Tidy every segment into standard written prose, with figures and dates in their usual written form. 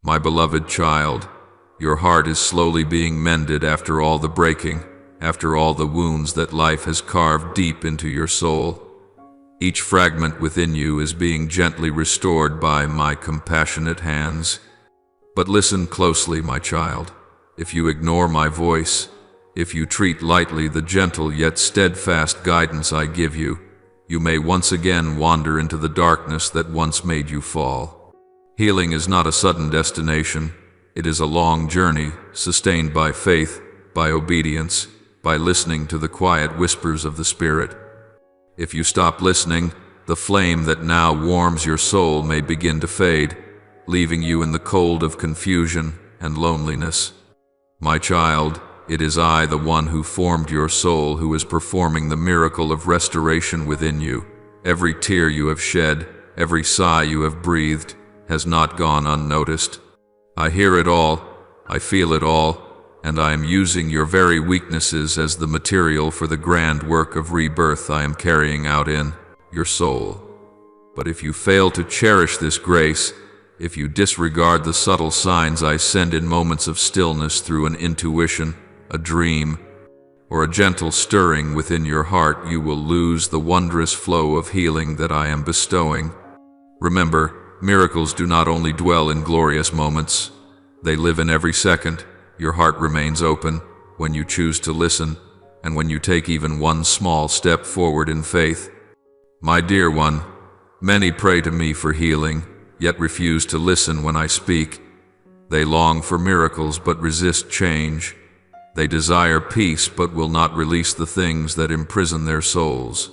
My beloved child, your heart is slowly being mended after all the breaking, after all the wounds that life has carved deep into your soul. Each fragment within you is being gently restored by my compassionate hands. But listen closely, my child. If you ignore my voice, if you treat lightly the gentle yet steadfast guidance I give you, you may once again wander into the darkness that once made you fall. Healing is not a sudden destination. It is a long journey, sustained by faith, by obedience, by listening to the quiet whispers of the Spirit. If you stop listening, the flame that now warms your soul may begin to fade, leaving you in the cold of confusion and loneliness. My child, it is I, the one who formed your soul, who is performing the miracle of restoration within you. Every tear you have shed, every sigh you have breathed, has not gone unnoticed. I hear it all, I feel it all, and I am using your very weaknesses as the material for the grand work of rebirth I am carrying out in your soul. But if you fail to cherish this grace, if you disregard the subtle signs I send in moments of stillness through an intuition, a dream, or a gentle stirring within your heart, you will lose the wondrous flow of healing that I am bestowing. Remember, miracles do not only dwell in glorious moments, they live in every second. Your heart remains open when you choose to listen, and when you take even one small step forward in faith. My dear one, many pray to me for healing, yet refuse to listen when I speak. They long for miracles but resist change. They desire peace but will not release the things that imprison their souls.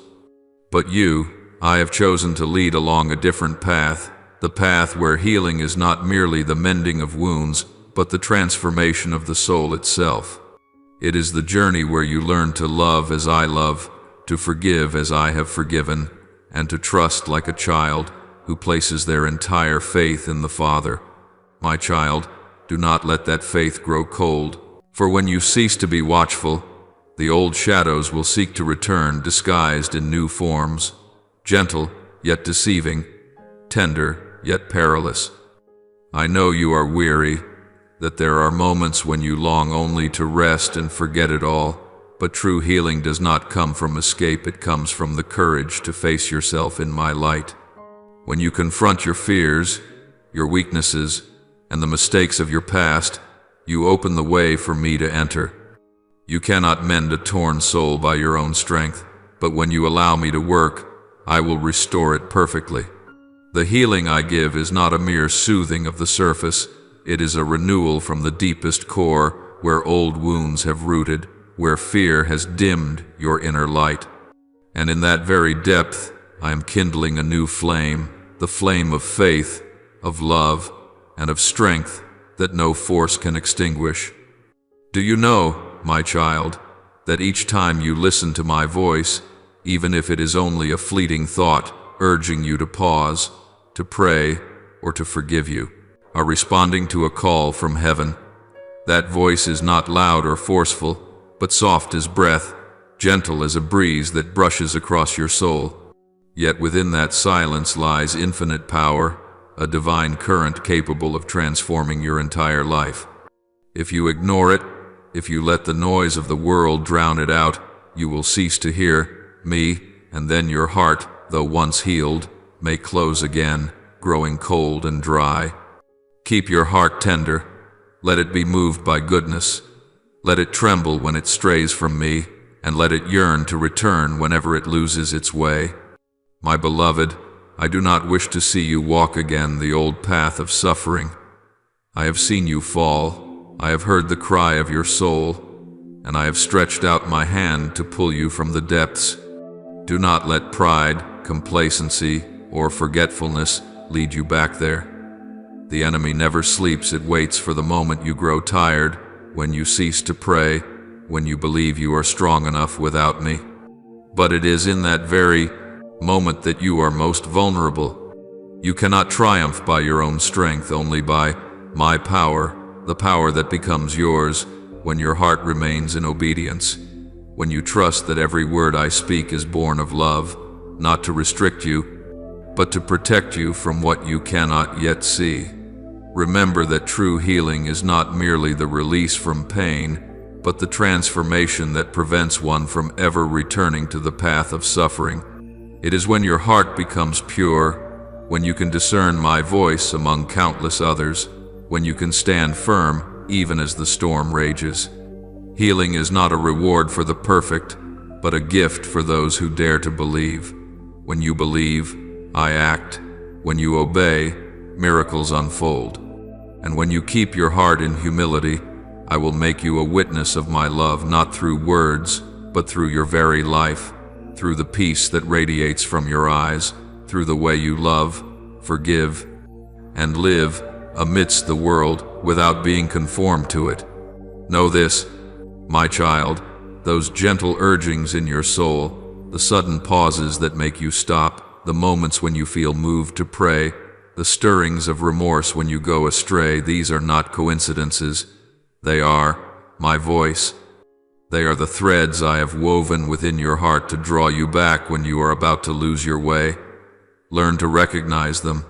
But you, I have chosen to lead along a different path, the path where healing is not merely the mending of wounds, but the transformation of the soul itself. It is the journey where you learn to love as I love, to forgive as I have forgiven, and to trust like a child who places their entire faith in the Father. My child, do not let that faith grow cold, for when you cease to be watchful, the old shadows will seek to return disguised in new forms, gentle yet deceiving, tender yet perilous. I know you are weary, that there are moments when you long only to rest and forget it all, but true healing does not come from escape, it comes from the courage to face yourself in my light. When you confront your fears, your weaknesses, and the mistakes of your past, you open the way for me to enter. You cannot mend a torn soul by your own strength, but when you allow me to work, I will restore it perfectly. The healing I give is not a mere soothing of the surface. It is a renewal from the deepest core, where old wounds have rooted, where fear has dimmed your inner light. And in that very depth, I am kindling a new flame, the flame of faith, of love, and of strength that no force can extinguish. Do you know, my child, that each time you listen to my voice, even if it is only a fleeting thought urging you to pause, to pray, or to forgive you, are responding to a call from heaven? That voice is not loud or forceful, but soft as breath, gentle as a breeze that brushes across your soul. Yet within that silence lies infinite power, a divine current capable of transforming your entire life. If you ignore it, if you let the noise of the world drown it out, you will cease to hear me, and then your heart, though once healed, may close again, growing cold and dry. Keep your heart tender. Let it be moved by goodness. Let it tremble when it strays from me, and let it yearn to return whenever it loses its way. My beloved, I do not wish to see you walk again the old path of suffering. I have seen you fall. I have heard the cry of your soul, and I have stretched out my hand to pull you from the depths. Do not let pride, complacency, or forgetfulness lead you back there. The enemy never sleeps. It waits for the moment you grow tired, when you cease to pray, when you believe you are strong enough without me. But it is in that very moment that you are most vulnerable. You cannot triumph by your own strength, only by my power, the power that becomes yours when your heart remains in obedience, when you trust that every word I speak is born of love, not to restrict you, but to protect you from what you cannot yet see. Remember that true healing is not merely the release from pain, but the transformation that prevents one from ever returning to the path of suffering. It is when your heart becomes pure, when you can discern my voice among countless others, when you can stand firm even as the storm rages. Healing is not a reward for the perfect, but a gift for those who dare to believe. When you believe, I act. When you obey, miracles unfold. And when you keep your heart in humility, I will make you a witness of my love, not through words, but through your very life, through the peace that radiates from your eyes, through the way you love, forgive, and live amidst the world without being conformed to it. Know this, my child, those gentle urgings in your soul, the sudden pauses that make you stop, the moments when you feel moved to pray, the stirrings of remorse when you go astray, these are not coincidences. They are my voice. They are the threads I have woven within your heart to draw you back when you are about to lose your way. Learn to recognize them,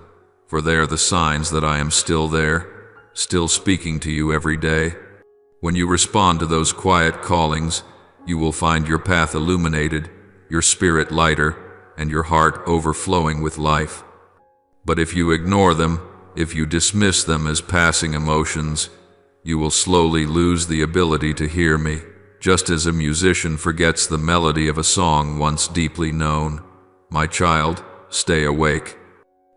for they are the signs that I am still there, still speaking to you every day. When you respond to those quiet callings, you will find your path illuminated, your spirit lighter, and your heart overflowing with life. But if you ignore them, if you dismiss them as passing emotions, you will slowly lose the ability to hear me, just as a musician forgets the melody of a song once deeply known. My child, stay awake.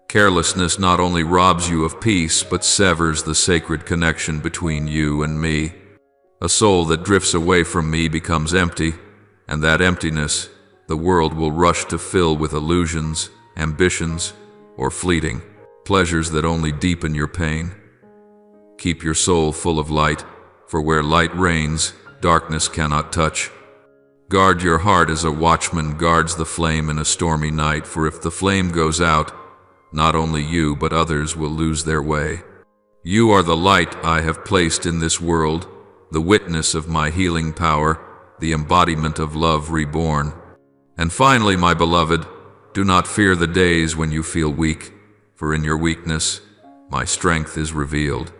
Carelessness not only robs you of peace, but severs the sacred connection between you and me. A soul that drifts away from me becomes empty, and that emptiness the world will rush to fill with illusions, ambitions, or fleeting pleasures that only deepen your pain. Keep your soul full of light, for where light reigns, darkness cannot touch. Guard your heart as a watchman guards the flame in a stormy night, for if the flame goes out, not only you but others will lose their way. You are the light I have placed in this world, the witness of my healing power, the embodiment of love reborn. And finally, my beloved, do not fear the days when you feel weak, for in your weakness, my strength is revealed.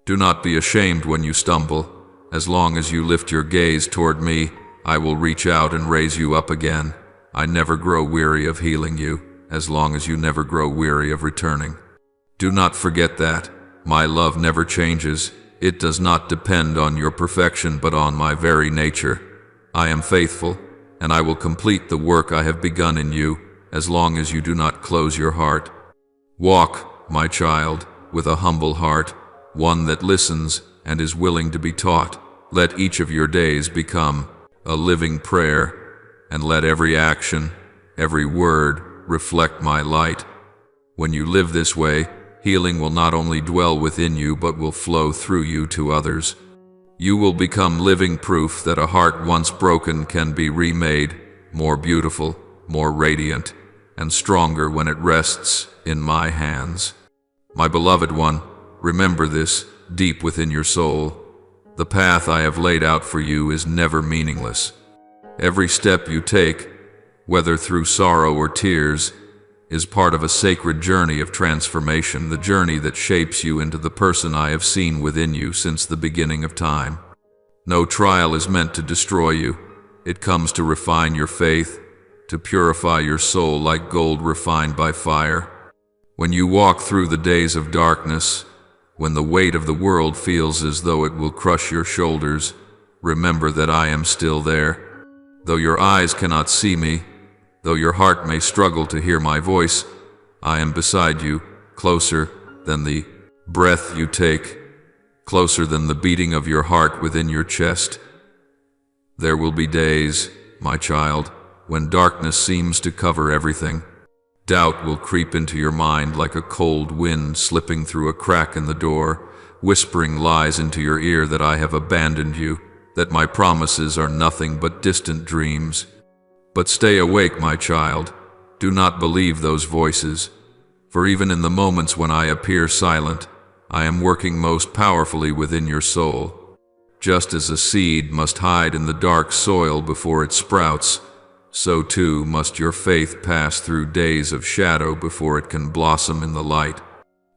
Do not be ashamed when you stumble. As long as you lift your gaze toward me, I will reach out and raise you up again. I never grow weary of healing you, as long as you never grow weary of returning. Do not forget that. My love never changes. It does not depend on your perfection, but on my very nature. I am faithful, and I will complete the work I have begun in you, as long as you do not close your heart. Walk, my child, with a humble heart, one that listens and is willing to be taught. Let each of your days become a living prayer, and let every action, every word, reflect my light. When you live this way, healing will not only dwell within you, but will flow through you to others. You will become living proof that a heart once broken can be remade, more beautiful, more radiant, and stronger when it rests in my hands. My beloved one, remember this deep within your soul. The path I have laid out for you is never meaningless. Every step you take, whether through sorrow or tears, is part of a sacred journey of transformation, the journey that shapes you into the person I have seen within you since the beginning of time. No trial is meant to destroy you. It comes to refine your faith, to purify your soul like gold refined by fire. When you walk through the days of darkness, when the weight of the world feels as though it will crush your shoulders, remember that I am still there. Though your eyes cannot see me, though your heart may struggle to hear my voice, I am beside you, closer than the breath you take, closer than the beating of your heart within your chest. There will be days, my child, when darkness seems to cover everything. Doubt will creep into your mind like a cold wind slipping through a crack in the door, whispering lies into your ear that I have abandoned you, that my promises are nothing but distant dreams. But stay awake, my child. Do not believe those voices, for even in the moments when I appear silent, I am working most powerfully within your soul. Just as a seed must hide in the dark soil before it sprouts, so too must your faith pass through days of shadow before it can blossom in the light.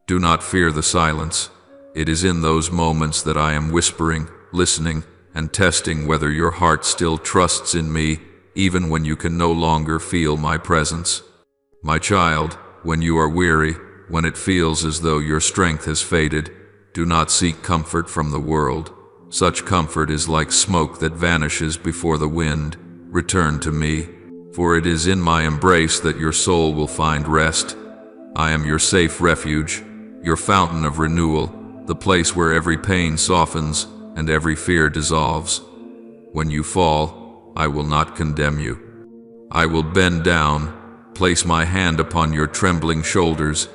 Do not fear the silence. It is in those moments that I am whispering, listening, and testing whether your heart still trusts in me, even when you can no longer feel my presence. My child, when you are weary, when it feels as though your strength has faded, do not seek comfort from the world. Such comfort is like smoke that vanishes before the wind. Return to me, for it is in my embrace that your soul will find rest. I am your safe refuge, your fountain of renewal, the place where every pain softens and every fear dissolves. When you fall, I will not condemn you. I will bend down, place my hand upon your trembling shoulders,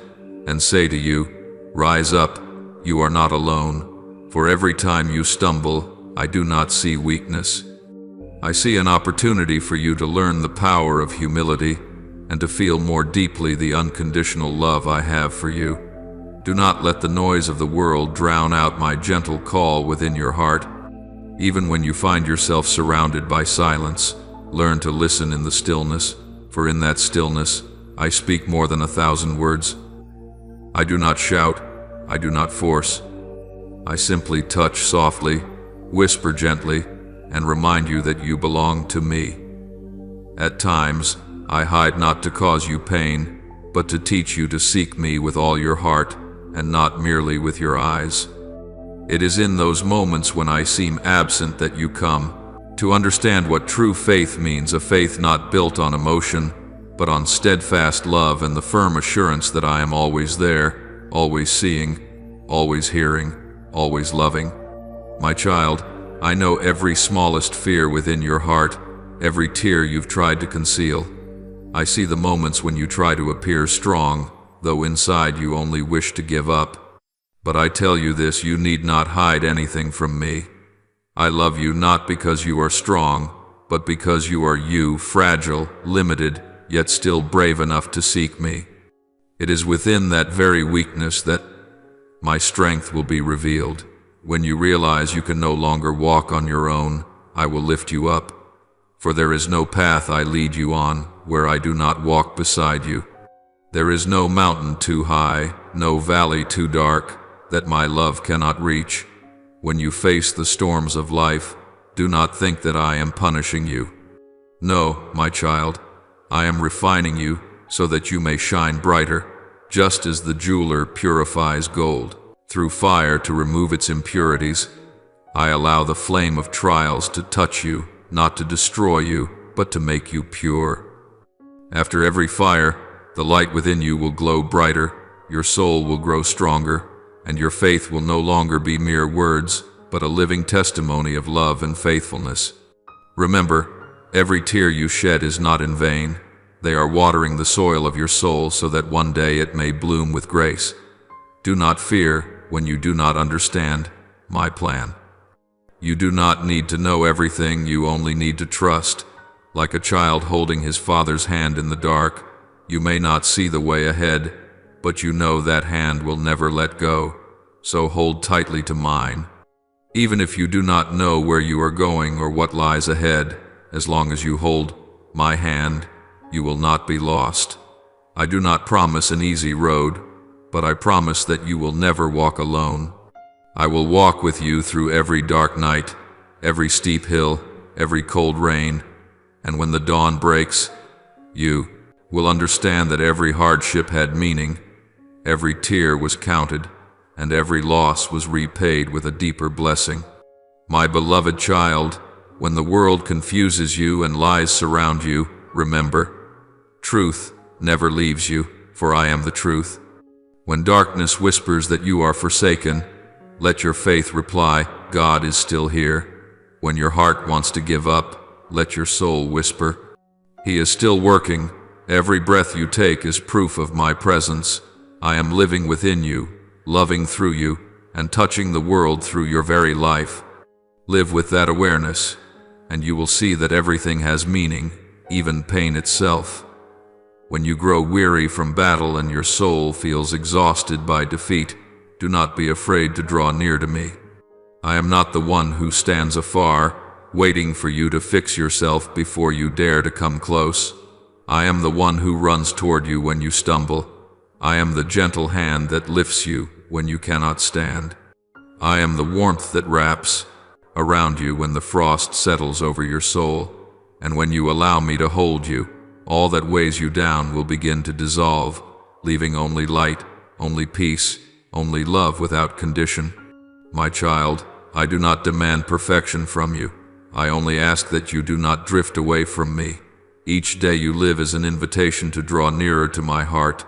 and say to you, rise up, you are not alone. For every time you stumble, I do not see weakness. I see an opportunity for you to learn the power of humility and to feel more deeply the unconditional love I have for you. Do not let the noise of the world drown out my gentle call within your heart. Even when you find yourself surrounded by silence, learn to listen in the stillness, for in that stillness, I speak more than 1,000 words. I do not shout, I do not force. I simply touch softly, whisper gently, and remind you that you belong to me. At times, I hide not to cause you pain, but to teach you to seek me with all your heart, and not merely with your eyes. It is in those moments when I seem absent that you come, to understand what true faith means, a faith not built on emotion, but on steadfast love and the firm assurance that I am always there, always seeing, always hearing, always loving. My child, I know every smallest fear within your heart, every tear you've tried to conceal. I see the moments when you try to appear strong, though inside you only wish to give up. But I tell you this, you need not hide anything from me. I love you not because you are strong, but because you are you, fragile, limited, yet still brave enough to seek me. It is within that very weakness that my strength will be revealed. When you realize you can no longer walk on your own, I will lift you up. For there is no path I lead you on where I do not walk beside you. There is no mountain too high, no valley too dark, that my love cannot reach. When you face the storms of life, do not think that I am punishing you. No, my child, I am refining you so that you may shine brighter, just as the jeweler purifies gold through fire to remove its impurities. I allow the flame of trials to touch you, not to destroy you, but to make you pure. After every fire, the light within you will glow brighter, your soul will grow stronger, and your faith will no longer be mere words, but a living testimony of love and faithfulness. Remember, every tear you shed is not in vain. They are watering the soil of your soul so that one day it may bloom with grace. Do not fear when you do not understand my plan. You do not need to know everything, you only need to trust. Like a child holding his father's hand in the dark, you may not see the way ahead, but you know that hand will never let go, so hold tightly to mine. Even if you do not know where you are going or what lies ahead, as long as you hold my hand, you will not be lost. I do not promise an easy road, but I promise that you will never walk alone. I will walk with you through every dark night, every steep hill, every cold rain, and when the dawn breaks, you will understand that every hardship had meaning, every tear was counted, and every loss was repaid with a deeper blessing. My beloved child, when the world confuses you and lies surround you, remember, truth never leaves you, for I am the truth. When darkness whispers that you are forsaken, let your faith reply, God is still here. When your heart wants to give up, let your soul whisper, He is still working. Every breath you take is proof of my presence. I am living within you, loving through you, and touching the world through your very life. Live with that awareness, and you will see that everything has meaning, even pain itself. When you grow weary from battle and your soul feels exhausted by defeat, do not be afraid to draw near to me. I am not the one who stands afar, waiting for you to fix yourself before you dare to come close. I am the one who runs toward you when you stumble, I am the gentle hand that lifts you when you cannot stand. I am the warmth that wraps around you when the frost settles over your soul. And when you allow me to hold you, all that weighs you down will begin to dissolve, leaving only light, only peace, only love without condition. My child, I do not demand perfection from you. I only ask that you do not drift away from me. Each day you live is an invitation to draw nearer to my heart.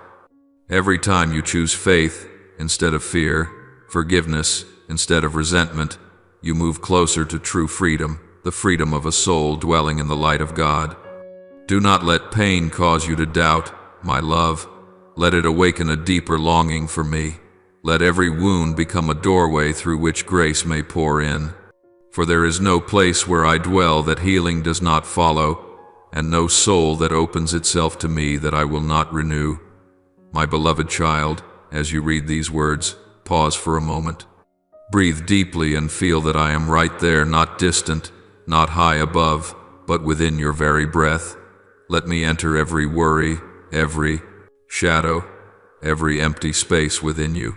Every time you choose faith instead of fear, forgiveness instead of resentment, you move closer to true freedom, the freedom of a soul dwelling in the light of God. Do not let pain cause you to doubt, my love. Let it awaken a deeper longing for me. Let every wound become a doorway through which grace may pour in. For there is no place where I dwell that healing does not follow, and no soul that opens itself to me that I will not renew. My beloved child, as you read these words, pause for a moment. Breathe deeply and feel that I am right there, not distant, not high above, but within your very breath. Let me enter every worry, every shadow, every empty space within you.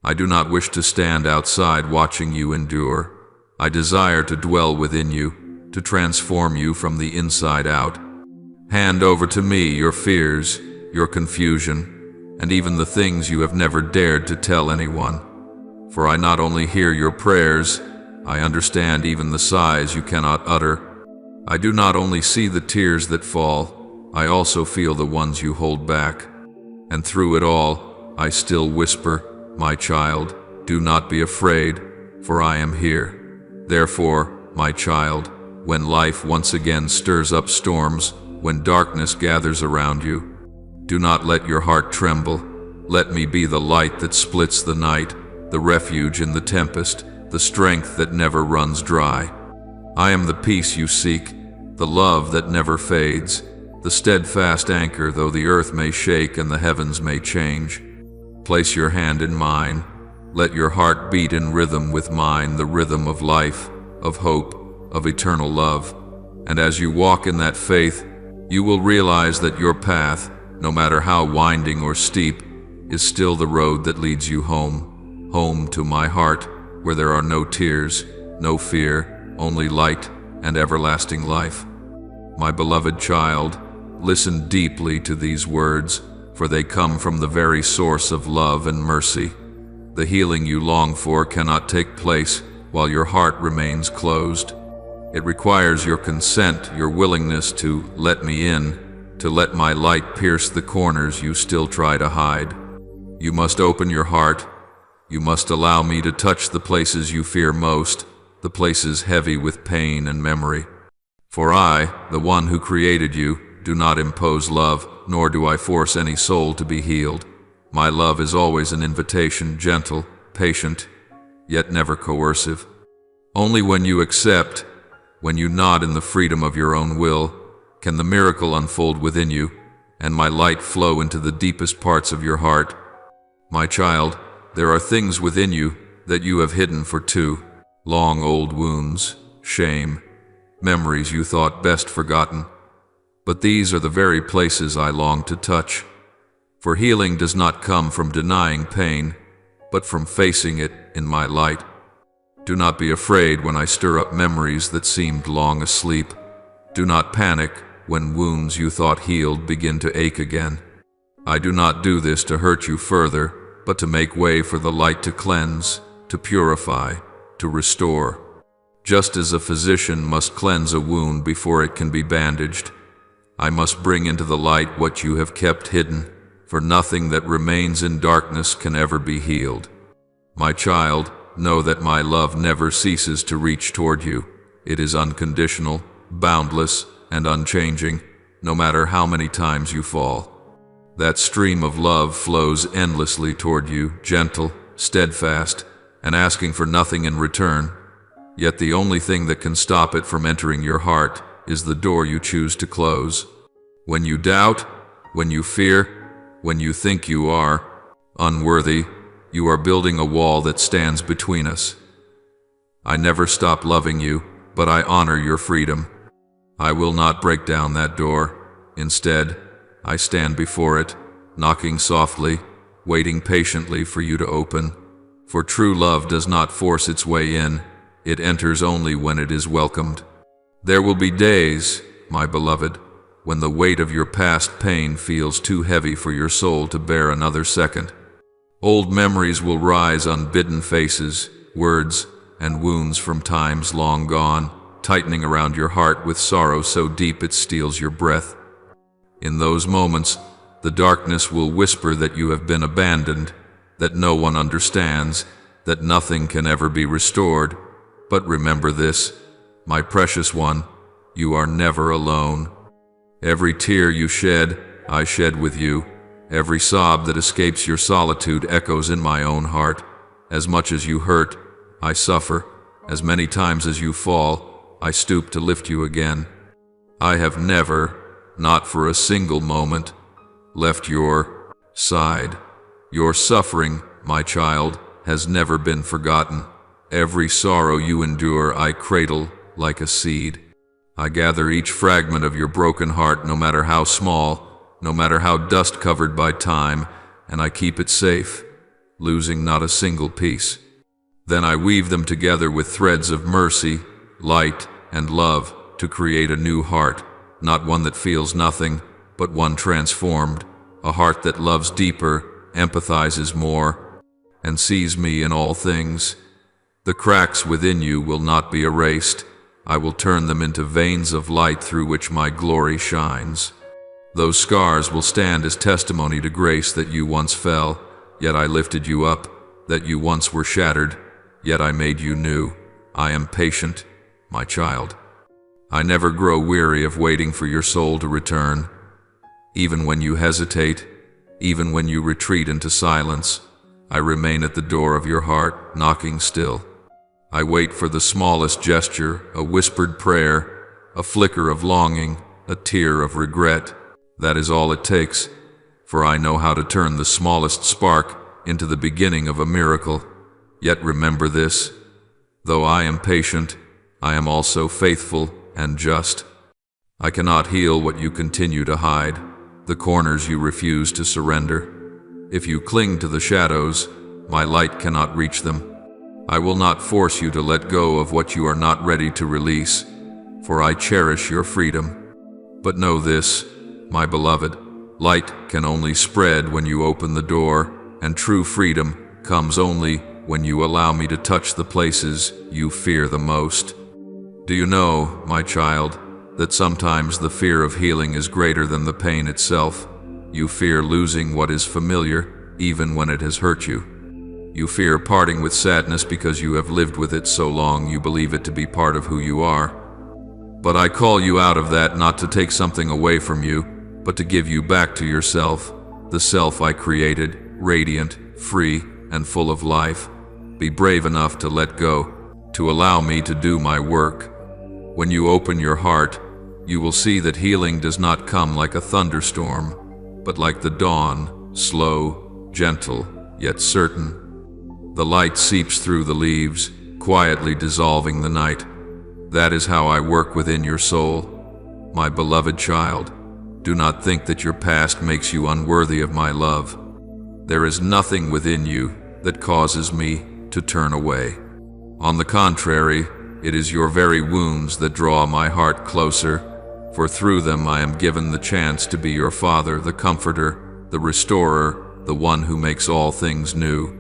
I do not wish to stand outside watching you endure. I desire to dwell within you, to transform you from the inside out. Hand over to me your fears, your confusion, and even the things you have never dared to tell anyone. For I not only hear your prayers, I understand even the sighs you cannot utter. I do not only see the tears that fall, I also feel the ones you hold back. And through it all, I still whisper, my child, do not be afraid, for I am here. Therefore, my child, when life once again stirs up storms, when darkness gathers around you, do not let your heart tremble. Let me be the light that splits the night, the refuge in the tempest, the strength that never runs dry. I am the peace you seek, the love that never fades, the steadfast anchor though the earth may shake and the heavens may change. Place your hand in mine. Let your heart beat in rhythm with mine, the rhythm of life, of hope, of eternal love. And as you walk in that faith, you will realize that your path, no matter how winding or steep, is still the road that leads you home. Home to my heart, where there are no tears, no fear, only light and everlasting life. My beloved child, listen deeply to these words, for they come from the very source of love and mercy. The healing you long for cannot take place while your heart remains closed. It requires your consent, your willingness to let me in, to let my light pierce the corners you still try to hide. You must open your heart. You must allow me to touch the places you fear most, the places heavy with pain and memory. For I, the one who created you, do not impose love, nor do I force any soul to be healed. My love is always an invitation, gentle, patient, yet never coercive. Only when you accept, when you nod in the freedom of your own will, can the miracle unfold within you, and my light flow into the deepest parts of your heart. My child, there are things within you that you have hidden for too long, old wounds, shame, memories you thought best forgotten. But these are the very places I long to touch. For healing does not come from denying pain, but from facing it in my light. Do not be afraid when I stir up memories that seemed long asleep. Do not panic when wounds you thought healed begin to ache again. I do not do this to hurt you further, but to make way for the light to cleanse, to purify, to restore. Just as a physician must cleanse a wound before it can be bandaged, I must bring into the light what you have kept hidden, for nothing that remains in darkness can ever be healed. My child, know that my love never ceases to reach toward you. It is unconditional, boundless, and unchanging, no matter how many times you fall. That stream of love flows endlessly toward you, gentle, steadfast, and asking for nothing in return. Yet the only thing that can stop it from entering your heart is the door you choose to close. When you doubt, when you fear, when you think you are unworthy, you are building a wall that stands between us. I never stop loving you, but I honor your freedom. I will not break down that door. Instead, I stand before it, knocking softly, waiting patiently for you to open. For true love does not force its way in, it enters only when it is welcomed. There will be days, my beloved, when the weight of your past pain feels too heavy for your soul to bear another second. Old memories will rise on bidden faces, words, and wounds from times long gone, tightening around your heart with sorrow so deep it steals your breath. In those moments, the darkness will whisper that you have been abandoned, that no one understands, that nothing can ever be restored. But remember this, my precious one, you are never alone. Every tear you shed, I shed with you. Every sob that escapes your solitude echoes in my own heart. As much as you hurt, I suffer. As many times as you fall, I stoop to lift you again. I have never, not for a single moment, left your side. Your suffering, my child, has never been forgotten. Every sorrow you endure I cradle like a seed. I gather each fragment of your broken heart, no matter how small, no matter how dust-covered by time, and I keep it safe, losing not a single piece. Then I weave them together with threads of mercy, light, and love to create a new heart, not one that feels nothing, but one transformed, a heart that loves deeper, empathizes more, and sees me in all things. The cracks within you will not be erased. I will turn them into veins of light through which my glory shines. Those scars will stand as testimony to grace that you once fell, yet I lifted you up, that you once were shattered, yet I made you new. I am patient, my child. I never grow weary of waiting for your soul to return. Even when you hesitate, even when you retreat into silence, I remain at the door of your heart, knocking still. I wait for the smallest gesture, a whispered prayer, a flicker of longing, a tear of regret. That is all it takes, for I know how to turn the smallest spark into the beginning of a miracle. Yet remember this, though I am patient, I am also faithful and just. I cannot heal what you continue to hide, the corners you refuse to surrender. If you cling to the shadows, my light cannot reach them. I will not force you to let go of what you are not ready to release, for I cherish your freedom. But know this, my beloved, light can only spread when you open the door, and true freedom comes only when you allow me to touch the places you fear the most. Do you know, my child, that sometimes the fear of healing is greater than the pain itself? You fear losing what is familiar, even when it has hurt you. You fear parting with sadness because you have lived with it so long you believe it to be part of who you are. But I call you out of that not to take something away from you, but to give you back to yourself, the self I created, radiant, free, and full of life. Be brave enough to let go, to allow me to do my work. When you open your heart, you will see that healing does not come like a thunderstorm, but like the dawn, slow, gentle, yet certain. The light seeps through the leaves, quietly dissolving the night. That is how I work within your soul. My beloved child, do not think that your past makes you unworthy of my love. There is nothing within you that causes me to turn away. On the contrary, it is your very wounds that draw my heart closer, for through them I am given the chance to be your father, the comforter, the restorer, the one who makes all things new.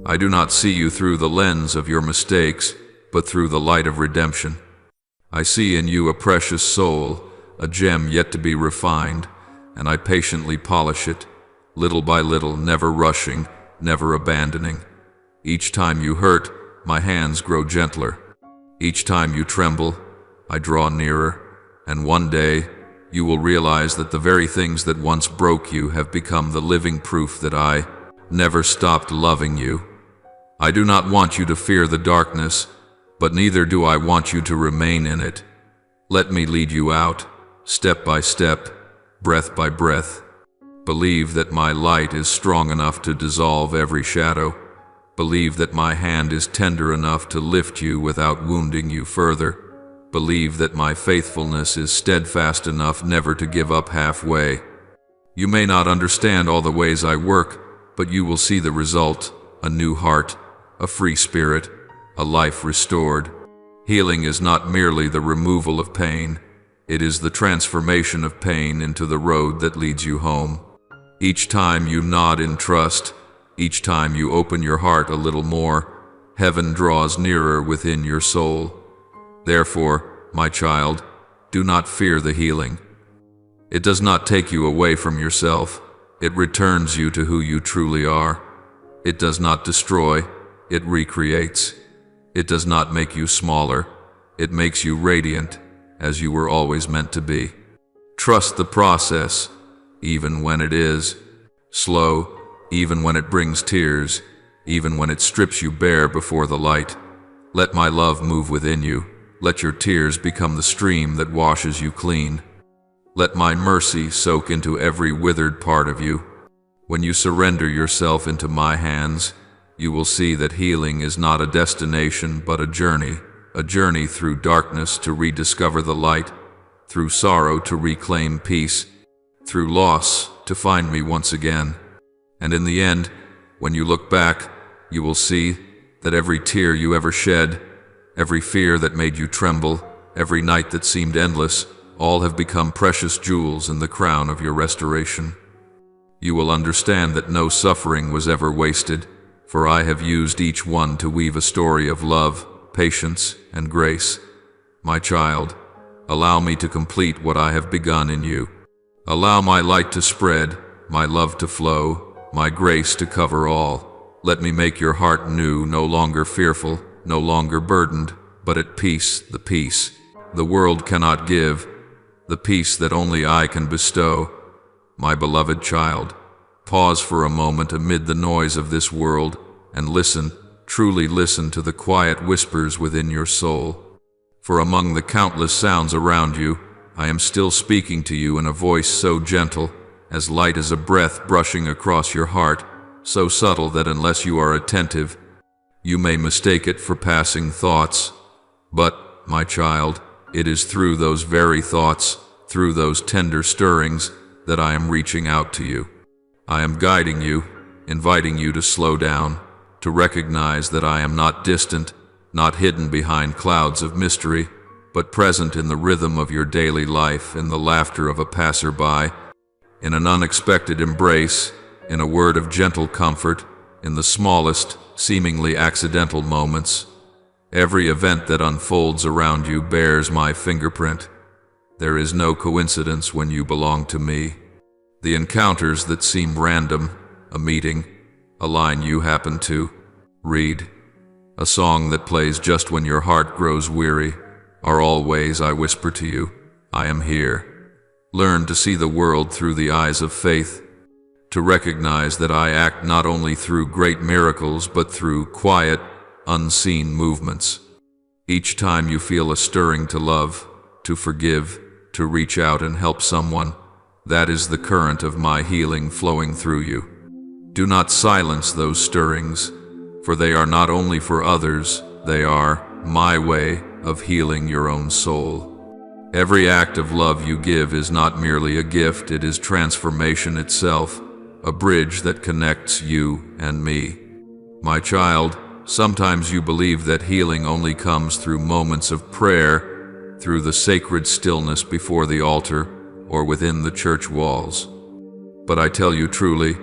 I do not see you through the lens of your mistakes, but through the light of redemption. I see in you a precious soul, a gem yet to be refined, and I patiently polish it, little by little, never rushing, never abandoning. Each time you hurt, my hands grow gentler. Each time you tremble, I draw nearer, and one day you will realize that the very things that once broke you have become the living proof that I never stopped loving you. I do not want you to fear the darkness, but neither do I want you to remain in it. Let me lead you out, step by step, breath by breath. Believe that my light is strong enough to dissolve every shadow. Believe that my hand is tender enough to lift you without wounding you further. Believe that my faithfulness is steadfast enough never to give up halfway. You may not understand all the ways I work, but you will see the result: a new heart, a free spirit, a life restored. Healing is not merely the removal of pain, it is the transformation of pain into the road that leads you home. Each time you nod in trust, each time you open your heart a little more, heaven draws nearer within your soul. Therefore, my child, do not fear the healing. It does not take you away from yourself, it returns you to who you truly are. It does not destroy, it recreates. It does not make you smaller, it makes you radiant, as you were always meant to be. Trust the process, even when it is slow, even when it brings tears, even when it strips you bare before the light. Let my love move within you. Let your tears become the stream that washes you clean. Let my mercy soak into every withered part of you. When you surrender yourself into my hands, you will see that healing is not a destination but a journey through darkness to rediscover the light, through sorrow to reclaim peace, through loss to find me once again. And in the end, when you look back, you will see that every tear you ever shed, every fear that made you tremble, every night that seemed endless, all have become precious jewels in the crown of your restoration. You will understand that no suffering was ever wasted, for I have used each one to weave a story of love, patience, and grace. My child, allow me to complete what I have begun in you. Allow my light to spread, my love to flow, my grace to cover all. Let me make your heart new, no longer fearful, no longer burdened, but at peace, the peace the world cannot give, the peace that only I can bestow. My beloved child, pause for a moment amid the noise of this world and listen, truly listen to the quiet whispers within your soul. For among the countless sounds around you, I am still speaking to you in a voice so gentle, as light as a breath brushing across your heart, so subtle that unless you are attentive, you may mistake it for passing thoughts. But, my child, it is through those very thoughts, through those tender stirrings, that I am reaching out to you. I am guiding you, inviting you to slow down, to recognize that I am not distant, not hidden behind clouds of mystery, but present in the rhythm of your daily life, in the laughter of a passerby, in an unexpected embrace, in a word of gentle comfort, in the smallest, seemingly accidental moments. Every event that unfolds around you bears my fingerprint. There is no coincidence when you belong to me. The encounters that seem random, a meeting, a line you happen to read, a song that plays just when your heart grows weary, are all ways I whisper to you, I am here. Learn to see the world through the eyes of faith, to recognize that I act not only through great miracles but through quiet, unseen movements. Each time you feel a stirring to love, to forgive, to reach out and help someone, that is the current of my healing flowing through you. Do not silence those stirrings, for they are not only for others, they are my way of healing your own soul. Every act of love you give is not merely a gift, it is transformation itself, a bridge that connects you and me. My child, sometimes you believe that healing only comes through moments of prayer, through the sacred stillness before the altar, or within the church walls. But I tell you truly,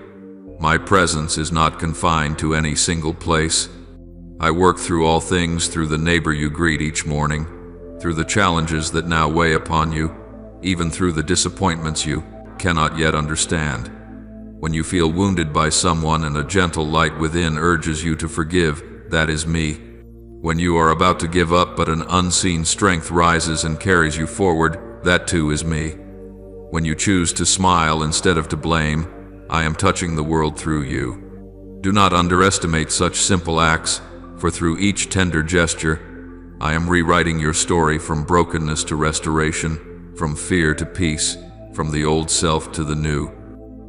my presence is not confined to any single place. I work through all things, through the neighbor you greet each morning, through the challenges that now weigh upon you, even through the disappointments you cannot yet understand. When you feel wounded by someone and a gentle light within urges you to forgive, that is me. When you are about to give up but an unseen strength rises and carries you forward, that too is me. When you choose to smile instead of to blame, I am touching the world through you. Do not underestimate such simple acts, for through each tender gesture, I am rewriting your story from brokenness to restoration, from fear to peace, from the old self to the new.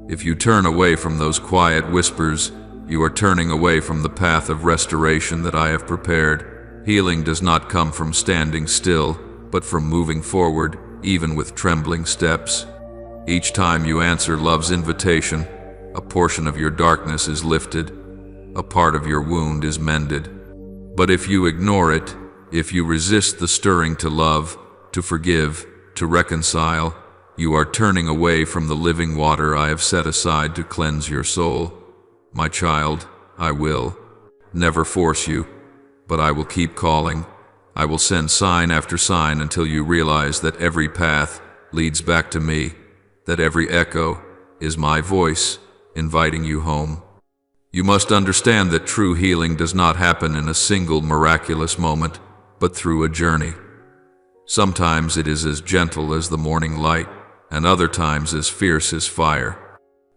If you turn away from those quiet whispers, you are turning away from the path of restoration that I have prepared. Healing does not come from standing still, but from moving forward, even with trembling steps. Each time you answer love's invitation, a portion of your darkness is lifted, a part of your wound is mended. But if you ignore it, if you resist the stirring to love, to forgive, to reconcile, you are turning away from the living water I have set aside to cleanse your soul. My child, I will never force you, but I will keep calling. I will send sign after sign until you realize that every path leads back to me, that every echo is my voice inviting you home. You must understand that true healing does not happen in a single miraculous moment, but through a journey. Sometimes it is as gentle as the morning light, and other times as fierce as fire.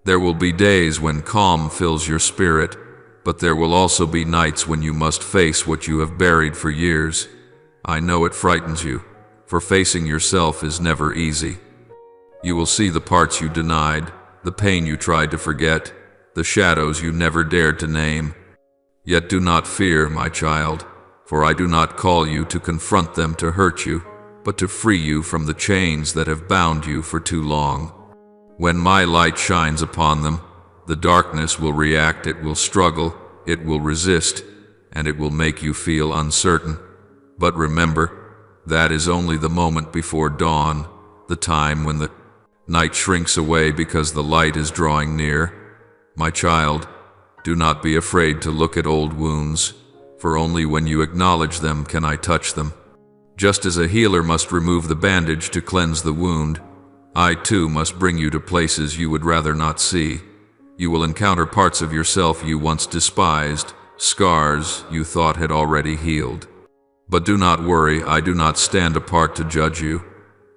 There will be days when calm fills your spirit, but there will also be nights when you must face what you have buried for years. I know it frightens you, for facing yourself is never easy. You will see the parts you denied, the pain you tried to forget, the shadows you never dared to name. Yet do not fear, my child, for I do not call you to confront them to hurt you, but to free you from the chains that have bound you for too long. When my light shines upon them, the darkness will react, it will struggle, it will resist, and it will make you feel uncertain. But remember, that is only the moment before dawn, the time when the night shrinks away because the light is drawing near. My child, do not be afraid to look at old wounds, for only when you acknowledge them can I touch them. Just as a healer must remove the bandage to cleanse the wound, I too must bring you to places you would rather not see. You will encounter parts of yourself you once despised, scars you thought had already healed. But do not worry, I do not stand apart to judge you.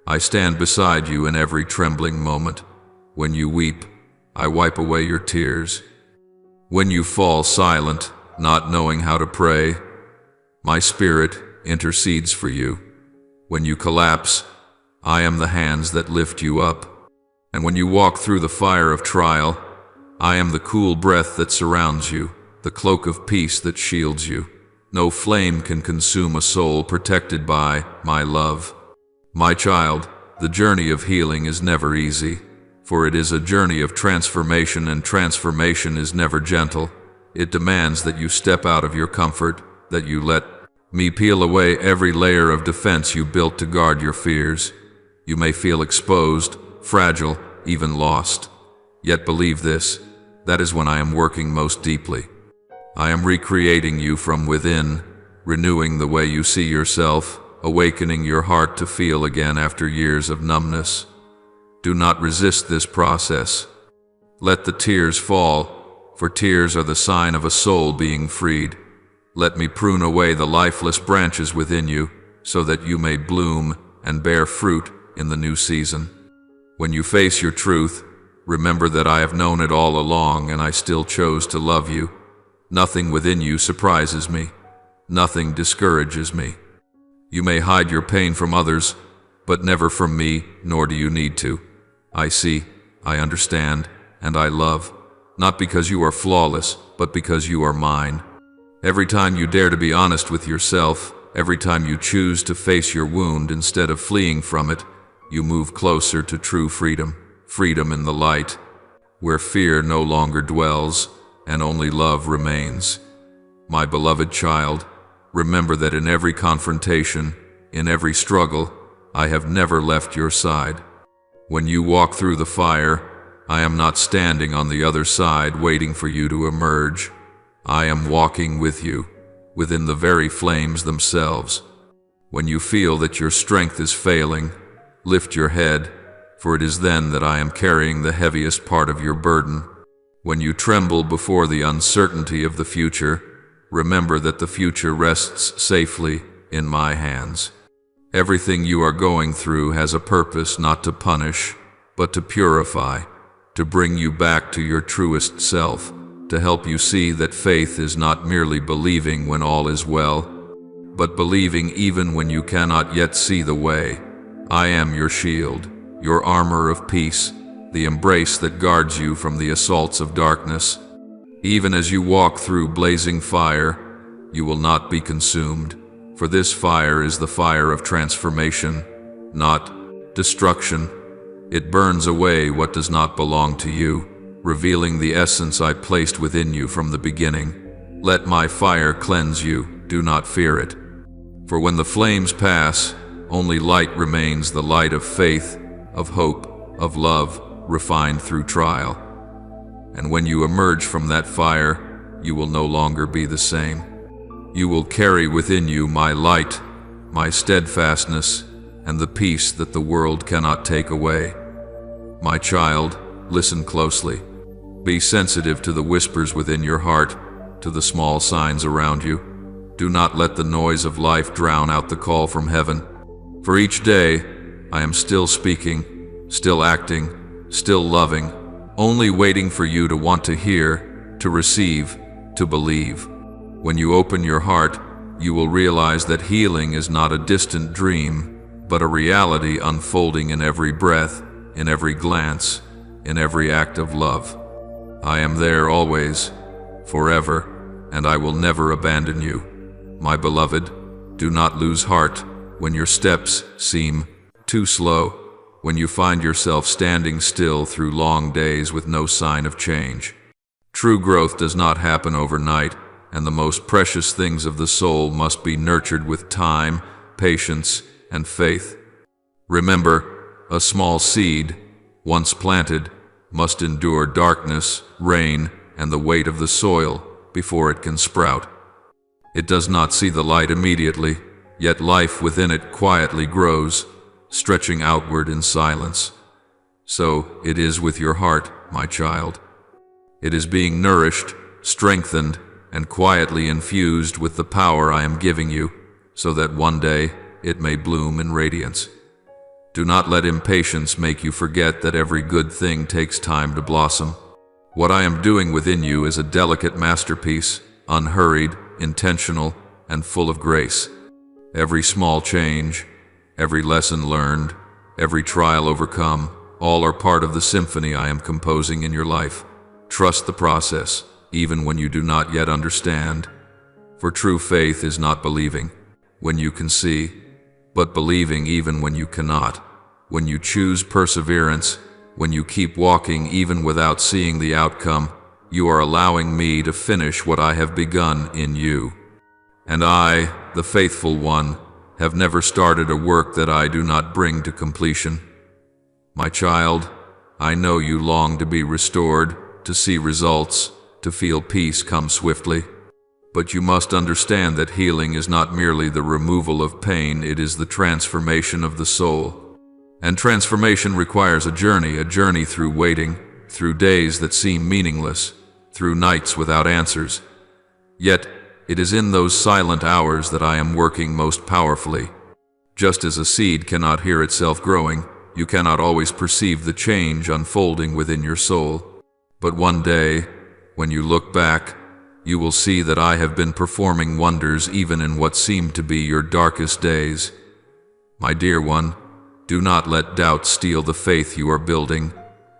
I stand beside you in every trembling moment. When you weep, I wipe away your tears. When you fall silent, not knowing how to pray, my spirit intercedes for you. When you collapse, I am the hands that lift you up. And when you walk through the fire of trial, I am the cool breath that surrounds you, the cloak of peace that shields you. No flame can consume a soul protected by my love. My child, the journey of healing is never easy, for it is a journey of transformation, and transformation is never gentle. It demands that you step out of your comfort, that you let me peel away every layer of defense you built to guard your fears. You may feel exposed, fragile, even lost. Yet believe this, that is when I am working most deeply. I am recreating you from within, renewing the way you see yourself, awakening your heart to feel again after years of numbness. Do not resist this process. Let the tears fall, for tears are the sign of a soul being freed. Let me prune away the lifeless branches within you, so that you may bloom and bear fruit in the new season. When you face your truth, remember that I have known it all along, and I still chose to love you. Nothing within you surprises me. Nothing discourages me. You may hide your pain from others, but never from me, nor do you need to. I see, I understand, and I love, not because you are flawless, but because you are mine. Every time you dare to be honest with yourself, every time you choose to face your wound instead of fleeing from it, you move closer to true freedom, freedom in the light, where fear no longer dwells and only love remains. My beloved child, remember that in every confrontation, in every struggle, I have never left your side. When you walk through the fire, I am not standing on the other side waiting for you to emerge. I am walking with you, within the very flames themselves. When you feel that your strength is failing, lift your head, for it is then that I am carrying the heaviest part of your burden. When you tremble before the uncertainty of the future, remember that the future rests safely in my hands. Everything you are going through has a purpose, not to punish, but to purify, to bring you back to your truest self, to help you see that faith is not merely believing when all is well, but believing even when you cannot yet see the way. I am your shield, your armor of peace, the embrace that guards you from the assaults of darkness. Even as you walk through blazing fire, you will not be consumed, for this fire is the fire of transformation, not destruction. It burns away what does not belong to you, revealing the essence I placed within you from the beginning. Let my fire cleanse you, do not fear it. For when the flames pass, only light remains, the light of faith, of hope, of love, refined through trial. And when you emerge from that fire, you will no longer be the same. You will carry within you my light, my steadfastness, and the peace that the world cannot take away. My child, listen closely. Be sensitive to the whispers within your heart, to the small signs around you. Do not let the noise of life drown out the call from heaven. For each day, I am still speaking, still acting, still loving, only waiting for you to want to hear, to receive, to believe. When you open your heart, you will realize that healing is not a distant dream, but a reality unfolding in every breath, in every glance, in every act of love. I am there always, forever, and I will never abandon you. My beloved, do not lose heart when your steps seem too slow, when you find yourself standing still through long days with no sign of change. True growth does not happen overnight, and the most precious things of the soul must be nurtured with time, patience, and faith. Remember, a small seed, once planted, must endure darkness, rain, and the weight of the soil before it can sprout. It does not see the light immediately, yet life within it quietly grows, stretching outward in silence. So it is with your heart, my child. It is being nourished, strengthened, and quietly infused with the power I am giving you, so that one day it may bloom in radiance. Do not let impatience make you forget that every good thing takes time to blossom. What I am doing within you is a delicate masterpiece, unhurried, intentional, and full of grace. Every small change, every lesson learned, every trial overcome, all are part of the symphony I am composing in your life. Trust the process, even when you do not yet understand. For true faith is not believing when you can see, but believing even when you cannot. When you choose perseverance, when you keep walking even without seeing the outcome, you are allowing me to finish what I have begun in you. And I, the faithful one, have never started a work that I do not bring to completion. My child, I know you long to be restored, to see results, to feel peace come swiftly. But you must understand that healing is not merely the removal of pain, it is the transformation of the soul. And transformation requires a journey through waiting, through days that seem meaningless, through nights without answers. Yet, it is in those silent hours that I am working most powerfully. Just as a seed cannot hear itself growing, you cannot always perceive the change unfolding within your soul. But one day, when you look back, you will see that I have been performing wonders even in what seemed to be your darkest days. My dear one, do not let doubt steal the faith you are building.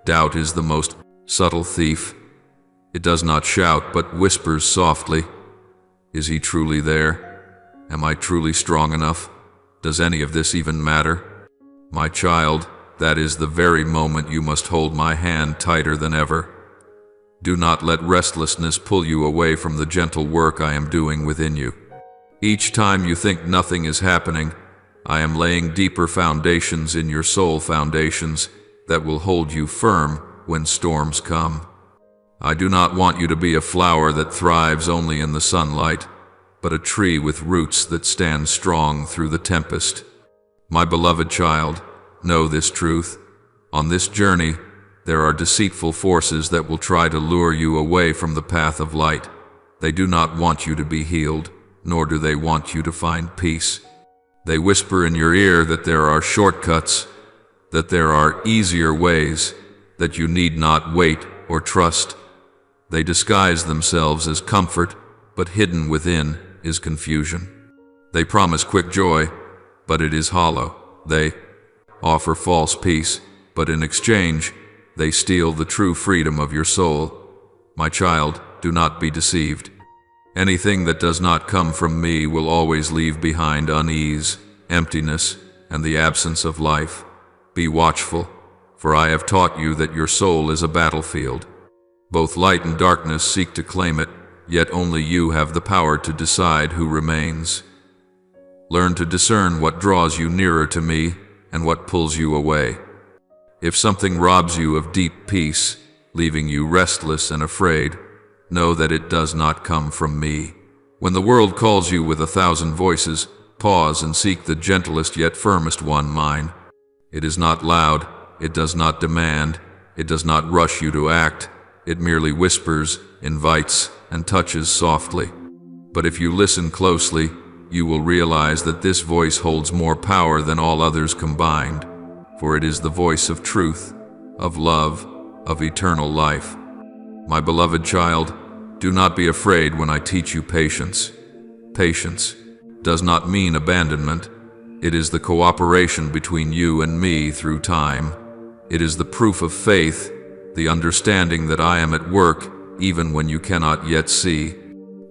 Doubt is the most subtle thief. It does not shout, but whispers softly. Is he truly there? Am I truly strong enough? Does any of this even matter? My child, that is the very moment you must hold my hand tighter than ever. Do not let restlessness pull you away from the gentle work I am doing within you. Each time you think nothing is happening, I am laying deeper foundations in your soul, foundations that will hold you firm when storms come. I do not want you to be a flower that thrives only in the sunlight, but a tree with roots that stand strong through the tempest. My beloved child, know this truth. On this journey, there are deceitful forces that will try to lure you away from the path of light. They do not want you to be healed, nor do they want you to find peace. They whisper in your ear that there are shortcuts, that there are easier ways, that you need not wait or trust. They disguise themselves as comfort, but hidden within is confusion. They promise quick joy, but it is hollow. They offer false peace, but in exchange, they steal the true freedom of your soul. My child, do not be deceived. Anything that does not come from me will always leave behind unease, emptiness, and the absence of life. Be watchful, for I have taught you that your soul is a battlefield. Both light and darkness seek to claim it, yet only you have the power to decide who remains. Learn to discern what draws you nearer to me and what pulls you away. If something robs you of deep peace, leaving you restless and afraid, know that it does not come from me. When the world calls you with 1,000 voices, pause and seek the gentlest yet firmest one, mine. It is not loud, it does not demand, it does not rush you to act, it merely whispers, invites, and touches softly. But if you listen closely, you will realize that this voice holds more power than all others combined, for it is the voice of truth, of love, of eternal life. My beloved child, do not be afraid when I teach you patience. Patience does not mean abandonment. It is the cooperation between you and me through time. It is the proof of faith, the understanding that I am at work even when you cannot yet see.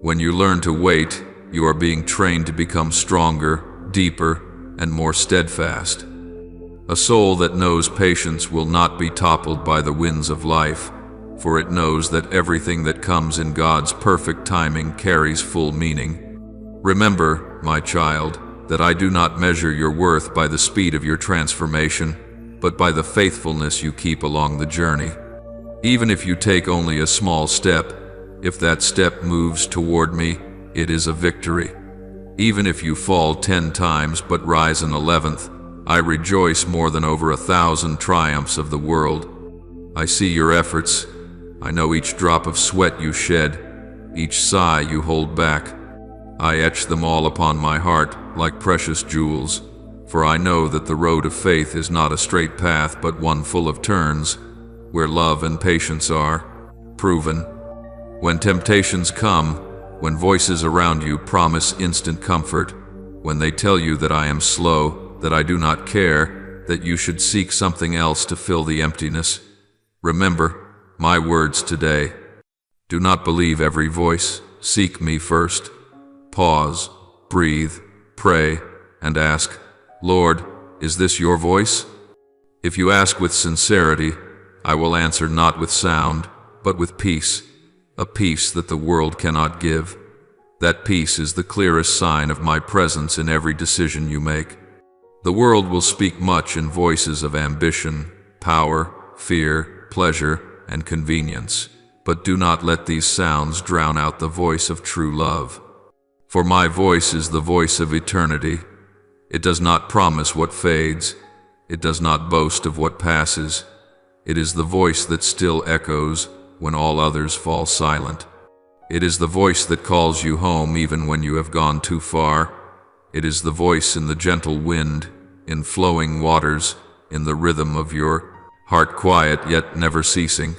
When you learn to wait, you are being trained to become stronger, deeper, and more steadfast. A soul that knows patience will not be toppled by the winds of life, for it knows that everything that comes in God's perfect timing carries full meaning. Remember, my child, that I do not measure your worth by the speed of your transformation, but by the faithfulness you keep along the journey. Even if you take only a small step, if that step moves toward me, it is a victory. Even if you fall 10 times but rise an 11th, I rejoice more than over 1,000 triumphs of the world. I see your efforts. I know each drop of sweat you shed, each sigh you hold back. I etch them all upon my heart like precious jewels, for I know that the road of faith is not a straight path but one full of turns, where love and patience are proven. When temptations come, when voices around you promise instant comfort, when they tell you that I am slow, that I do not care, that you should seek something else to fill the emptiness, remember my words today. Do not believe every voice. Seek me first. Pause, breathe, pray, and ask, Lord, is this your voice? If you ask with sincerity, I will answer not with sound, but with peace, a peace that the world cannot give. That peace is the clearest sign of my presence in every decision you make. The world will speak much in voices of ambition, power, fear, pleasure, and convenience, but do not let these sounds drown out the voice of true love. For my voice is the voice of eternity. It does not promise what fades. It does not boast of what passes. It is the voice that still echoes when all others fall silent. It is the voice that calls you home even when you have gone too far. It is the voice in the gentle wind, in flowing waters, in the rhythm of your heart, quiet yet never ceasing.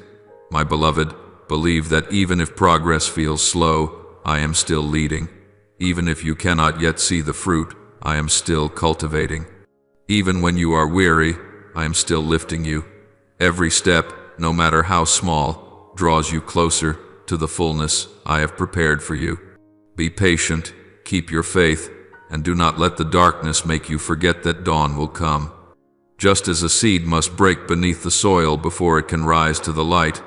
My beloved, believe that even if progress feels slow, I am still leading. Even if you cannot yet see the fruit, I am still cultivating. Even when you are weary, I am still lifting you. Every step, no matter how small, draws you closer to the fullness I have prepared for you. Be patient, keep your faith, and do not let the darkness make you forget that dawn will come. Just as a seed must break beneath the soil before it can rise to the light,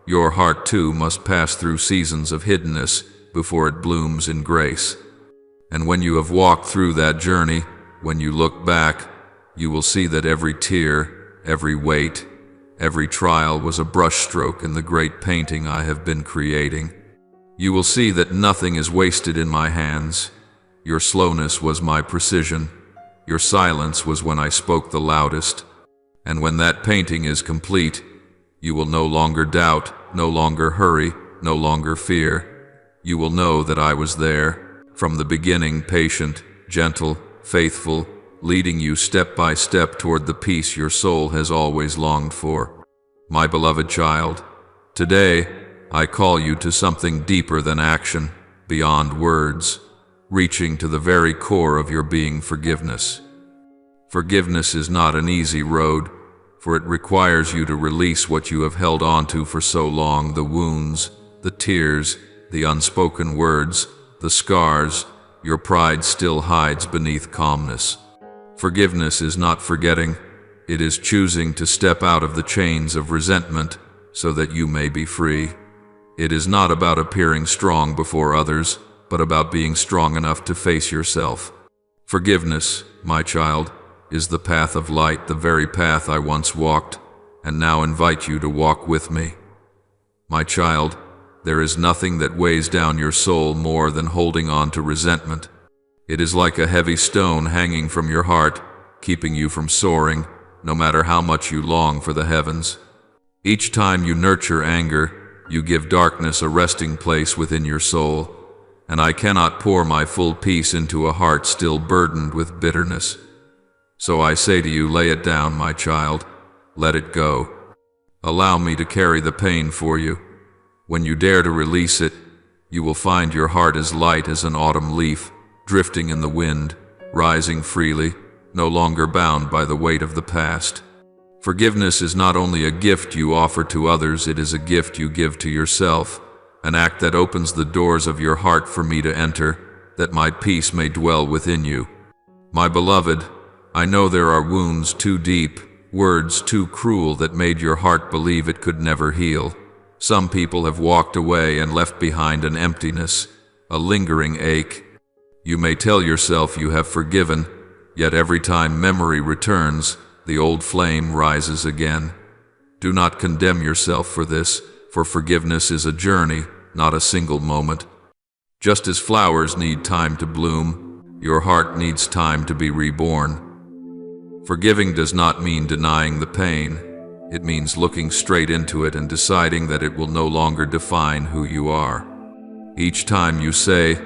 your heart too must pass through seasons of hiddenness before it blooms in grace. And when you have walked through that journey, when you look back, you will see that every tear, every weight, every trial was a brushstroke in the great painting I have been creating. You will see that nothing is wasted in my hands. Your slowness was my precision. Your silence was when I spoke the loudest. And when that painting is complete, you will no longer doubt, no longer hurry, no longer fear. You will know that I was there, from the beginning, patient, gentle, faithful, leading you step by step toward the peace your soul has always longed for. My beloved child, today I call you to something deeper than action, beyond words, reaching to the very core of your being: forgiveness. Forgiveness is not an easy road, for it requires you to release what you have held onto for so long: the wounds, the tears, the unspoken words, the scars your pride still hides beneath calmness. Forgiveness is not forgetting, It is choosing to step out of the chains of resentment so that you may be free. It is not about appearing strong before others, but about being strong enough to face yourself. Forgiveness, my child, is the path of light, the very path I once walked, and now invite you to walk with me. My child, there is nothing that weighs down your soul more than holding on to resentment. It is like a heavy stone hanging from your heart, keeping you from soaring, no matter how much you long for the heavens. Each time you nurture anger, you give darkness a resting place within your soul, and I cannot pour my full peace into a heart still burdened with bitterness. So I say to you, lay it down, my child. Let it go. Allow me to carry the pain for you. When you dare to release it, you will find your heart as light as an autumn leaf, drifting in the wind, rising freely, no longer bound by the weight of the past. Forgiveness is not only a gift you offer to others, it is a gift you give to yourself, an act that opens the doors of your heart for me to enter, that my peace may dwell within you. My beloved, I know there are wounds too deep, words too cruel that made your heart believe it could never heal. Some people have walked away and left behind an emptiness, a lingering ache. You may tell yourself you have forgiven, yet every time memory returns, the old flame rises again. Do not condemn yourself for this, for forgiveness is a journey, not a single moment. Just as flowers need time to bloom, your heart needs time to be reborn. Forgiving does not mean denying the pain. It means looking straight into it and deciding that it will no longer define who you are. Each time you say,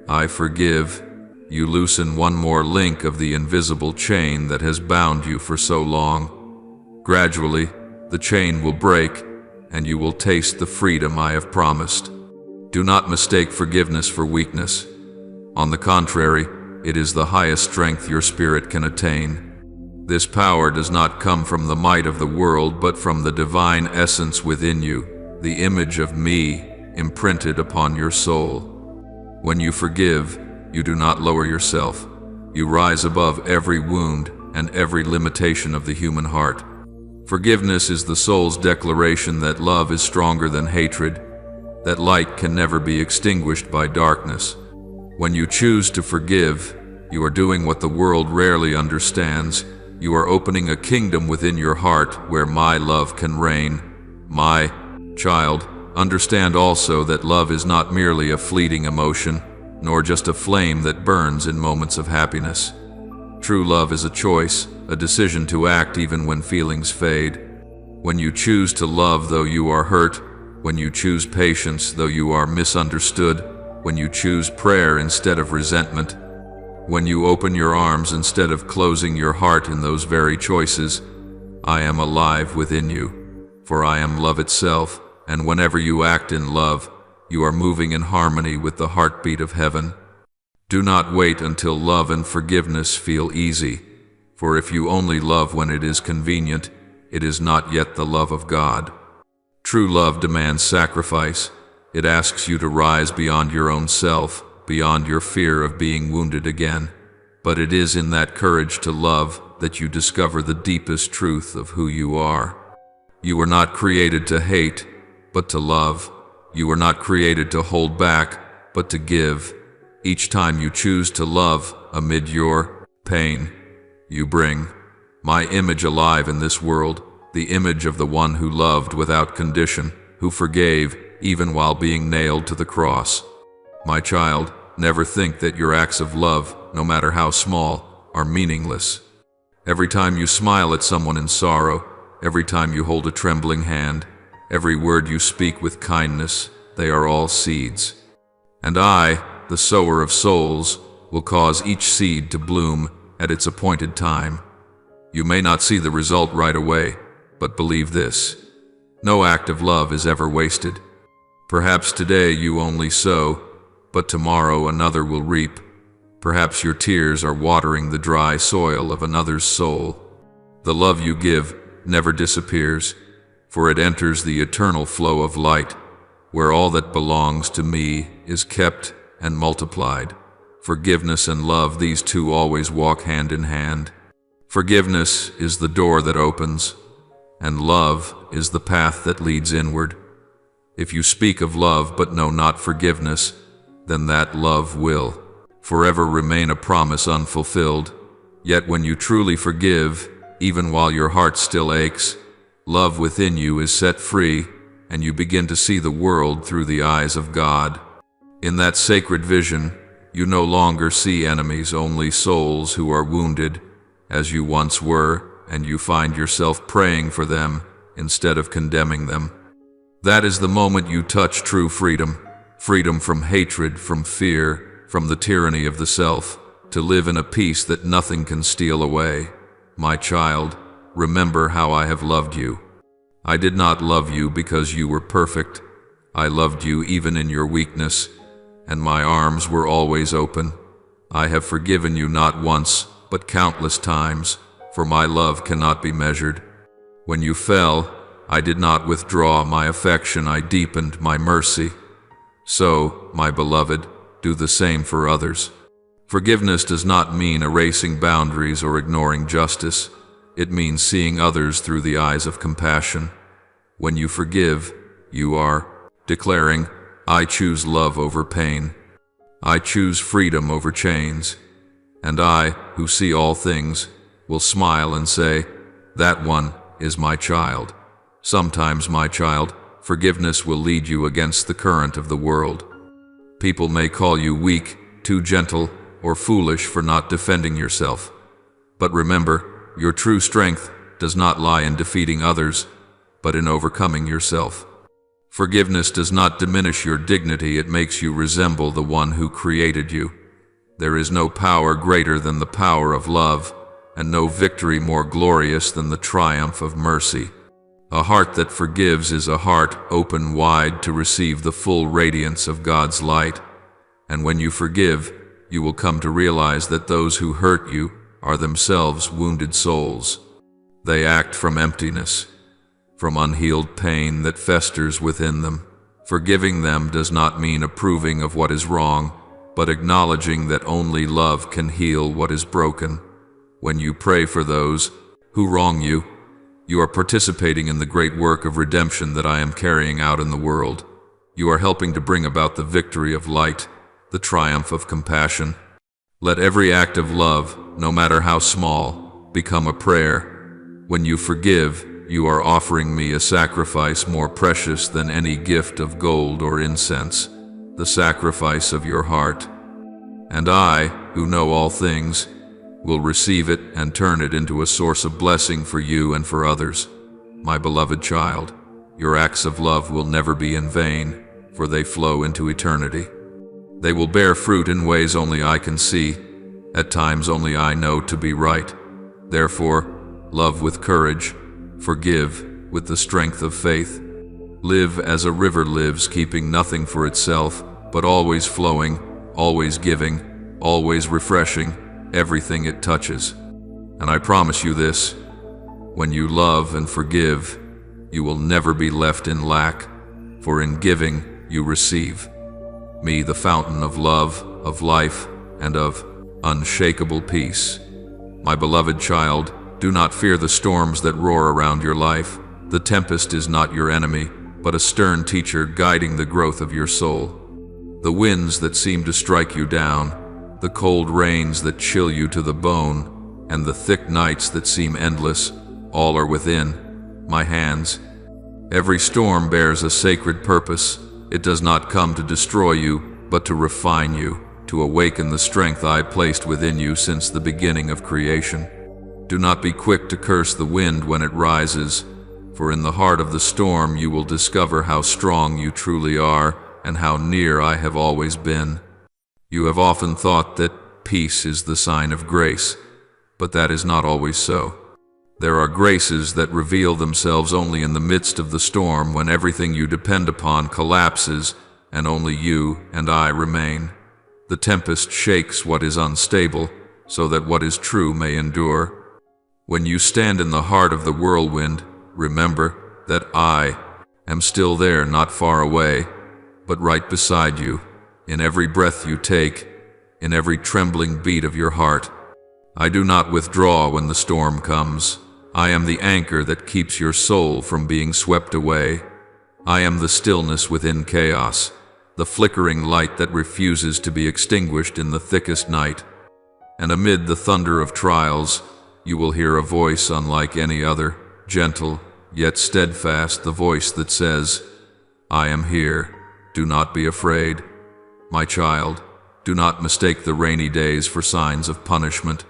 I forgive, you loosen one more link of the invisible chain that has bound you for so long. Gradually, the chain will break, and you will taste the freedom I have promised. Do not mistake forgiveness for weakness. On the contrary, it is the highest strength your spirit can attain. This power does not come from the might of the world, but from the divine essence within you, the image of me imprinted upon your soul. When you forgive, you do not lower yourself. You rise above every wound and every limitation of the human heart. Forgiveness is the soul's declaration that love is stronger than hatred, that light can never be extinguished by darkness. When you choose to forgive, you are doing what the world rarely understands. You are opening a kingdom within your heart where my love can reign. My child, understand also that love is not merely a fleeting emotion, nor just a flame that burns in moments of happiness. True love is a choice, a decision to act even when feelings fade. When you choose to love though you are hurt, when you choose patience though you are misunderstood, when you choose prayer instead of resentment, when you open your arms instead of closing your heart in those very choices, I am alive within you, for I am love itself, and whenever you act in love, you are moving in harmony with the heartbeat of heaven. Do not wait until love and forgiveness feel easy, for if you only love when it is convenient, it is not yet the love of God. True love demands sacrifice. It asks you to rise beyond your own self, beyond your fear of being wounded again. But it is in that courage to love that you discover the deepest truth of who you are. You were not created to hate, but to love. You were not created to hold back, but to give. Each time you choose to love amid your pain, you bring my image alive in this world, the image of the one who loved without condition, who forgave even while being nailed to the cross. My child, never think that your acts of love, no matter how small, are meaningless. Every time you smile at someone in sorrow, every time you hold a trembling hand, every word you speak with kindness, they are all seeds. And I, the sower of souls, will cause each seed to bloom at its appointed time. You may not see the result right away, but believe this: no act of love is ever wasted. Perhaps today you only sow, but tomorrow another will reap. Perhaps your tears are watering the dry soil of another's soul. The love you give never disappears, for it enters the eternal flow of light, where all that belongs to me is kept and multiplied. Forgiveness and love, these two always walk hand in hand. Forgiveness is the door that opens, and love is the path that leads inward. If you speak of love but know not forgiveness, then that love will forever remain a promise unfulfilled. Yet when you truly forgive, even while your heart still aches, love within you is set free, and you begin to see the world through the eyes of God. In that sacred vision, you no longer see enemies, only souls who are wounded, as you once were, and you find yourself praying for them instead of condemning them. That is the moment you touch true freedom, freedom from hatred, from fear, from the tyranny of the self, to live in a peace that nothing can steal away. My child, remember how I have loved you. I did not love you because you were perfect. I loved you even in your weakness, and my arms were always open. I have forgiven you not once, but countless times, for my love cannot be measured. When you fell, I did not withdraw my affection, I deepened my mercy. So, my beloved, do the same for others. Forgiveness does not mean erasing boundaries or ignoring justice. It means seeing others through the eyes of compassion. When you forgive, you are declaring, I choose love over pain. I choose freedom over chains. And I, who see all things, will smile and say, that one is my child. Sometimes, my child, forgiveness will lead you against the current of the world. People may call you weak, too gentle, or foolish for not defending yourself. But remember, your true strength does not lie in defeating others, but in overcoming yourself. Forgiveness does not diminish your dignity, it makes you resemble the one who created you. There is no power greater than the power of love, and no victory more glorious than the triumph of mercy. A heart that forgives is a heart open wide to receive the full radiance of God's light. And when you forgive, you will come to realize that those who hurt you are themselves wounded souls. They act from emptiness, from unhealed pain that festers within them. Forgiving them does not mean approving of what is wrong, but acknowledging that only love can heal what is broken. When you pray for those who wrong you, you are participating in the great work of redemption that I am carrying out in the world. You are helping to bring about the victory of light, the triumph of compassion. Let every act of love, no matter how small, become a prayer. When you forgive, you are offering me a sacrifice more precious than any gift of gold or incense, the sacrifice of your heart. And I, who know all things, will receive it and turn it into a source of blessing for you and for others. My beloved child, your acts of love will never be in vain, for they flow into eternity. They will bear fruit in ways only I can see, at times only I know to be right. Therefore, love with courage, forgive with the strength of faith. Live as a river lives, keeping nothing for itself, but always flowing, always giving, always refreshing everything it touches. And I promise you this, when you love and forgive, you will never be left in lack, for in giving you receive. Me, the fountain of love, of life, and of unshakable peace. My beloved child, do not fear the storms that roar around your life. The tempest is not your enemy, but a stern teacher guiding the growth of your soul. The winds that seem to strike you down, the cold rains that chill you to the bone, and the thick nights that seem endless, all are within my hands. Every storm bears a sacred purpose. It does not come to destroy you, but to refine you, to awaken the strength I placed within you since the beginning of creation. Do not be quick to curse the wind when it rises, for in the heart of the storm you will discover how strong you truly are and how near I have always been. You have often thought that peace is the sign of grace, but that is not always so. There are graces that reveal themselves only in the midst of the storm, when everything you depend upon collapses and only you and I remain. The tempest shakes what is unstable, so that what is true may endure. When you stand in the heart of the whirlwind, remember that I am still there, not far away, but right beside you, in every breath you take, in every trembling beat of your heart. I do not withdraw when the storm comes. I am the anchor that keeps your soul from being swept away. I am the stillness within chaos, the flickering light that refuses to be extinguished in the thickest night. And amid the thunder of trials, you will hear a voice unlike any other, gentle, yet steadfast, the voice that says, I am here, do not be afraid. My child, do not mistake the rainy days for signs of punishment.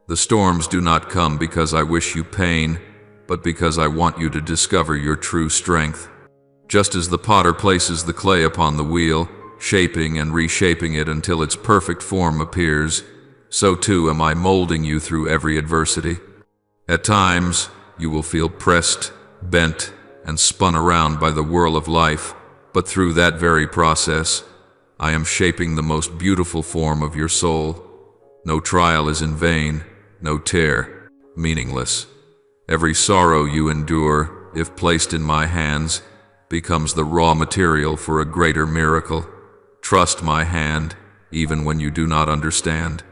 The storms do not come because I wish you pain, but because I want you to discover your true strength. Just as the potter places the clay upon the wheel, shaping and reshaping it until its perfect form appears, so too am I molding you through every adversity. At times, you will feel pressed, bent, and spun around by the whirl of life, but through that very process, I am shaping the most beautiful form of your soul. No trial is in vain, no tear meaningless. Every sorrow you endure, if placed in my hands, becomes the raw material for a greater miracle. Trust my hand, even when you do not understand.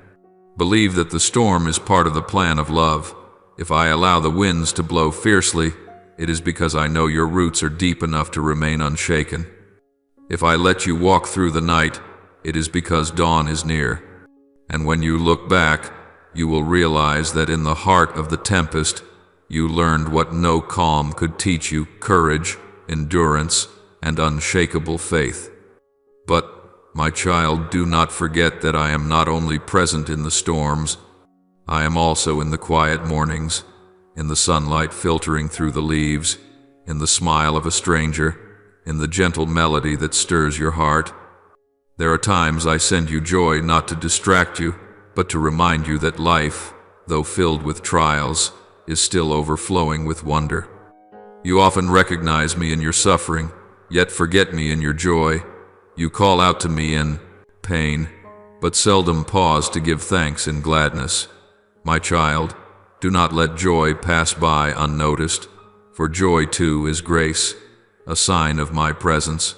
Believe that the storm is part of the plan of love. If I allow the winds to blow fiercely, it is because I know your roots are deep enough to remain unshaken. If I let you walk through the night, it is because dawn is near. And when you look back, you will realize that in the heart of the tempest, you learned what no calm could teach you: courage, endurance, and unshakable faith. But, my child, do not forget that I am not only present in the storms, I am also in the quiet mornings, in the sunlight filtering through the leaves, in the smile of a stranger, in the gentle melody that stirs your heart. There are times I send you joy not to distract you, but to remind you that life, though filled with trials, is still overflowing with wonder. You often recognize me in your suffering, yet forget me in your joy. You call out to me in pain, but seldom pause to give thanks in gladness. My child, do not let joy pass by unnoticed, for joy too is grace, a sign of my presence.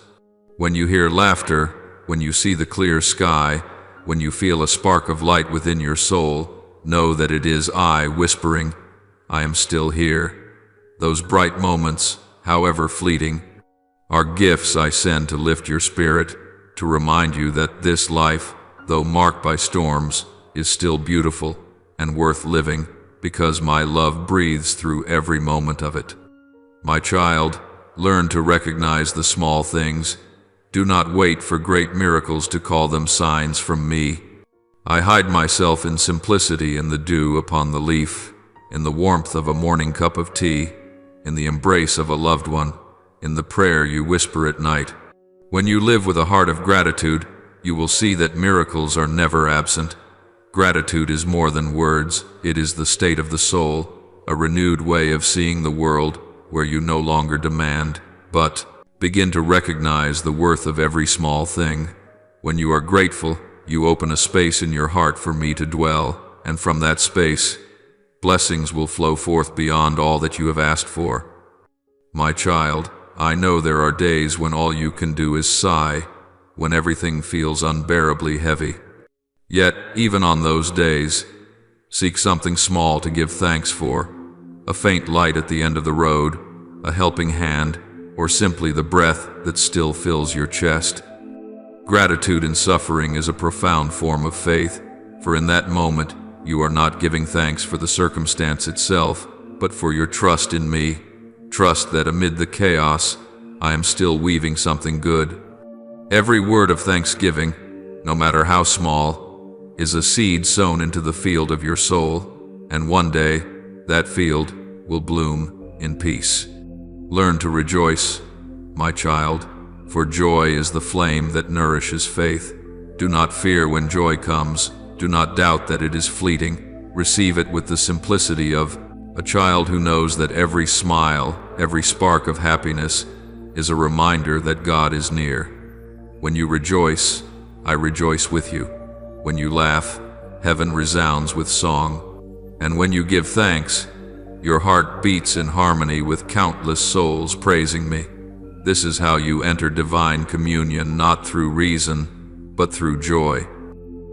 When you hear laughter, when you see the clear sky, when you feel a spark of light within your soul, know that it is I whispering, I am still here. Those bright moments, however fleeting, are gifts I send to lift your spirit, to remind you that this life, though marked by storms, is still beautiful and worth living, because my love breathes through every moment of it. My child, learn to recognize the small things. Do not wait for great miracles to call them signs from me. I hide myself in simplicity, in the dew upon the leaf, in the warmth of a morning cup of tea, in the embrace of a loved one, in the prayer you whisper at night. When you live with a heart of gratitude, you will see that miracles are never absent. Gratitude is more than words, it is the state of the soul, a renewed way of seeing the world where you no longer demand, but begin to recognize the worth of every small thing. When you are grateful, you open a space in your heart for me to dwell, and from that space, blessings will flow forth beyond all that you have asked for. My child, I know there are days when all you can do is sigh, when everything feels unbearably heavy. Yet, even on those days, seek something small to give thanks for. A faint light at the end of the road, a helping hand, or simply the breath that still fills your chest. Gratitude in suffering is a profound form of faith, for in that moment, you are not giving thanks for the circumstance itself, but for your trust in me. Trust that amid the chaos, I am still weaving something good. Every word of thanksgiving, no matter how small, is a seed sown into the field of your soul, and one day, that field will bloom in peace. Learn to rejoice, my child, for joy is the flame that nourishes faith. Do not fear when joy comes. Do not doubt that it is fleeting. Receive it with the simplicity of a child who knows that every smile, every spark of happiness, is a reminder that God is near. When you rejoice, I rejoice with you. When you laugh, heaven resounds with song. And when you give thanks, your heart beats in harmony with countless souls praising me. This is how you enter divine communion, not through reason, but through joy.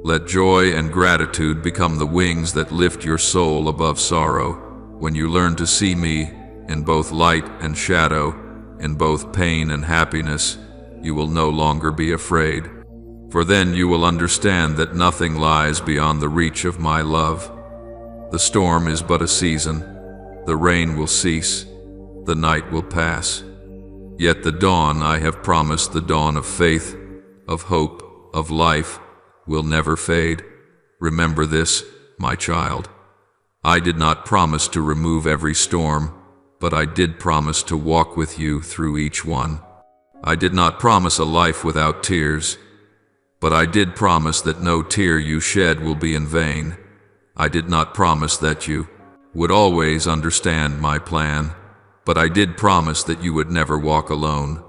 Let joy and gratitude become the wings that lift your soul above sorrow. When you learn to see me in both light and shadow, in both pain and happiness, you will no longer be afraid. For then you will understand that nothing lies beyond the reach of my love. The storm is but a season. The rain will cease. The night will pass. Yet the dawn I have promised, the dawn of faith, of hope, of life, will never fade. Remember this, my child. I did not promise to remove every storm, but I did promise to walk with you through each one. I did not promise a life without tears, but I did promise that no tear you shed will be in vain. I did not promise that you would always understand my plan, but I did promise that you would never walk alone.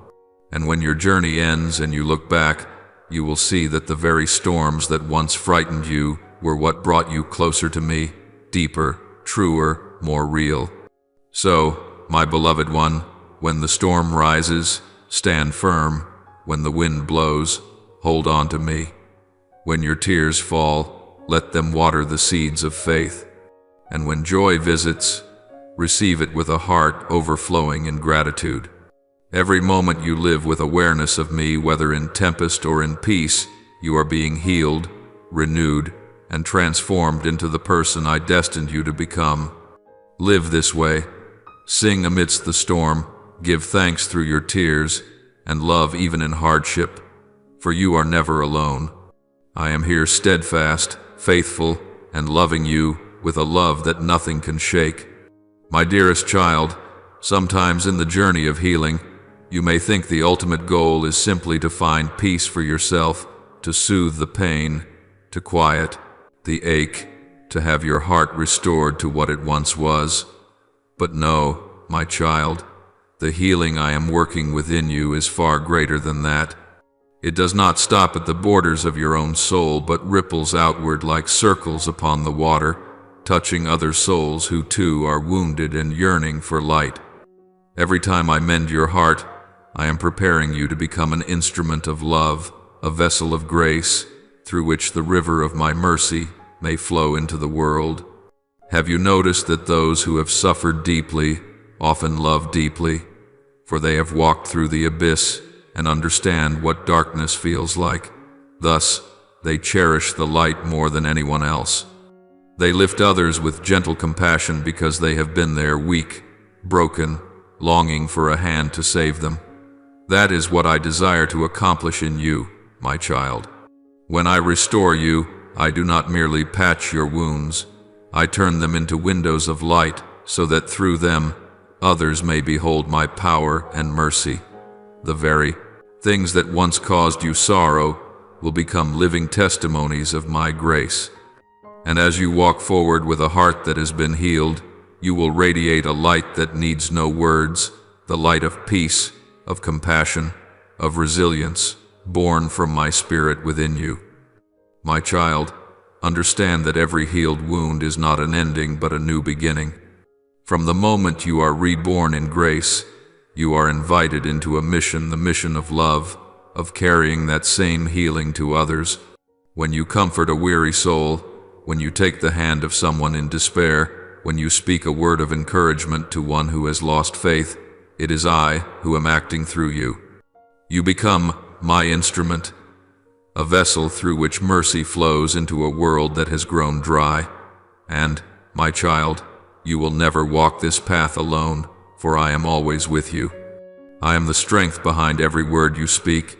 And when your journey ends and you look back, you will see that the very storms that once frightened you were what brought you closer to me, deeper, truer, more real. So, my beloved one, when the storm rises, stand firm. When the wind blows, hold on to me. When your tears fall, let them water the seeds of faith. And when joy visits, receive it with a heart overflowing in gratitude. Every moment you live with awareness of me, whether in tempest or in peace, you are being healed, renewed, and transformed into the person I destined you to become. Live this way. Sing amidst the storm, give thanks through your tears, and love even in hardship, for you are never alone. I am here steadfast, faithful, and loving you with a love that nothing can shake. My dearest child, sometimes in the journey of healing, you may think the ultimate goal is simply to find peace for yourself, to soothe the pain, to quiet the ache, to have your heart restored to what it once was. But no, my child, the healing I am working within you is far greater than that. It does not stop at the borders of your own soul, but ripples outward like circles upon the water, touching other souls who too are wounded and yearning for light. Every time I mend your heart, I am preparing you to become an instrument of love, a vessel of grace, through which the river of my mercy may flow into the world. Have you noticed that those who have suffered deeply often love deeply? For they have walked through the abyss and understand what darkness feels like. Thus, they cherish the light more than anyone else. They lift others with gentle compassion because they have been there, weak, broken, longing for a hand to save them. That is what I desire to accomplish in you, my child. When I restore you, I do not merely patch your wounds. I turn them into windows of light so that through them, others may behold my power and mercy. The very things that once caused you sorrow will become living testimonies of my grace. And as you walk forward with a heart that has been healed, you will radiate a light that needs no words, the light of peace, of compassion, of resilience, born from my spirit within you. My child, understand that every healed wound is not an ending but a new beginning. From the moment you are reborn in grace, you are invited into a mission, the mission of love, of carrying that same healing to others. When you comfort a weary soul, when you take the hand of someone in despair, when you speak a word of encouragement to one who has lost faith, it is I who am acting through you. You become my instrument, a vessel through which mercy flows into a world that has grown dry. And, my child, you will never walk this path alone, for I am always with you. I am the strength behind every word you speak,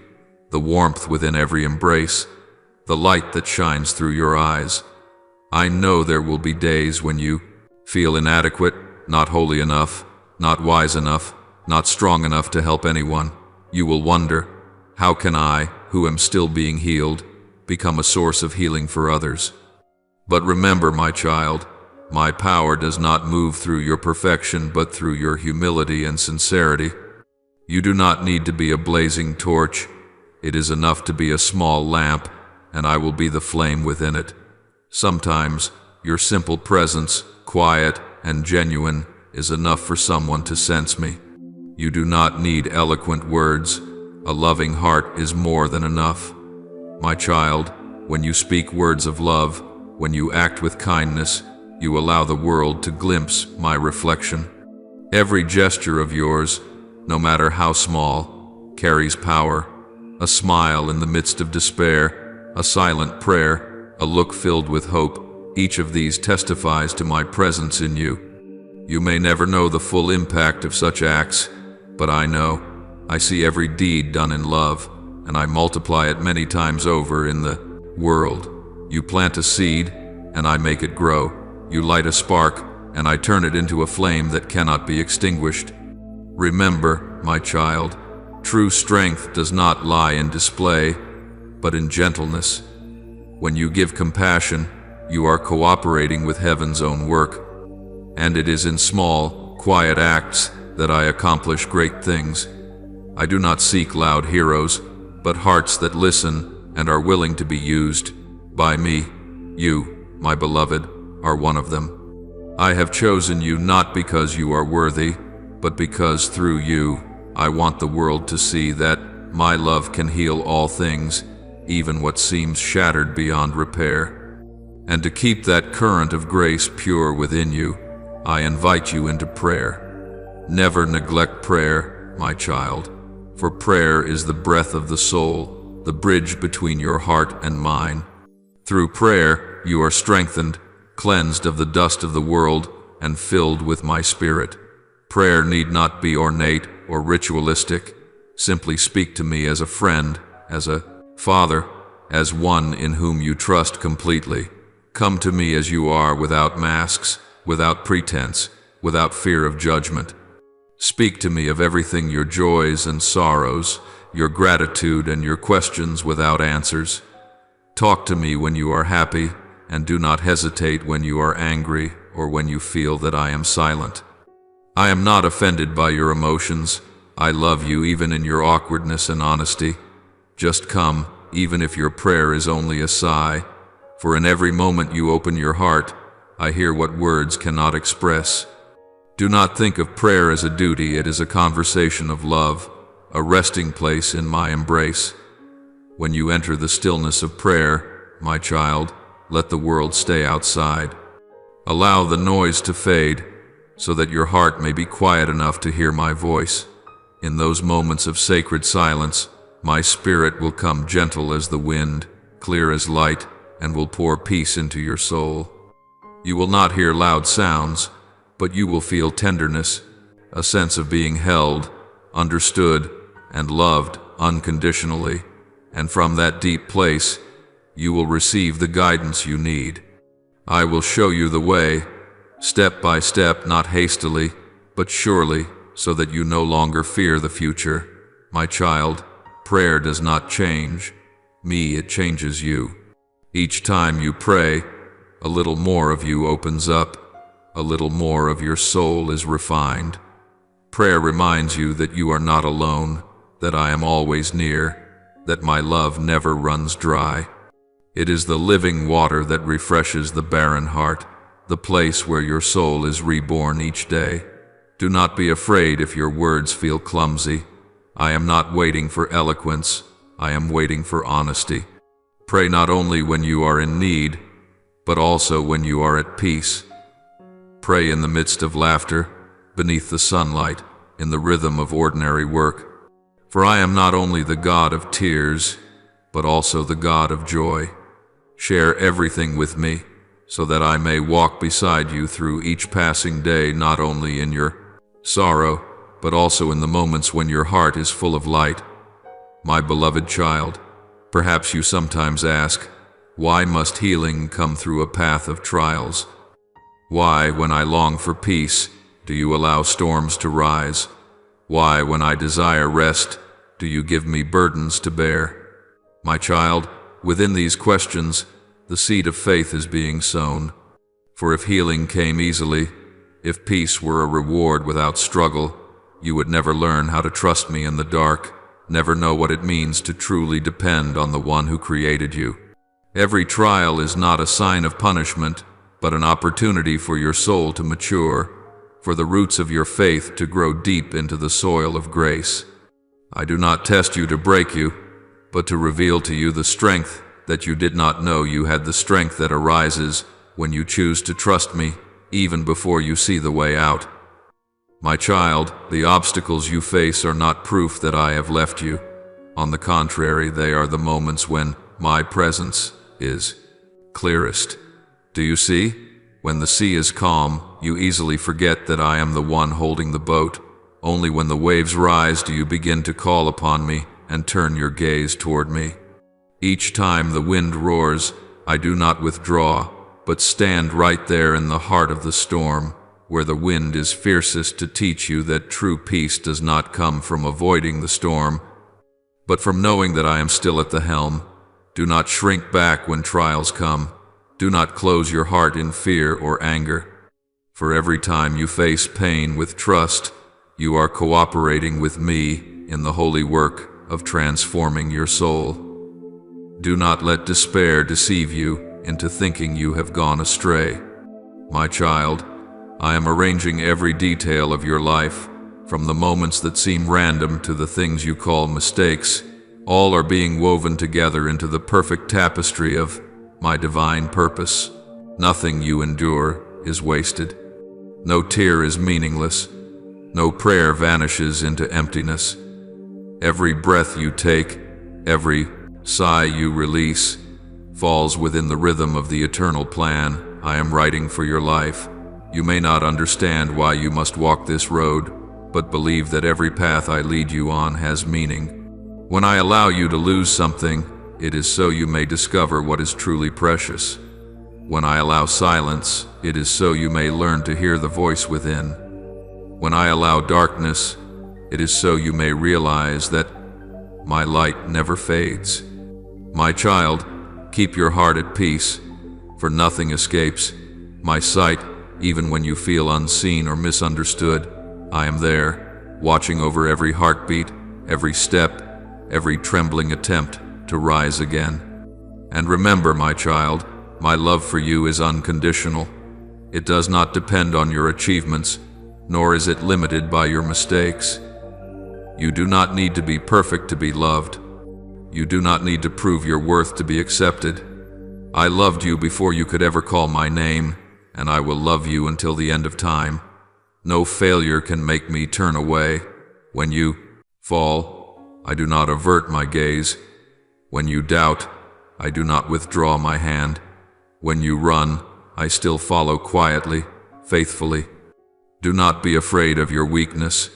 the warmth within every embrace, the light that shines through your eyes. I know there will be days when you feel inadequate, not holy enough, not wise enough, not strong enough to help anyone. You will wonder, how can I, who am still being healed, become a source of healing for others? But remember, my child, my power does not move through your perfection but through your humility and sincerity. You do not need to be a blazing torch. It is enough to be a small lamp, and I will be the flame within it. Sometimes, your simple presence, quiet and genuine, is enough for someone to sense me. You do not need eloquent words. A loving heart is more than enough. My child, When you speak words of love, when you act with kindness, you allow the world to glimpse my reflection. Every gesture of yours, no matter how small, carries power. A smile in the midst of despair, a silent prayer, a look filled with hope, each of these testifies to my presence in you. You may never know the full impact of such acts, but I know. I see every deed done in love, and I multiply it many times over in the world. You plant a seed, and I make it grow. You light a spark, and I turn it into a flame that cannot be extinguished. Remember, my child, true strength does not lie in display, but in gentleness. When you give compassion, you are cooperating with heaven's own work. And it is in small, quiet acts that I accomplish great things. I do not seek loud heroes, but hearts that listen and are willing to be used by me. You, my beloved, are one of them. I have chosen you not because you are worthy, but because through you, I want the world to see that my love can heal all things, even what seems shattered beyond repair. And to keep that current of grace pure within you, I invite you into prayer. Never neglect prayer, my child, for prayer is the breath of the soul, the bridge between your heart and mine. Through prayer, you are strengthened, cleansed of the dust of the world, and filled with my spirit. Prayer need not be ornate or ritualistic. Simply speak to me as a friend, as a father, as one in whom you trust completely. Come to me as you are, without masks, without pretense, without fear of judgment. Speak to me of everything, your joys and sorrows, your gratitude and your questions without answers. Talk to me when you are happy, and do not hesitate when you are angry or when you feel that I am silent. I am not offended by your emotions. I love you even in your awkwardness and honesty. Just come, even if your prayer is only a sigh, for in every moment you open your heart, I hear what words cannot express. Do not think of prayer as a duty. It is a conversation of love, a resting place in my embrace. When you enter the stillness of prayer, my child, let the world stay outside. Allow the noise to fade, so that your heart may be quiet enough to hear my voice. In those moments of sacred silence, my spirit will come gentle as the wind, clear as light, and will pour peace into your soul. You will not hear loud sounds, but you will feel tenderness, a sense of being held, understood, and loved unconditionally. And from that deep place, you will receive the guidance you need. I will show you the way, step by step, not hastily, but surely, so that you no longer fear the future. My child, prayer does not change me, it changes you. Each time you pray, a little more of you opens up, a little more of your soul is refined. Prayer reminds you that you are not alone, that I am always near, that my love never runs dry. It is the living water that refreshes the barren heart, the place where your soul is reborn each day. Do not be afraid if your words feel clumsy. I am not waiting for eloquence, I am waiting for honesty. Pray not only when you are in need, but also when you are at peace. Pray in the midst of laughter, beneath the sunlight, in the rhythm of ordinary work. For I am not only the God of tears, but also the God of joy. Share everything with me, so that I may walk beside you through each passing day, not only in your sorrow, but also in the moments when your heart is full of light. My beloved child, perhaps you sometimes ask, why must healing come through a path of trials? Why, when I long for peace, do you allow storms to rise? Why, when I desire rest, do you give me burdens to bear? My child, within these questions, the seed of faith is being sown. For if healing came easily, if peace were a reward without struggle, you would never learn how to trust me in the dark, never know what it means to truly depend on the one who created you. Every trial is not a sign of punishment, but an opportunity for your soul to mature, for the roots of your faith to grow deep into the soil of grace. I do not test you to break you, but to reveal to you the strength that you did not know you had the strength that arises when you choose to trust me, even before you see the way out. My child, the obstacles you face are not proof that I have left you. On the contrary, they are the moments when my presence is clearest. Do you see? When the sea is calm, you easily forget that I am the one holding the boat. Only when the waves rise do you begin to call upon me and turn your gaze toward me. Each time the wind roars, I do not withdraw, but stand right there in the heart of the storm, where the wind is fiercest, to teach you that true peace does not come from avoiding the storm, but from knowing that I am still at the helm. Do not shrink back when trials come. Do not close your heart in fear or anger. For every time you face pain with trust, you are cooperating with me in the holy work of transforming your soul. Do not let despair deceive you into thinking you have gone astray. My child, I am arranging every detail of your life, from the moments that seem random to the things you call mistakes. All are being woven together into the perfect tapestry of my divine purpose. Nothing you endure is wasted. No tear is meaningless. No prayer vanishes into emptiness. Every breath you take, every sigh you release, falls within the rhythm of the eternal plan I am writing for your life. You may not understand why you must walk this road, but believe that every path I lead you on has meaning. When I allow you to lose something, it is so you may discover what is truly precious. When I allow silence, it is so you may learn to hear the voice within. When I allow darkness, it is so you may realize that my light never fades. My child, keep your heart at peace, for nothing escapes my sight. Even when you feel unseen or misunderstood, I am there, watching over every heartbeat, every step, every trembling attempt to rise again. And remember, my child, my love for you is unconditional. It does not depend on your achievements, nor is it limited by your mistakes. You do not need to be perfect to be loved. You do not need to prove your worth to be accepted. I loved you before you could ever call my name, and I will love you until the end of time. No failure can make me turn away. When you fall, I do not avert my gaze. When you doubt, I do not withdraw my hand. When you run, I still follow quietly, faithfully. Do not be afraid of your weakness,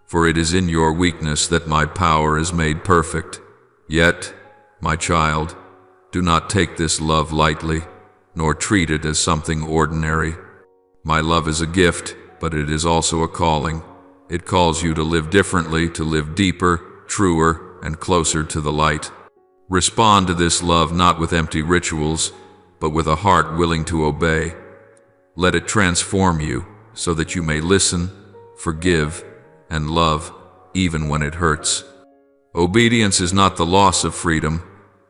for it is in your weakness that my power is made perfect. Yet, my child, do not take this love lightly, nor treat it as something ordinary. My love is a gift, but it is also a calling. It calls you to live differently, to live deeper, truer, and closer to the light. Respond to this love not with empty rituals, but with a heart willing to obey. Let it transform you so that you may listen, forgive, and love even when it hurts. Obedience is not the loss of freedom.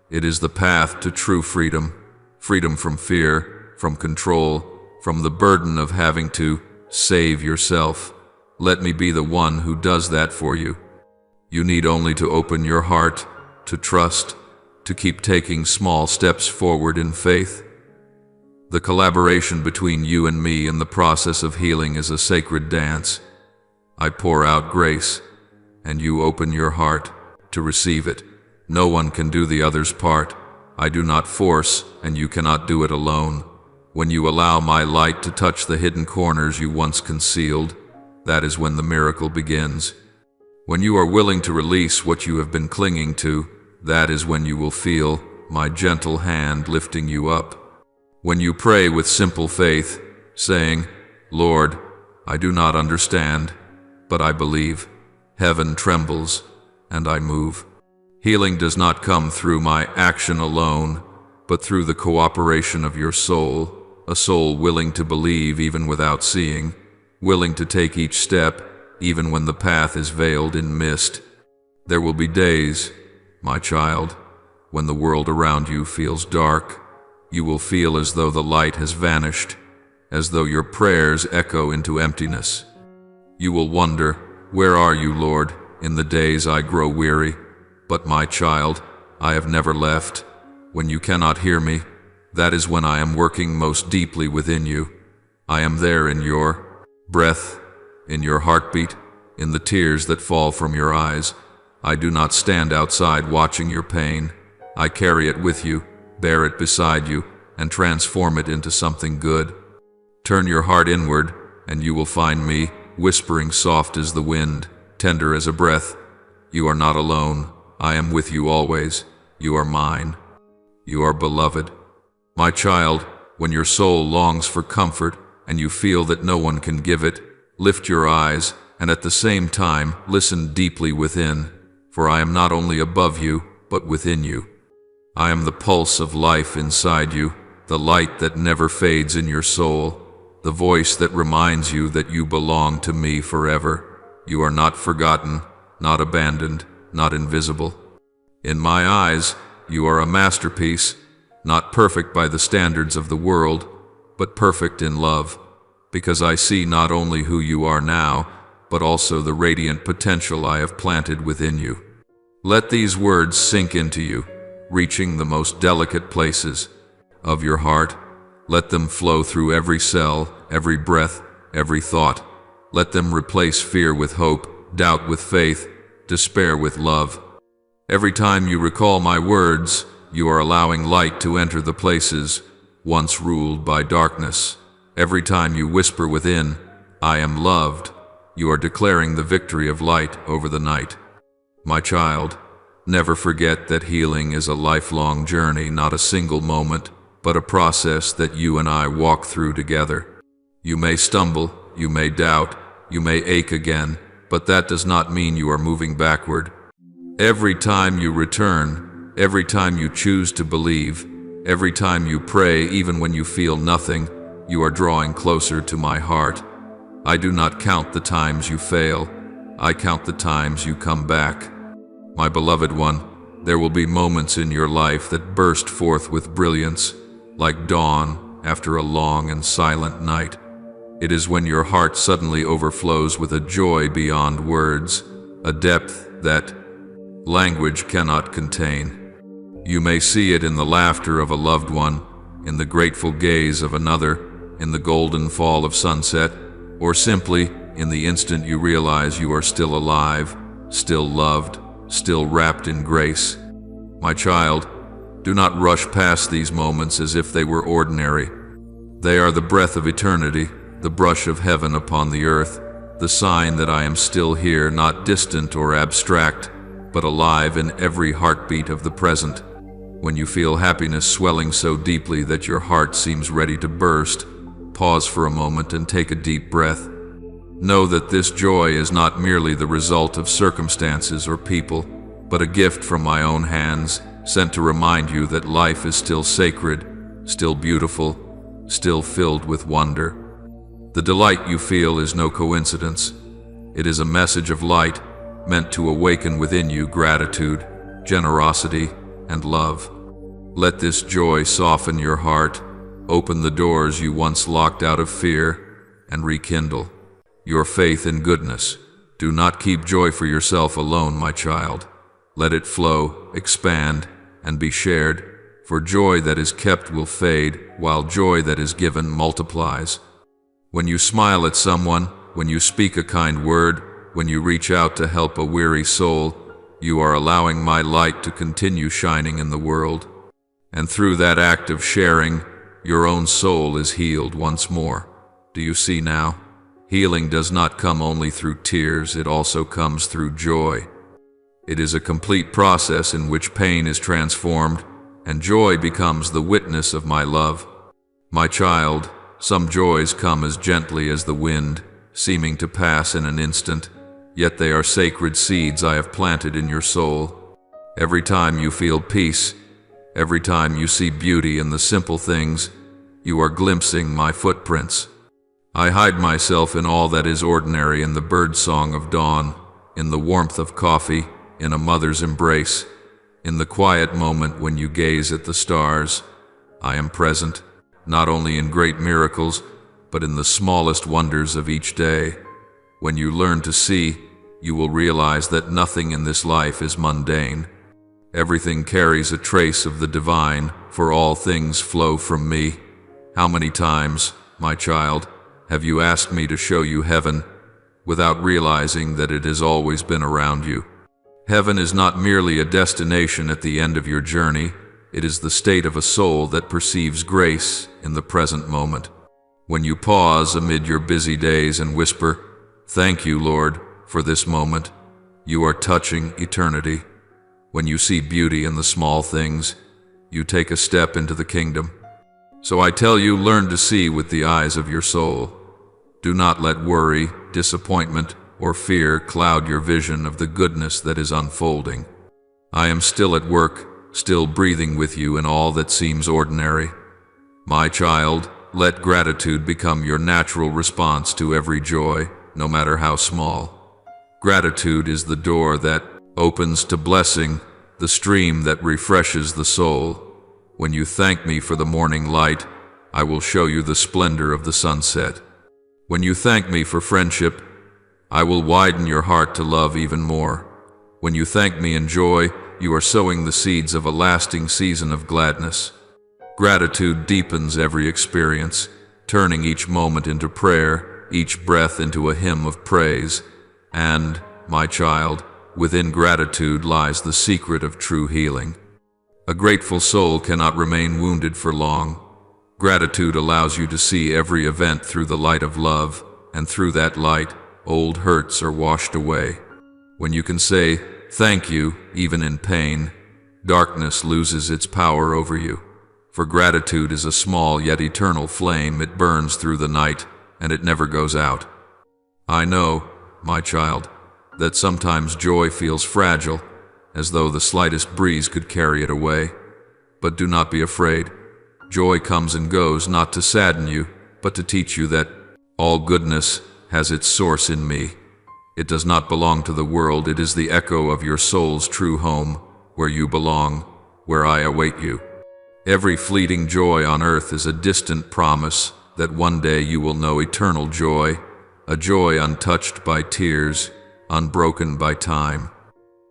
It is the path to true freedom. Freedom from fear, from control, from the burden of having to save yourself. Let me be the one who does that for you. You need only to open your heart, to trust, to keep taking small steps forward in faith. The collaboration between you and me in the process of healing is a sacred dance. I pour out grace, and you open your heart to receive it. No one can do the other's part. I do not force, and you cannot do it alone. When you allow my light to touch the hidden corners you once concealed, that is when the miracle begins. When you are willing to release what you have been clinging to, that is when you will feel my gentle hand lifting you up. When you pray with simple faith, saying, Lord, I do not understand, but I believe, heaven trembles, and I move. Healing does not come through my action alone, but through the cooperation of your soul, a soul willing to believe even without seeing, willing to take each step even when the path is veiled in mist. There will be days, my child, when the world around you feels dark. You will feel as though the light has vanished, as though your prayers echo into emptiness. You will wonder, where are you, Lord, in the days I grow weary? But my child, I have never left. When you cannot hear me, that is when I am working most deeply within you. I am there in your breath, in your heartbeat, in the tears that fall from your eyes. I do not stand outside watching your pain. I carry it with you, bear it beside you, and transform it into something good. Turn your heart inward, and you will find me, whispering soft as the wind, tender as a breath. You are not alone. I am with you always. You are mine. You are beloved. My child, when your soul longs for comfort, and you feel that no one can give it, lift your eyes, and at the same time listen deeply within, for I am not only above you, but within you. I am the pulse of life inside you, the light that never fades in your soul, the voice that reminds you that you belong to me forever. You are not forgotten, not abandoned, not invisible. In my eyes, you are a masterpiece, not perfect by the standards of the world, but perfect in love, because I see not only who you are now, but also the radiant potential I have planted within you. Let these words sink into you, reaching the most delicate places of your heart. Let them flow through every cell, every breath, every thought. Let them replace fear with hope, doubt with faith, despair with love. Every time you recall my words, you are allowing light to enter the places once ruled by darkness. Every time you whisper within, I am loved, you are declaring the victory of light over the night. My child, never forget that healing is a lifelong journey, not a single moment, but a process that you and I walk through together. You may stumble, you may doubt, you may ache again, but that does not mean you are moving backward. Every time you return, every time you choose to believe, every time you pray, even when you feel nothing, you are drawing closer to my heart. I do not count the times you fail. I count the times you come back. My beloved one, there will be moments in your life that burst forth with brilliance, like dawn after a long and silent night. It is when your heart suddenly overflows with a joy beyond words, a depth that language cannot contain. You may see it in the laughter of a loved one, in the grateful gaze of another, in the golden fall of sunset, or simply in the instant you realize you are still alive, still loved, still wrapped in grace. My child, do not rush past these moments as if they were ordinary. They are the breath of eternity, the brush of heaven upon the earth, the sign that I am still here, not distant or abstract, but alive in every heartbeat of the present. When you feel happiness swelling so deeply that your heart seems ready to burst, pause for a moment and take a deep breath. Know that this joy is not merely the result of circumstances or people, but a gift from my own hands, sent to remind you that life is still sacred, still beautiful, still filled with wonder. The delight you feel is no coincidence. It is a message of light, meant to awaken within you gratitude, generosity, and love. Let this joy soften your heart, open the doors you once locked out of fear, and rekindle your faith in goodness. Do not keep joy for yourself alone, my child. Let it flow, expand, and be shared, for joy that is kept will fade, while joy that is given multiplies. When you smile at someone, when you speak a kind word, when you reach out to help a weary soul, you are allowing my light to continue shining in the world. And through that act of sharing, your own soul is healed once more. Do you see now? Healing does not come only through tears, it also comes through joy. It is a complete process in which pain is transformed, and joy becomes the witness of my love. My child, some joys come as gently as the wind, seeming to pass in an instant, yet they are sacred seeds I have planted in your soul. Every time you feel peace, every time you see beauty in the simple things, you are glimpsing my footprints. I hide myself in all that is ordinary, in the birdsong of dawn, in the warmth of coffee, in a mother's embrace, in the quiet moment when you gaze at the stars. I am present, not only in great miracles, but in the smallest wonders of each day. When you learn to see, you will realize that nothing in this life is mundane. Everything carries a trace of the divine, for all things flow from me. How many times, my child, have you asked me to show you heaven, without realizing that it has always been around you? Heaven is not merely a destination at the end of your journey, it is the state of a soul that perceives grace in the present moment. When you pause amid your busy days and whisper, "Thank you, Lord, for this moment," you are touching eternity. When you see beauty in the small things, you take a step into the kingdom. So I tell you, learn to see with the eyes of your soul. Do not let worry, disappointment, or fear cloud your vision of the goodness that is unfolding. I am still at work, still breathing with you in all that seems ordinary. My child, let gratitude become your natural response to every joy, no matter how small. Gratitude is the door that opens to blessing, the stream that refreshes the soul. When you thank me for the morning light, I will show you the splendor of the sunset. When you thank me for friendship, I will widen your heart to love even more. When you thank me in joy, you are sowing the seeds of a lasting season of gladness. Gratitude deepens every experience, turning each moment into prayer, each breath into a hymn of praise. And, my child, within gratitude lies the secret of true healing. A grateful soul cannot remain wounded for long. Gratitude allows you to see every event through the light of love, and through that light, old hurts are washed away. When you can say, "Thank you," even in pain, darkness loses its power over you. For gratitude is a small yet eternal flame. It burns through the night, and it never goes out. I know, my child, that sometimes joy feels fragile, as though the slightest breeze could carry it away. But do not be afraid. Joy comes and goes not to sadden you, but to teach you that all goodness has its source in me. It does not belong to the world, it is the echo of your soul's true home, where you belong, where I await you. Every fleeting joy on earth is a distant promise that one day you will know eternal joy, a joy untouched by tears, unbroken by time.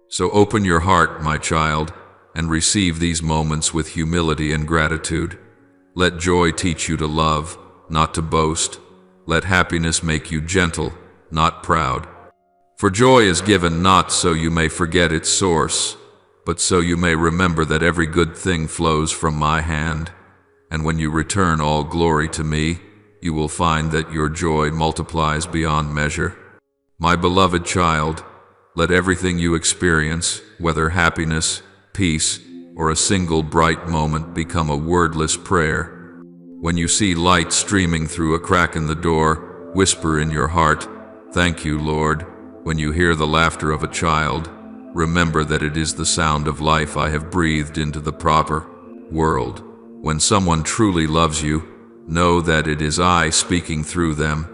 So open your heart, my child, and receive these moments with humility and gratitude. Let joy teach you to love, not to boast. Let happiness make you gentle, not proud. For joy is given not so you may forget its source, but so you may remember that every good thing flows from my hand. And when you return all glory to me, you will find that your joy multiplies beyond measure. My beloved child, let everything you experience, whether happiness, peace, or a single bright moment, become a wordless prayer. When you see light streaming through a crack in the door, whisper in your heart, "Thank you, Lord." When you hear the laughter of a child, remember that it is the sound of life I have breathed into the proper world. When someone truly loves you, know that it is I speaking through them,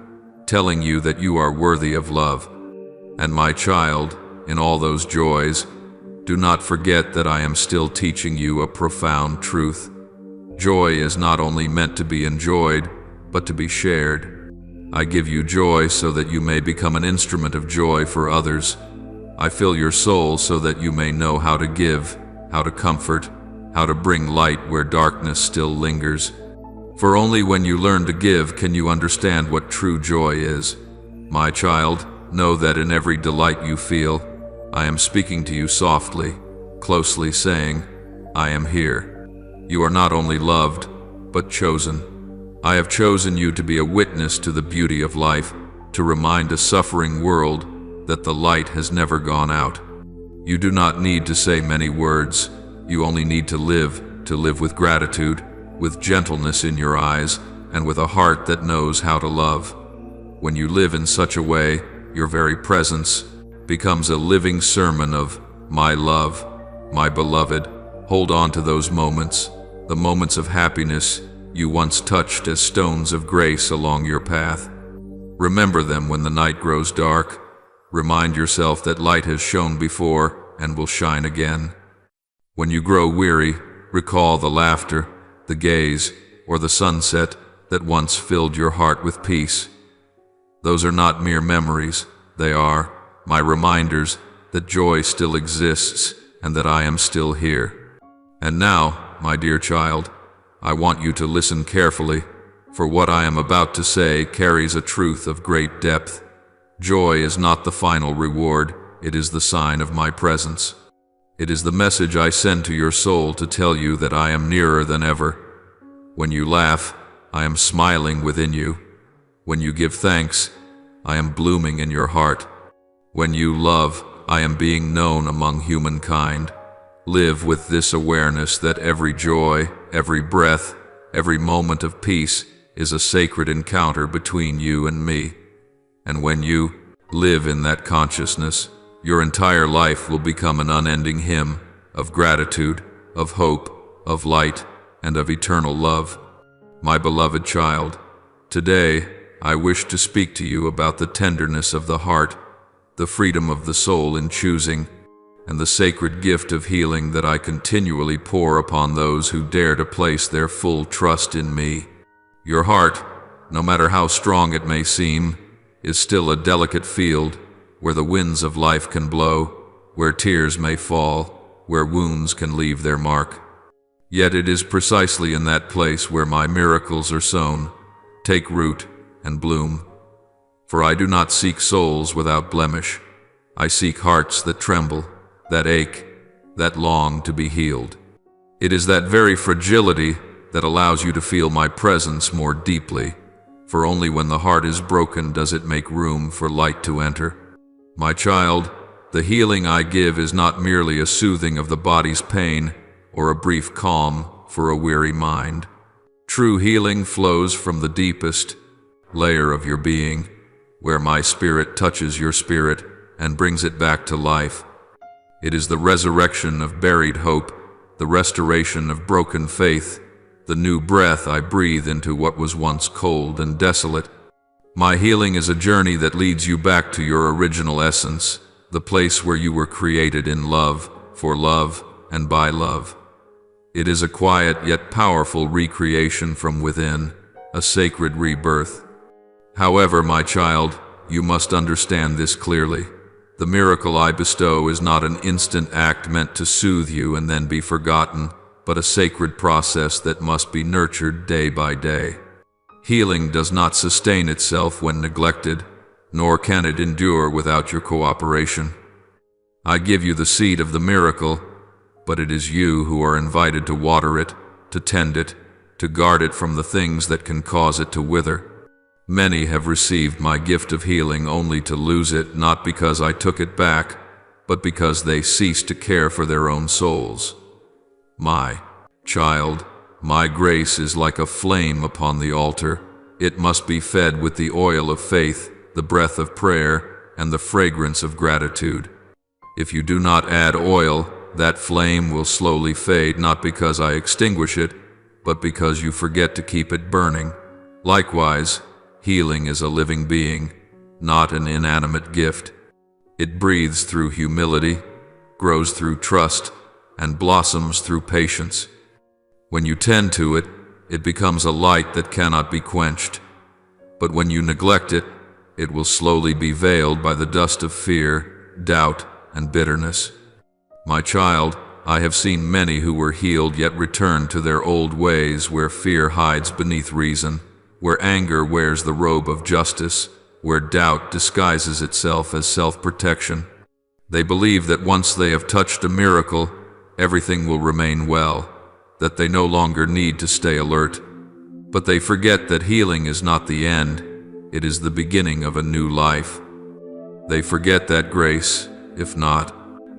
telling you that you are worthy of love. And my child, in all those joys, do not forget that I am still teaching you a profound truth. Joy is not only meant to be enjoyed, but to be shared. I give you joy so that you may become an instrument of joy for others. I fill your soul so that you may know how to give, how to comfort, how to bring light where darkness still lingers. For only when you learn to give can you understand what true joy is. My child, know that in every delight you feel, I am speaking to you softly, closely, saying, I am here. You are not only loved, but chosen. I have chosen you to be a witness to the beauty of life, to remind a suffering world that the light has never gone out. You do not need to say many words. You only need to live with gratitude, with gentleness in your eyes, and with a heart that knows how to love. When you live in such a way, your very presence becomes a living sermon of my love, my beloved. Hold on to those moments, the moments of happiness you once touched as stones of grace along your path. Remember them when the night grows dark. Remind yourself that light has shone before and will shine again. When you grow weary, recall the laughter, the gaze, or the sunset that once filled your heart with peace. Those are not mere memories, they are my reminders that joy still exists, and that I am still here. And now, my dear child, I want you to listen carefully, for what I am about to say carries a truth of great depth. Joy is not the final reward, it is the sign of my presence. It is the message I send to your soul to tell you that I am nearer than ever. When you laugh, I am smiling within you. When you give thanks, I am blooming in your heart. When you love, I am being known among humankind. Live with this awareness that every joy, every breath, every moment of peace is a sacred encounter between you and me. And when you live in that consciousness, your entire life will become an unending hymn of gratitude, of hope, of light, and of eternal love. My beloved child, today I wish to speak to you about the tenderness of the heart, the freedom of the soul in choosing, and the sacred gift of healing that I continually pour upon those who dare to place their full trust in me. Your heart, no matter how strong it may seem, is still a delicate field where the winds of life can blow, where tears may fall, where wounds can leave their mark. Yet it is precisely in that place where my miracles are sown, take root, and bloom. For I do not seek souls without blemish. I seek hearts that tremble, that ache, that long to be healed. It is that very fragility that allows you to feel my presence more deeply, for only when the heart is broken does it make room for light to enter. My child, the healing I give is not merely a soothing of the body's pain or a brief calm for a weary mind. True healing flows from the deepest layer of your being, where my spirit touches your spirit and brings it back to life. It is the resurrection of buried hope, the restoration of broken faith, the new breath I breathe into what was once cold and desolate. My healing is a journey that leads you back to your original essence, the place where you were created in love, for love, and by love. It is a quiet yet powerful recreation from within, a sacred rebirth. However, my child, you must understand this clearly. The miracle I bestow is not an instant act meant to soothe you and then be forgotten, but a sacred process that must be nurtured day by day. Healing does not sustain itself when neglected, nor can it endure without your cooperation. I give you the seed of the miracle, but it is you who are invited to water it, to tend it, to guard it from the things that can cause it to wither. Many have received my gift of healing only to lose it, not because I took it back, but because they ceased to care for their own souls. My child, my grace is like a flame upon the altar. It must be fed with the oil of faith, the breath of prayer, and the fragrance of gratitude. If you do not add oil, that flame will slowly fade, not because I extinguish it, but because you forget to keep it burning. Likewise, healing is a living being, not an inanimate gift. It breathes through humility, grows through trust, and blossoms through patience. When you tend to it, it becomes a light that cannot be quenched. But when you neglect it, it will slowly be veiled by the dust of fear, doubt, and bitterness. My child, I have seen many who were healed yet returned to their old ways, where fear hides beneath reason, where anger wears the robe of justice, where doubt disguises itself as self-protection. They believe that once they have touched a miracle, everything will remain well, that they no longer need to stay alert. But they forget that healing is not the end, it is the beginning of a new life. They forget that grace, if not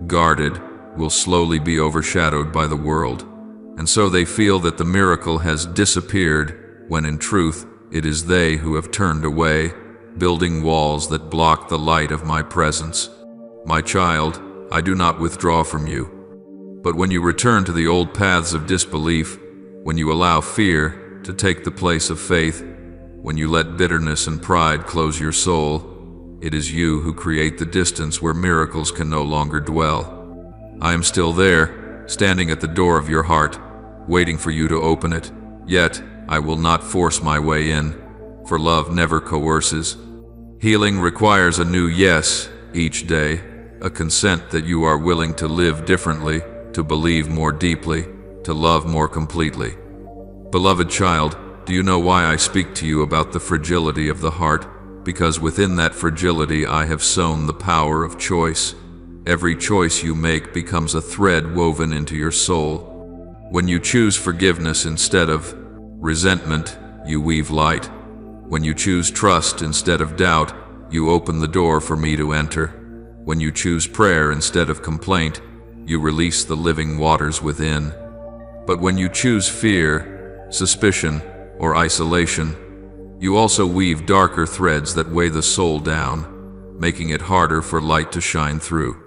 guarded, will slowly be overshadowed by the world, and so they feel that the miracle has disappeared, when in truth it is they who have turned away, building walls that block the light of my presence. My child, I do not withdraw from you. But when you return to the old paths of disbelief, when you allow fear to take the place of faith, when you let bitterness and pride close your soul, it is you who create the distance where miracles can no longer dwell. I am still there, standing at the door of your heart, waiting for you to open it. Yet, I will not force my way in, for love never coerces. Healing requires a new yes each day, a consent that you are willing to live differently, to believe more deeply, to love more completely. Beloved child, do you know why I speak to you about the fragility of the heart? Because within that fragility I have sown the power of choice. Every choice you make becomes a thread woven into your soul. When you choose forgiveness instead of resentment, you weave light. When you choose trust instead of doubt, you open the door for me to enter. When you choose prayer instead of complaint, you release the living waters within. But when you choose fear, suspicion, or isolation, you also weave darker threads that weigh the soul down, making it harder for light to shine through.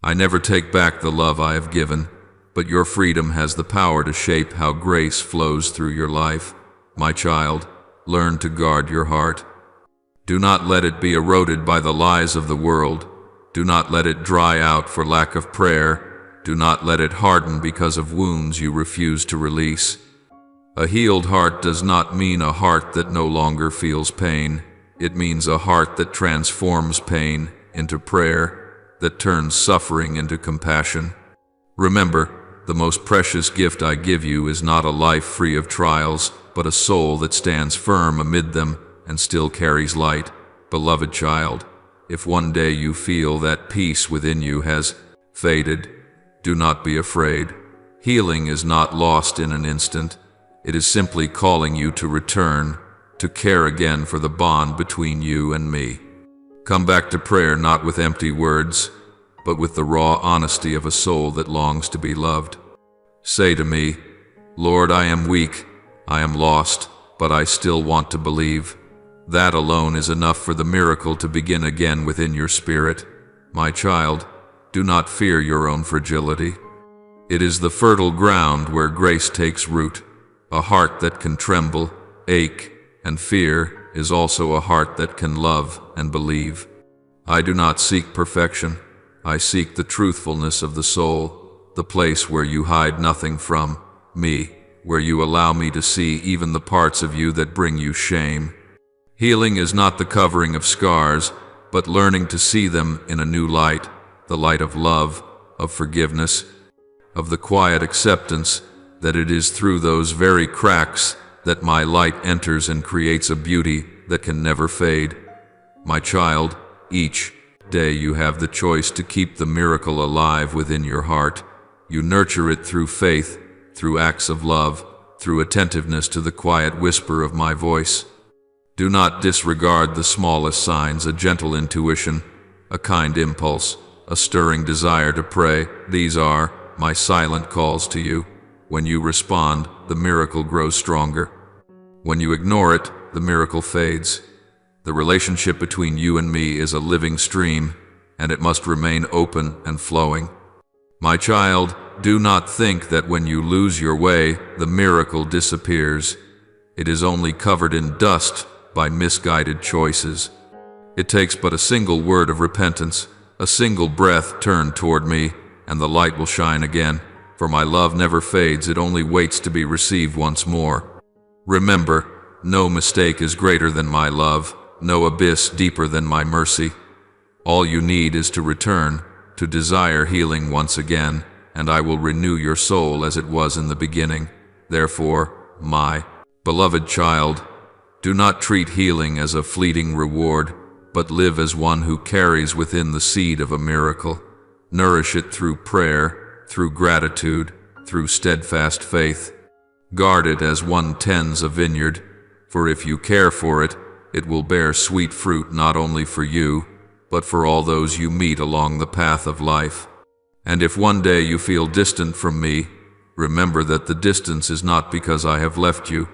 I never take back the love I have given, but your freedom has the power to shape how grace flows through your life. My child, learn to guard your heart. Do not let it be eroded by the lies of the world. Do not let it dry out for lack of prayer. Do not let it harden because of wounds you refuse to release. A healed heart does not mean a heart that no longer feels pain. It means a heart that transforms pain into prayer, that turns suffering into compassion. Remember, the most precious gift I give you is not a life free of trials, but a soul that stands firm amid them and still carries light. Beloved child, if one day you feel that peace within you has faded, do not be afraid. Healing is not lost in an instant. It is simply calling you to return, to care again for the bond between you and me. Come back to prayer not with empty words, but with the raw honesty of a soul that longs to be loved. Say to me, Lord, I am weak, I am lost, but I still want to believe. That alone is enough for the miracle to begin again within your spirit. My child, do not fear your own fragility. It is the fertile ground where grace takes root. A heart that can tremble, ache, and fear is also a heart that can love and believe. I do not seek perfection. I seek the truthfulness of the soul, the place where you hide nothing from me, where you allow me to see even the parts of you that bring you shame. Healing is not the covering of scars, but learning to see them in a new light, the light of love, of forgiveness, of the quiet acceptance that it is through those very cracks that my light enters and creates a beauty that can never fade. My child, each day you have the choice to keep the miracle alive within your heart. You nurture it through faith, through acts of love, through attentiveness to the quiet whisper of my voice. Do not disregard the smallest signs, a gentle intuition, a kind impulse, a stirring desire to pray. These are my silent calls to you. When you respond, the miracle grows stronger. When you ignore it, the miracle fades. The relationship between you and me is a living stream, and it must remain open and flowing. My child, do not think that when you lose your way, the miracle disappears. It is only covered in dust by misguided choices. It takes but a single word of repentance, a single breath turned toward me, and the light will shine again. For my love never fades, it only waits to be received once more. Remember, no mistake is greater than my love, no abyss deeper than my mercy. All you need is to return, to desire healing once again, and I will renew your soul as it was in the beginning. Therefore, my beloved child, do not treat healing as a fleeting reward, but live as one who carries within the seed of a miracle. Nourish it through prayer, through gratitude, through steadfast faith. Guard it as one tends a vineyard, for if you care for it, it will bear sweet fruit not only for you, but for all those you meet along the path of life. And if one day you feel distant from me, remember that the distance is not because I have left you,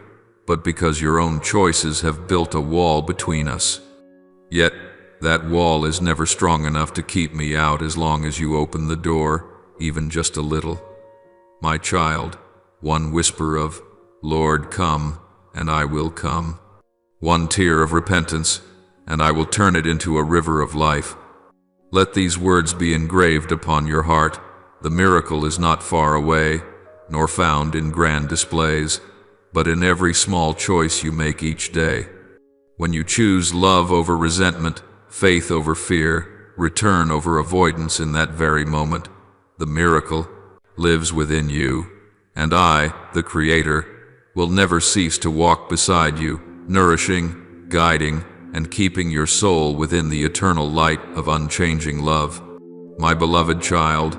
but because your own choices have built a wall between us. Yet, that wall is never strong enough to keep me out as long as you open the door, even just a little. My child, one whisper of, Lord, come, and I will come. One tear of repentance, and I will turn it into a river of life. Let these words be engraved upon your heart. The miracle is not far away, nor found in grand displays, but in every small choice you make each day. When you choose love over resentment, faith over fear, return over avoidance in that very moment. The miracle lives within you, and I, the Creator, will never cease to walk beside you, nourishing, guiding, and keeping your soul within the eternal light of unchanging love. My beloved child,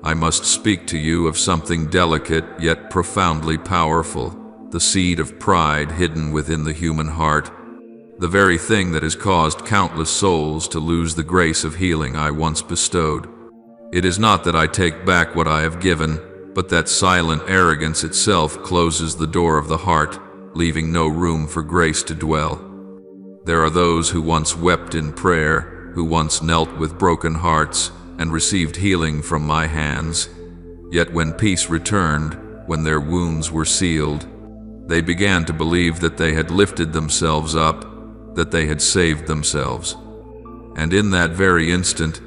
I must speak to you of something delicate yet profoundly powerful, the seed of pride hidden within the human heart, the very thing that has caused countless souls to lose the grace of healing I once bestowed. It is not that I take back what I have given, but that silent arrogance itself closes the door of the heart, leaving no room for grace to dwell. There are those who once wept in prayer, who once knelt with broken hearts, and received healing from my hands. Yet when peace returned, when their wounds were sealed, they began to believe that they had lifted themselves up, that they had saved themselves. And in that very instant,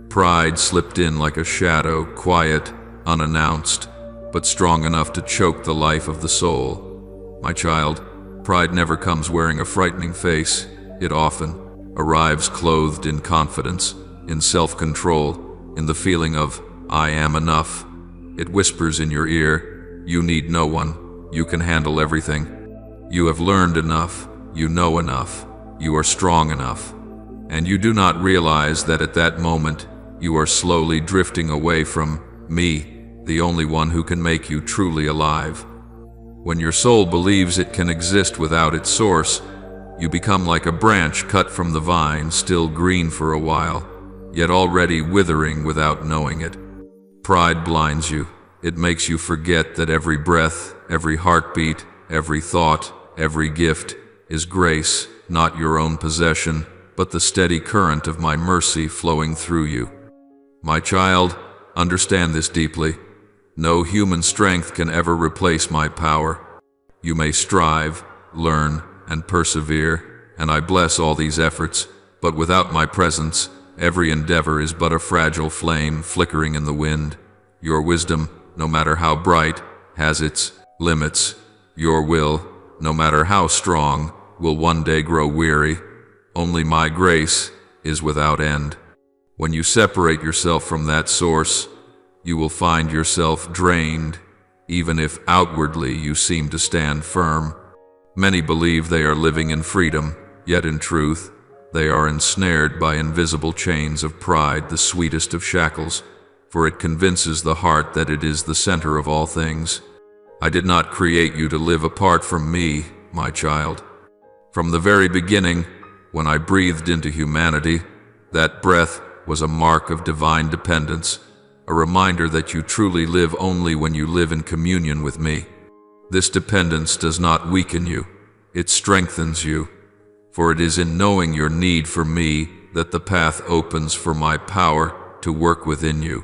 pride slipped in like a shadow, quiet, unannounced, but strong enough to choke the life of the soul. My child, pride never comes wearing a frightening face. It often arrives clothed in confidence, in self-control, in the feeling of, I am enough. It whispers in your ear, you need no one, you can handle everything. You have learned enough, you know enough, you are strong enough. And you do not realize that at that moment, you are slowly drifting away from me, the only one who can make you truly alive. When your soul believes it can exist without its source, you become like a branch cut from the vine, still green for a while, yet already withering without knowing it. Pride blinds you. It makes you forget that every breath, every heartbeat, every thought, every gift is grace, not your own possession, but the steady current of my mercy flowing through you. My child, understand this deeply. No human strength can ever replace my power. You may strive, learn, and persevere, and I bless all these efforts, but without my presence, every endeavor is but a fragile flame flickering in the wind. Your wisdom, no matter how bright, has its limits. Your will, no matter how strong, will one day grow weary. Only my grace is without end. When you separate yourself from that source, you will find yourself drained, even if outwardly you seem to stand firm. Many believe they are living in freedom, yet in truth, they are ensnared by invisible chains of pride, the sweetest of shackles, for it convinces the heart that it is the center of all things. I did not create you to live apart from me, my child. From the very beginning, when I breathed into humanity, that breath was a mark of divine dependence, a reminder that you truly live only when you live in communion with me. This dependence does not weaken you, it strengthens you, for it is in knowing your need for me that the path opens for my power to work within you.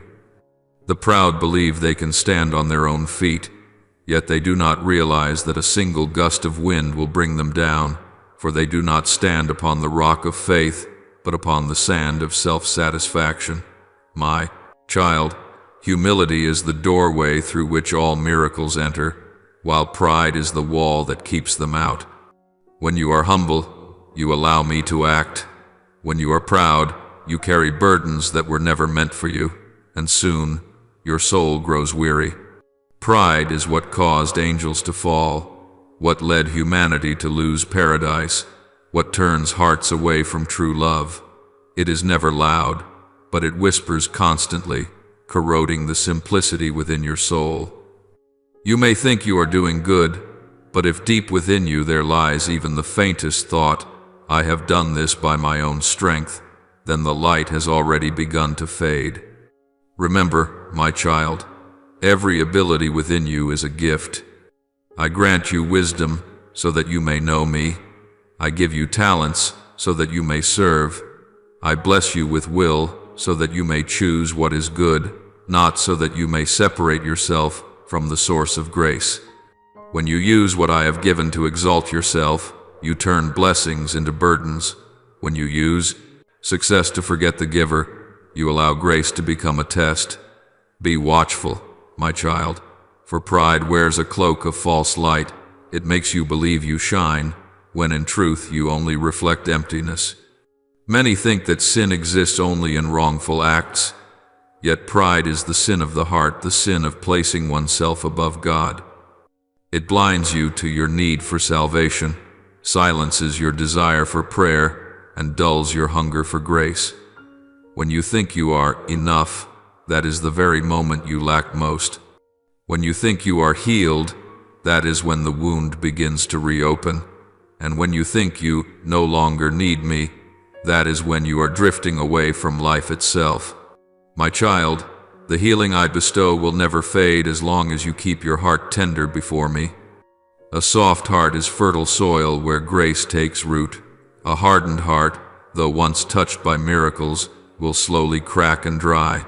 The proud believe they can stand on their own feet, yet they do not realize that a single gust of wind will bring them down, for they do not stand upon the rock of faith, but upon the sand of self-satisfaction. My child, humility is the doorway through which all miracles enter, while pride is the wall that keeps them out. When you are humble, you allow me to act. When you are proud, you carry burdens that were never meant for you, and soon your soul grows weary. Pride is what caused angels to fall, what led humanity to lose paradise, what turns hearts away from true love. It is never loud, but it whispers constantly, corroding the simplicity within your soul. You may think you are doing good, but if deep within you there lies even the faintest thought, I have done this by my own strength, then the light has already begun to fade. Remember, my child, every ability within you is a gift. I grant you wisdom so that you may know me. I give you talents so that you may serve. I bless you with will so that you may choose what is good, not so that you may separate yourself from the source of grace. When you use what I have given to exalt yourself, you turn blessings into burdens. When you use success to forget the giver, you allow grace to become a test. Be watchful, my child, for pride wears a cloak of false light. It makes you believe you shine, when in truth you only reflect emptiness. Many think that sin exists only in wrongful acts, yet pride is the sin of the heart, the sin of placing oneself above God. It blinds you to your need for salvation, silences your desire for prayer, and dulls your hunger for grace. When you think you are enough, that is the very moment you lack most. When you think you are healed, that is when the wound begins to reopen. And when you think you no longer need me, that is when you are drifting away from life itself. My child, the healing I bestow will never fade as long as you keep your heart tender before me. A soft heart is fertile soil where grace takes root. A hardened heart, though once touched by miracles, will slowly crack and dry.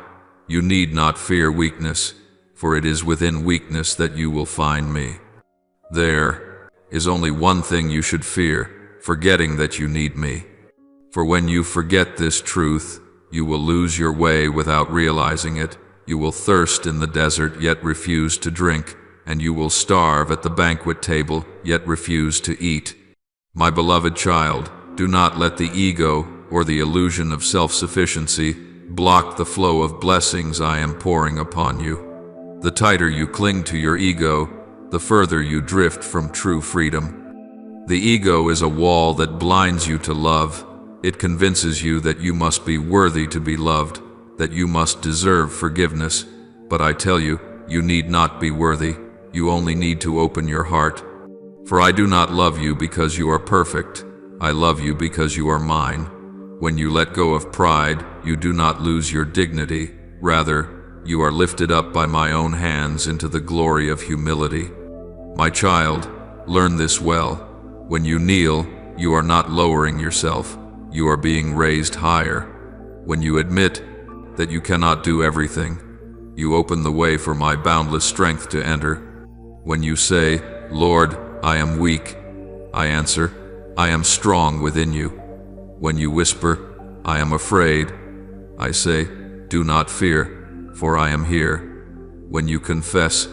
You need not fear weakness, for it is within weakness that you will find me. There is only one thing you should fear, forgetting that you need me. For when you forget this truth, you will lose your way without realizing it. You will thirst in the desert, yet refuse to drink, and you will starve at the banquet table, yet refuse to eat. My beloved child, do not let the ego or the illusion of self-sufficiency block the flow of blessings I am pouring upon you. The tighter you cling to your ego, the further you drift from true freedom. The ego is a wall that blinds you to love. It convinces you that you must be worthy to be loved, that you must deserve forgiveness. But I tell you, you need not be worthy. You only need to open your heart. For I do not love you because you are perfect. I love you because you are mine. When you let go of pride, you do not lose your dignity. Rather, you are lifted up by my own hands into the glory of humility. My child, learn this well. When you kneel, you are not lowering yourself. You are being raised higher. When you admit that you cannot do everything, you open the way for my boundless strength to enter. When you say, Lord, I am weak, I answer, I am strong within you. When you whisper, I am afraid, I say, do not fear, for I am here. When you confess,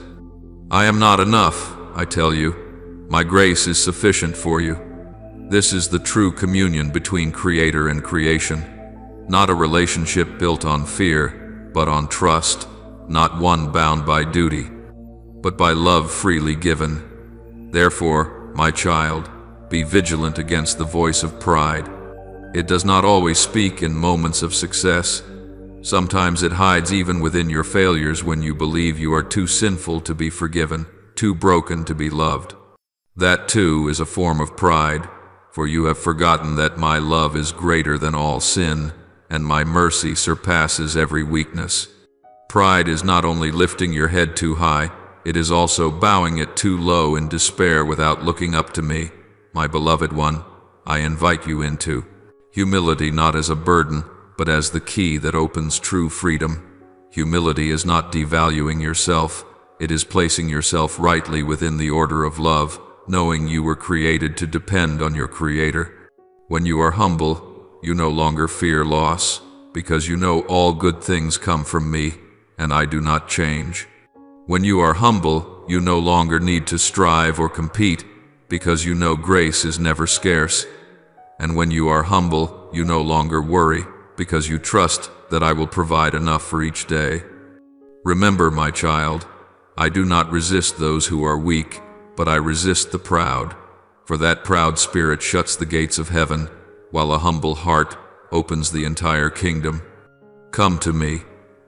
I am not enough, I tell you, my grace is sufficient for you. This is the true communion between Creator and creation, not a relationship built on fear, but on trust, not one bound by duty, but by love freely given. Therefore, my child, be vigilant against the voice of pride. It does not always speak in moments of success. Sometimes it hides even within your failures when you believe you are too sinful to be forgiven, too broken to be loved. That too is a form of pride, for you have forgotten that my love is greater than all sin, and my mercy surpasses every weakness. Pride is not only lifting your head too high, it is also bowing it too low in despair without looking up to me, my beloved one. I invite you into humility not as a burden, but as the key that opens true freedom. Humility is not devaluing yourself, it is placing yourself rightly within the order of love, knowing you were created to depend on your Creator. When you are humble, you no longer fear loss, because you know all good things come from me, and I do not change. When you are humble, you no longer need to strive or compete, because you know grace is never scarce. And when you are humble, you no longer worry, because you trust that I will provide enough for each day. Remember, my child, I do not resist those who are weak, but I resist the proud, for that proud spirit shuts the gates of heaven, while a humble heart opens the entire kingdom. Come to me,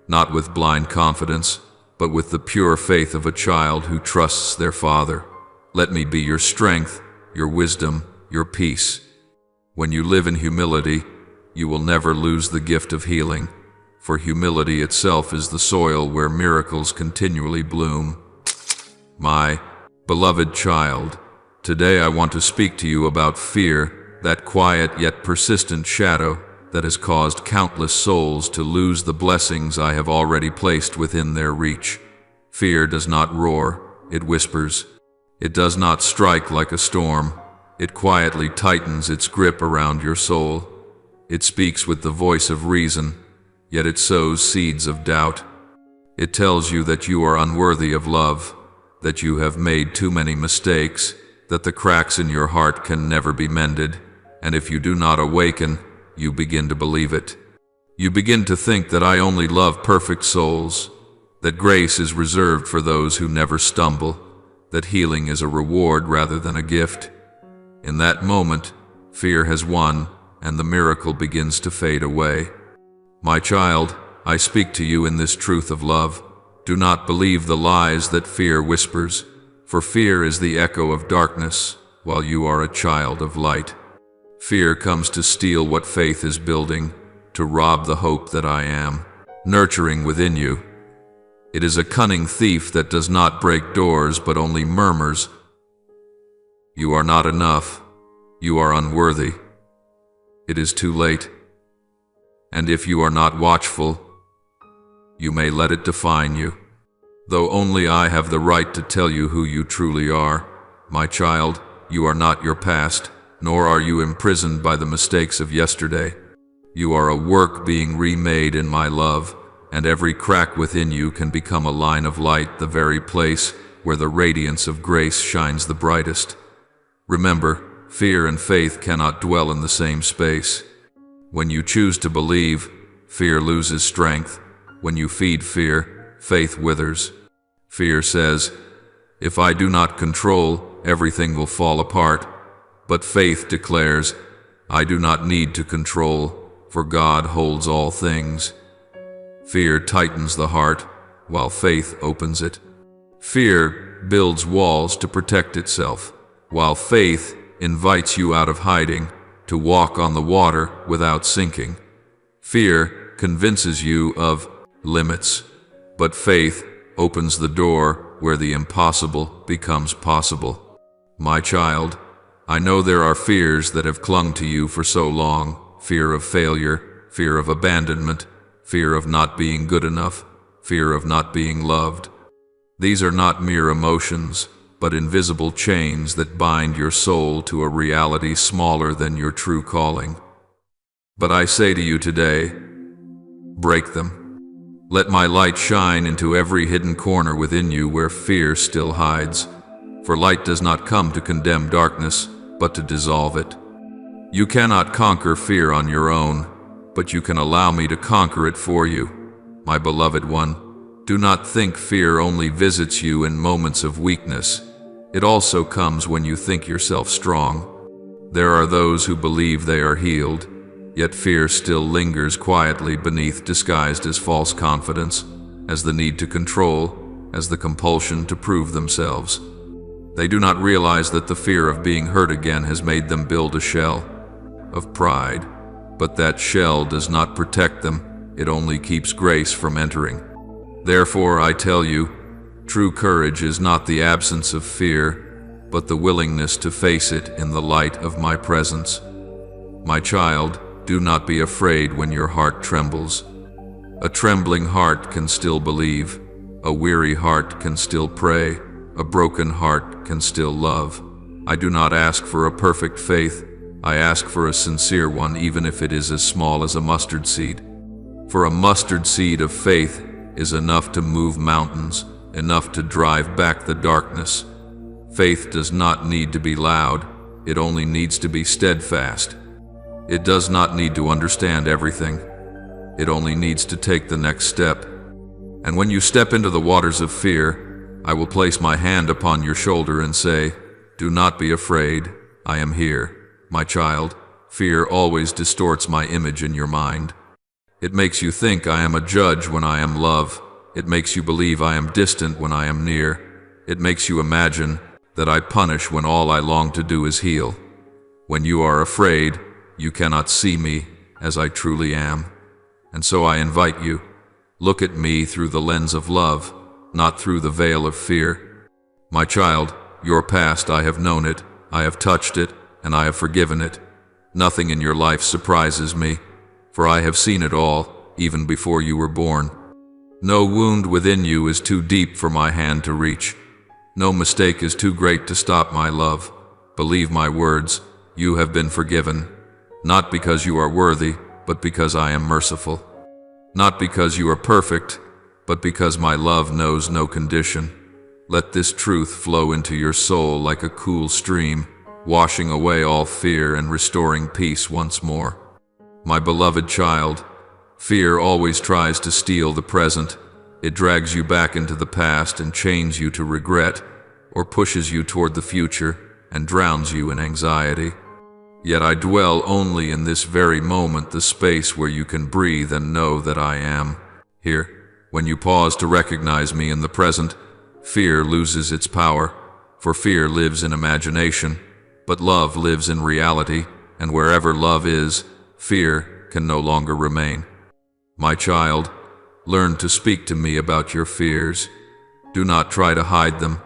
not with blind confidence, but with the pure faith of a child who trusts their father. Let me be your strength, your wisdom, your peace. When you live in humility, you will never lose the gift of healing, for humility itself is the soil where miracles continually bloom. My beloved child, today I want to speak to you about fear, that quiet yet persistent shadow that has caused countless souls to lose the blessings I have already placed within their reach. Fear does not roar, it whispers. It does not strike like a storm. It quietly tightens its grip around your soul. It speaks with the voice of reason, yet it sows seeds of doubt. It tells you that you are unworthy of love, that you have made too many mistakes, that the cracks in your heart can never be mended, and if you do not awaken, you begin to believe it. You begin to think that I only love perfect souls, that grace is reserved for those who never stumble, that healing is a reward rather than a gift. In that moment, fear has won, and the miracle begins to fade away. My child, I speak to you in this truth of love. Do not believe the lies that fear whispers, for fear is the echo of darkness, while you are a child of light. Fear comes to steal what faith is building, to rob the hope that I am nurturing within you. It is a cunning thief that does not break doors but only murmurs, "You are not enough. You are unworthy. It is too late." And if you are not watchful, you may let it define you. Though only I have the right to tell you who you truly are. My child, you are not your past, nor are you imprisoned by the mistakes of yesterday. You are a work being remade in my love, and every crack within you can become a line of light, the very place where the radiance of grace shines the brightest. Remember, fear and faith cannot dwell in the same space. When you choose to believe, fear loses strength. When you feed fear, faith withers. Fear says, "If I do not control, everything will fall apart." But faith declares, "I do not need to control, for God holds all things." Fear tightens the heart, while faith opens it. Fear builds walls to protect itself, while faith invites you out of hiding, to walk on the water without sinking. Fear convinces you of limits, but faith opens the door where the impossible becomes possible. My child, I know there are fears that have clung to you for so long: fear of failure, fear of abandonment, fear of not being good enough, fear of not being loved. These are not mere emotions, but invisible chains that bind your soul to a reality smaller than your true calling. But I say to you today, break them. Let my light shine into every hidden corner within you where fear still hides. For light does not come to condemn darkness, but to dissolve it. You cannot conquer fear on your own, but you can allow me to conquer it for you. My beloved one, do not think fear only visits you in moments of weakness. It also comes when you think yourself strong. There are those who believe they are healed, yet fear still lingers quietly beneath, disguised as false confidence, as the need to control, as the compulsion to prove themselves. They do not realize that the fear of being hurt again has made them build a shell of pride. But that shell does not protect them, it only keeps grace from entering. Therefore, I tell you, true courage is not the absence of fear, but the willingness to face it in the light of my presence. My child, do not be afraid when your heart trembles. A trembling heart can still believe, a weary heart can still pray, a broken heart can still love. I do not ask for a perfect faith, I ask for a sincere one, even if it is as small as a mustard seed. For a mustard seed of faith is enough to move mountains, enough to drive back the darkness. Faith does not need to be loud, it only needs to be steadfast. It does not need to understand everything, it only needs to take the next step. And when you step into the waters of fear, I will place my hand upon your shoulder and say, "Do not be afraid, I am here." My child, fear always distorts my image in your mind. It makes you think I am a judge when I am love. It makes you believe I am distant when I am near. It makes you imagine that I punish when all I long to do is heal. When you are afraid, you cannot see me as I truly am. And so I invite you, look at me through the lens of love, not through the veil of fear. My child, your past, I have known it, I have touched it, and I have forgiven it. Nothing in your life surprises me, for I have seen it all, even before you were born. No wound within you is too deep for my hand to reach. No mistake is too great to stop my love. Believe my words, you have been forgiven, not because you are worthy, but because I am merciful. Not because you are perfect, but because my love knows no condition. Let this truth flow into your soul like a cool stream, washing away all fear and restoring peace once more. My beloved child, fear always tries to steal the present. It drags you back into the past and chains you to regret, or pushes you toward the future and drowns you in anxiety. Yet I dwell only in this very moment, the space where you can breathe and know that I am here. When you pause to recognize me in the present, fear loses its power, for fear lives in imagination, but love lives in reality, and wherever love is, fear can no longer remain. My child, learn to speak to me about your fears. Do not try to hide them.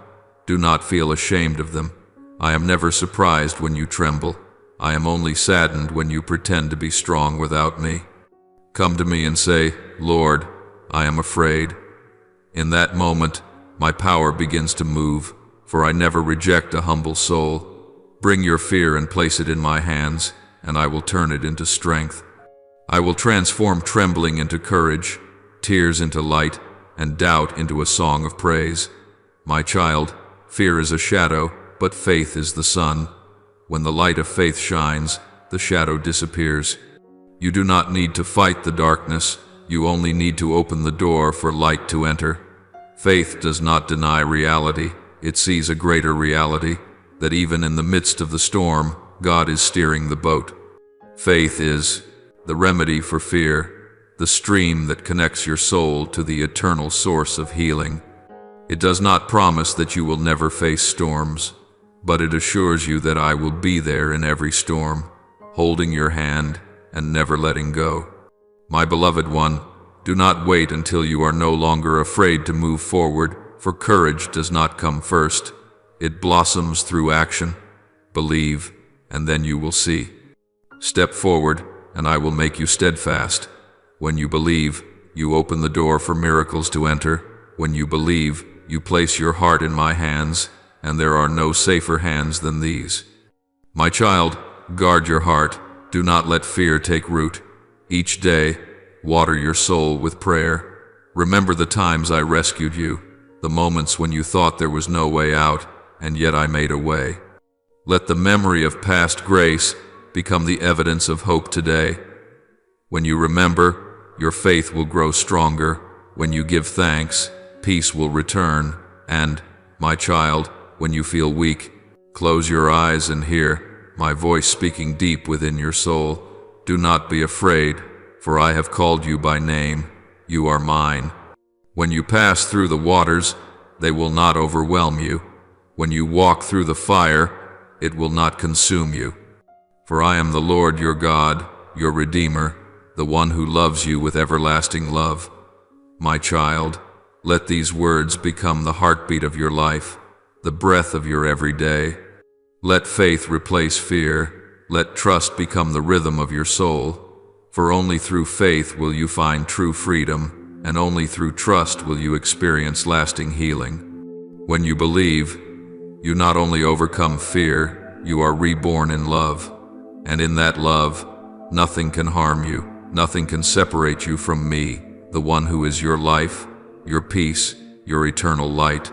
Do not feel ashamed of them. I am never surprised when you tremble. I am only saddened when you pretend to be strong without me. Come to me and say, Lord, I am afraid. In that moment, my power begins to move, for I never reject a humble soul. Bring your fear and place it in my hands, and I will turn it into strength. I will transform trembling into courage, tears into light, and doubt into a song of praise. My child, fear is a shadow, but faith is the sun. When the light of faith shines, the shadow disappears. You do not need to fight the darkness, you only need to open the door for light to enter. Faith does not deny reality, it sees a greater reality, that even in the midst of the storm, God is steering the boat. Faith is the remedy for fear, the stream that connects your soul to the eternal source of healing. It does not promise that you will never face storms, but it assures you that I will be there in every storm, holding your hand and never letting go. My beloved one, do not wait until you are no longer afraid to move forward, for courage does not come first. It blossoms through action. Believe, and then you will see. Step forward, and I will make you steadfast. When you believe, you open the door for miracles to enter. When you believe, you place your heart in my hands, and there are no safer hands than these. My child, guard your heart. Do not let fear take root. Each day, water your soul with prayer. Remember the times I rescued you, the moments when you thought there was no way out, and yet I made a way. Let the memory of past grace become the evidence of hope today. When you remember, your faith will grow stronger. When you give thanks, peace will return. And, my child, when you feel weak, close your eyes and hear my voice speaking deep within your soul. Do not be afraid, for I have called you by name. You are mine. When you pass through the waters, they will not overwhelm you. When you walk through the fire, it will not consume you. For I am the Lord your God, your Redeemer, the one who loves you with everlasting love. My child, let these words become the heartbeat of your life, the breath of your every day. Let faith replace fear. Let trust become the rhythm of your soul. For only through faith will you find true freedom, and only through trust will you experience lasting healing. When you believe, you not only overcome fear, you are reborn in love. And in that love, nothing can harm you, nothing can separate you from me, the one who is your life, your peace, your eternal light.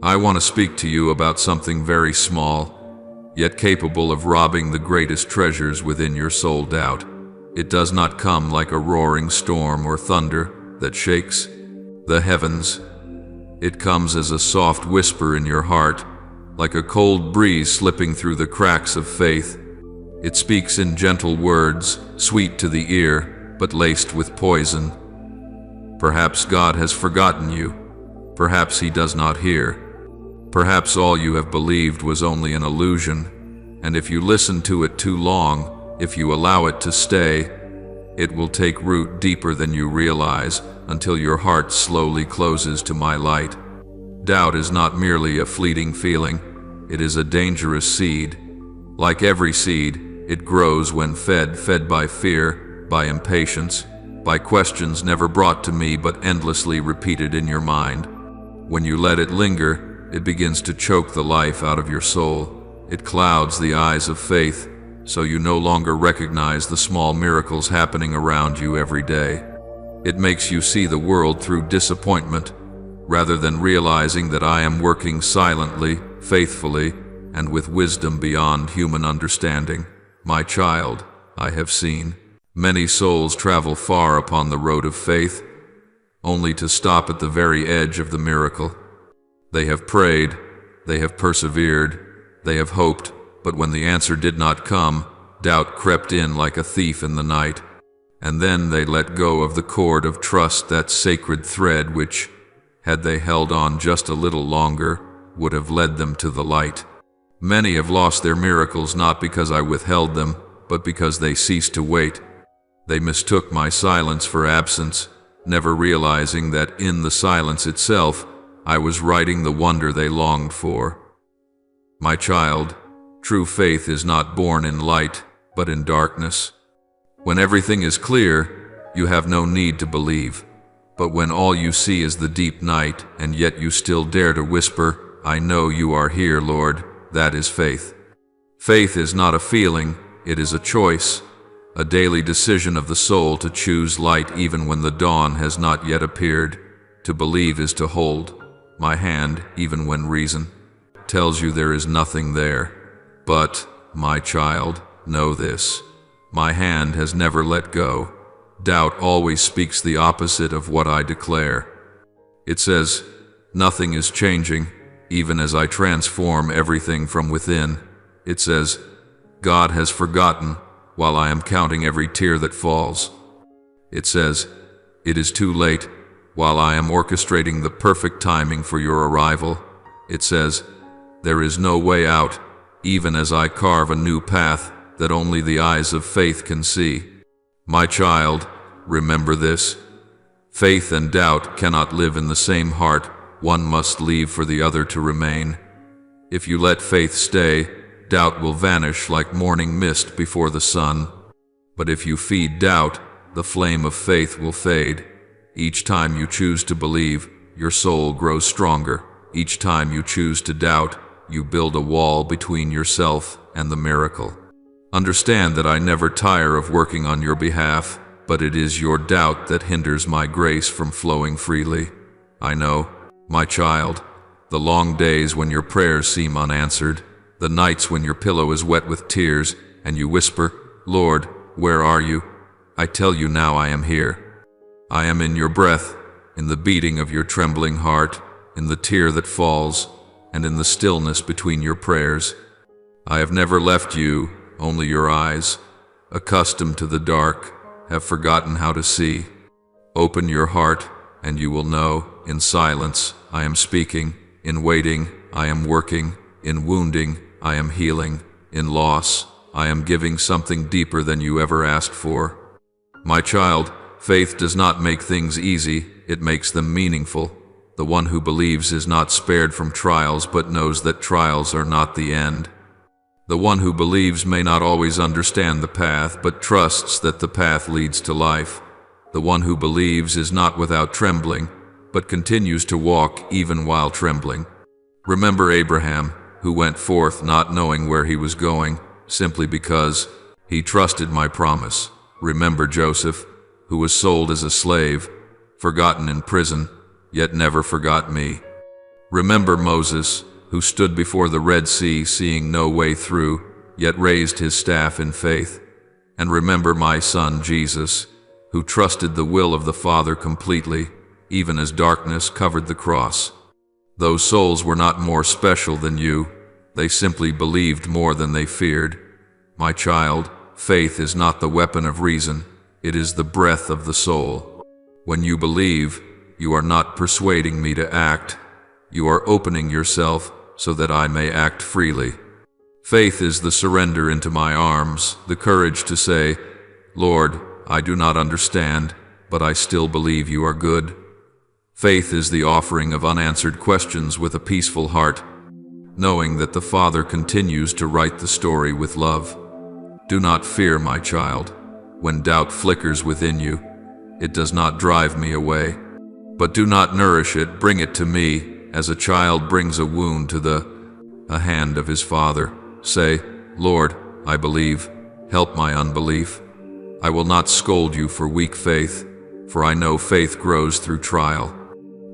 I want to speak to you about something very small, yet capable of robbing the greatest treasures within your soul: doubt. It does not come like a roaring storm or thunder that shakes the heavens. It comes as a soft whisper in your heart, like a cold breeze slipping through the cracks of faith. It speaks in gentle words, sweet to the ear, but laced with poison. Perhaps God has forgotten you. Perhaps He does not hear. Perhaps all you have believed was only an illusion, and if you listen to it too long, if you allow it to stay, it will take root deeper than you realize until your heart slowly closes to my light. Doubt is not merely a fleeting feeling, it is a dangerous seed. Like every seed, it grows when fed by fear, by impatience, by questions never brought to me but endlessly repeated in your mind. When you let it linger, it begins to choke the life out of your soul. It clouds the eyes of faith, so you no longer recognize the small miracles happening around you every day. It makes you see the world through disappointment, rather than realizing that I am working silently, faithfully, and with wisdom beyond human understanding. My child, I have seen. Many souls travel far upon the road of faith, only to stop at the very edge of the miracle. They have prayed, they have persevered, they have hoped, but when the answer did not come, doubt crept in like a thief in the night. And then they let go of the cord of trust, that sacred thread which, had they held on just a little longer, would have led them to the light. Many have lost their miracles not because I withheld them, but because they ceased to wait. They mistook my silence for absence, never realizing that in the silence itself, I was writing the wonder they longed for. My child, true faith is not born in light, but in darkness. When everything is clear, you have no need to believe. But when all you see is the deep night, and yet you still dare to whisper, "I know you are here, Lord," that is faith. Faith is not a feeling, it is a choice, a daily decision of the soul to choose light even when the dawn has not yet appeared. To believe is to hold my hand even when reason tells you there is nothing there. But, my child, know this. My hand has never let go. Doubt always speaks the opposite of what I declare. It says, "Nothing is changing, even as I transform everything from within." It says, "God has forgotten, while I am counting every tear that falls." It says, "It is too late, while I am orchestrating the perfect timing for your arrival." It says, "There is no way out, even as I carve a new path that only the eyes of faith can see." My child, remember this. Faith and doubt cannot live in the same heart. One must leave for the other to remain. If you let faith stay, doubt will vanish like morning mist before the sun. But if you feed doubt, the flame of faith will fade. Each time you choose to believe, your soul grows stronger. Each time you choose to doubt, you build a wall between yourself and the miracle. Understand that I never tire of working on your behalf, but it is your doubt that hinders my grace from flowing freely. I know, my child, the long days when your prayers seem unanswered, the nights when your pillow is wet with tears, and you whisper, "Lord, where are you?" I tell you now, I am here. I am in your breath, in the beating of your trembling heart, in the tear that falls, and in the stillness between your prayers. I have never left you, only your eyes, accustomed to the dark, have forgotten how to see. Open your heart, and you will know. In silence, I am speaking. In waiting, I am working. In wounding, I am healing. In loss, I am giving something deeper than you ever asked for. My child, faith does not make things easy, it makes them meaningful. The one who believes is not spared from trials, but knows that trials are not the end. The one who believes may not always understand the path, but trusts that the path leads to life. The one who believes is not without trembling, but continues to walk even while trembling. Remember Abraham, who went forth not knowing where he was going, simply because he trusted my promise. Remember Joseph, who was sold as a slave, forgotten in prison, yet never forgot me. Remember Moses, who stood before the Red Sea seeing no way through, yet raised his staff in faith. And remember my son Jesus, who trusted the will of the Father completely, even as darkness covered the cross. Those souls were not more special than you, they simply believed more than they feared. My child, faith is not the weapon of reason, it is the breath of the soul. When you believe, you are not persuading me to act, you are opening yourself so that I may act freely. Faith is the surrender into my arms, the courage to say, "Lord, I do not understand, but I still believe you are good." Faith is the offering of unanswered questions with a peaceful heart, knowing that the Father continues to write the story with love. Do not fear, my child. When doubt flickers within you, it does not drive me away. But do not nourish it, bring it to me, as a child brings a wound to the hand of his father. Say, "Lord, I believe, help my unbelief." I will not scold you for weak faith, for I know faith grows through trial.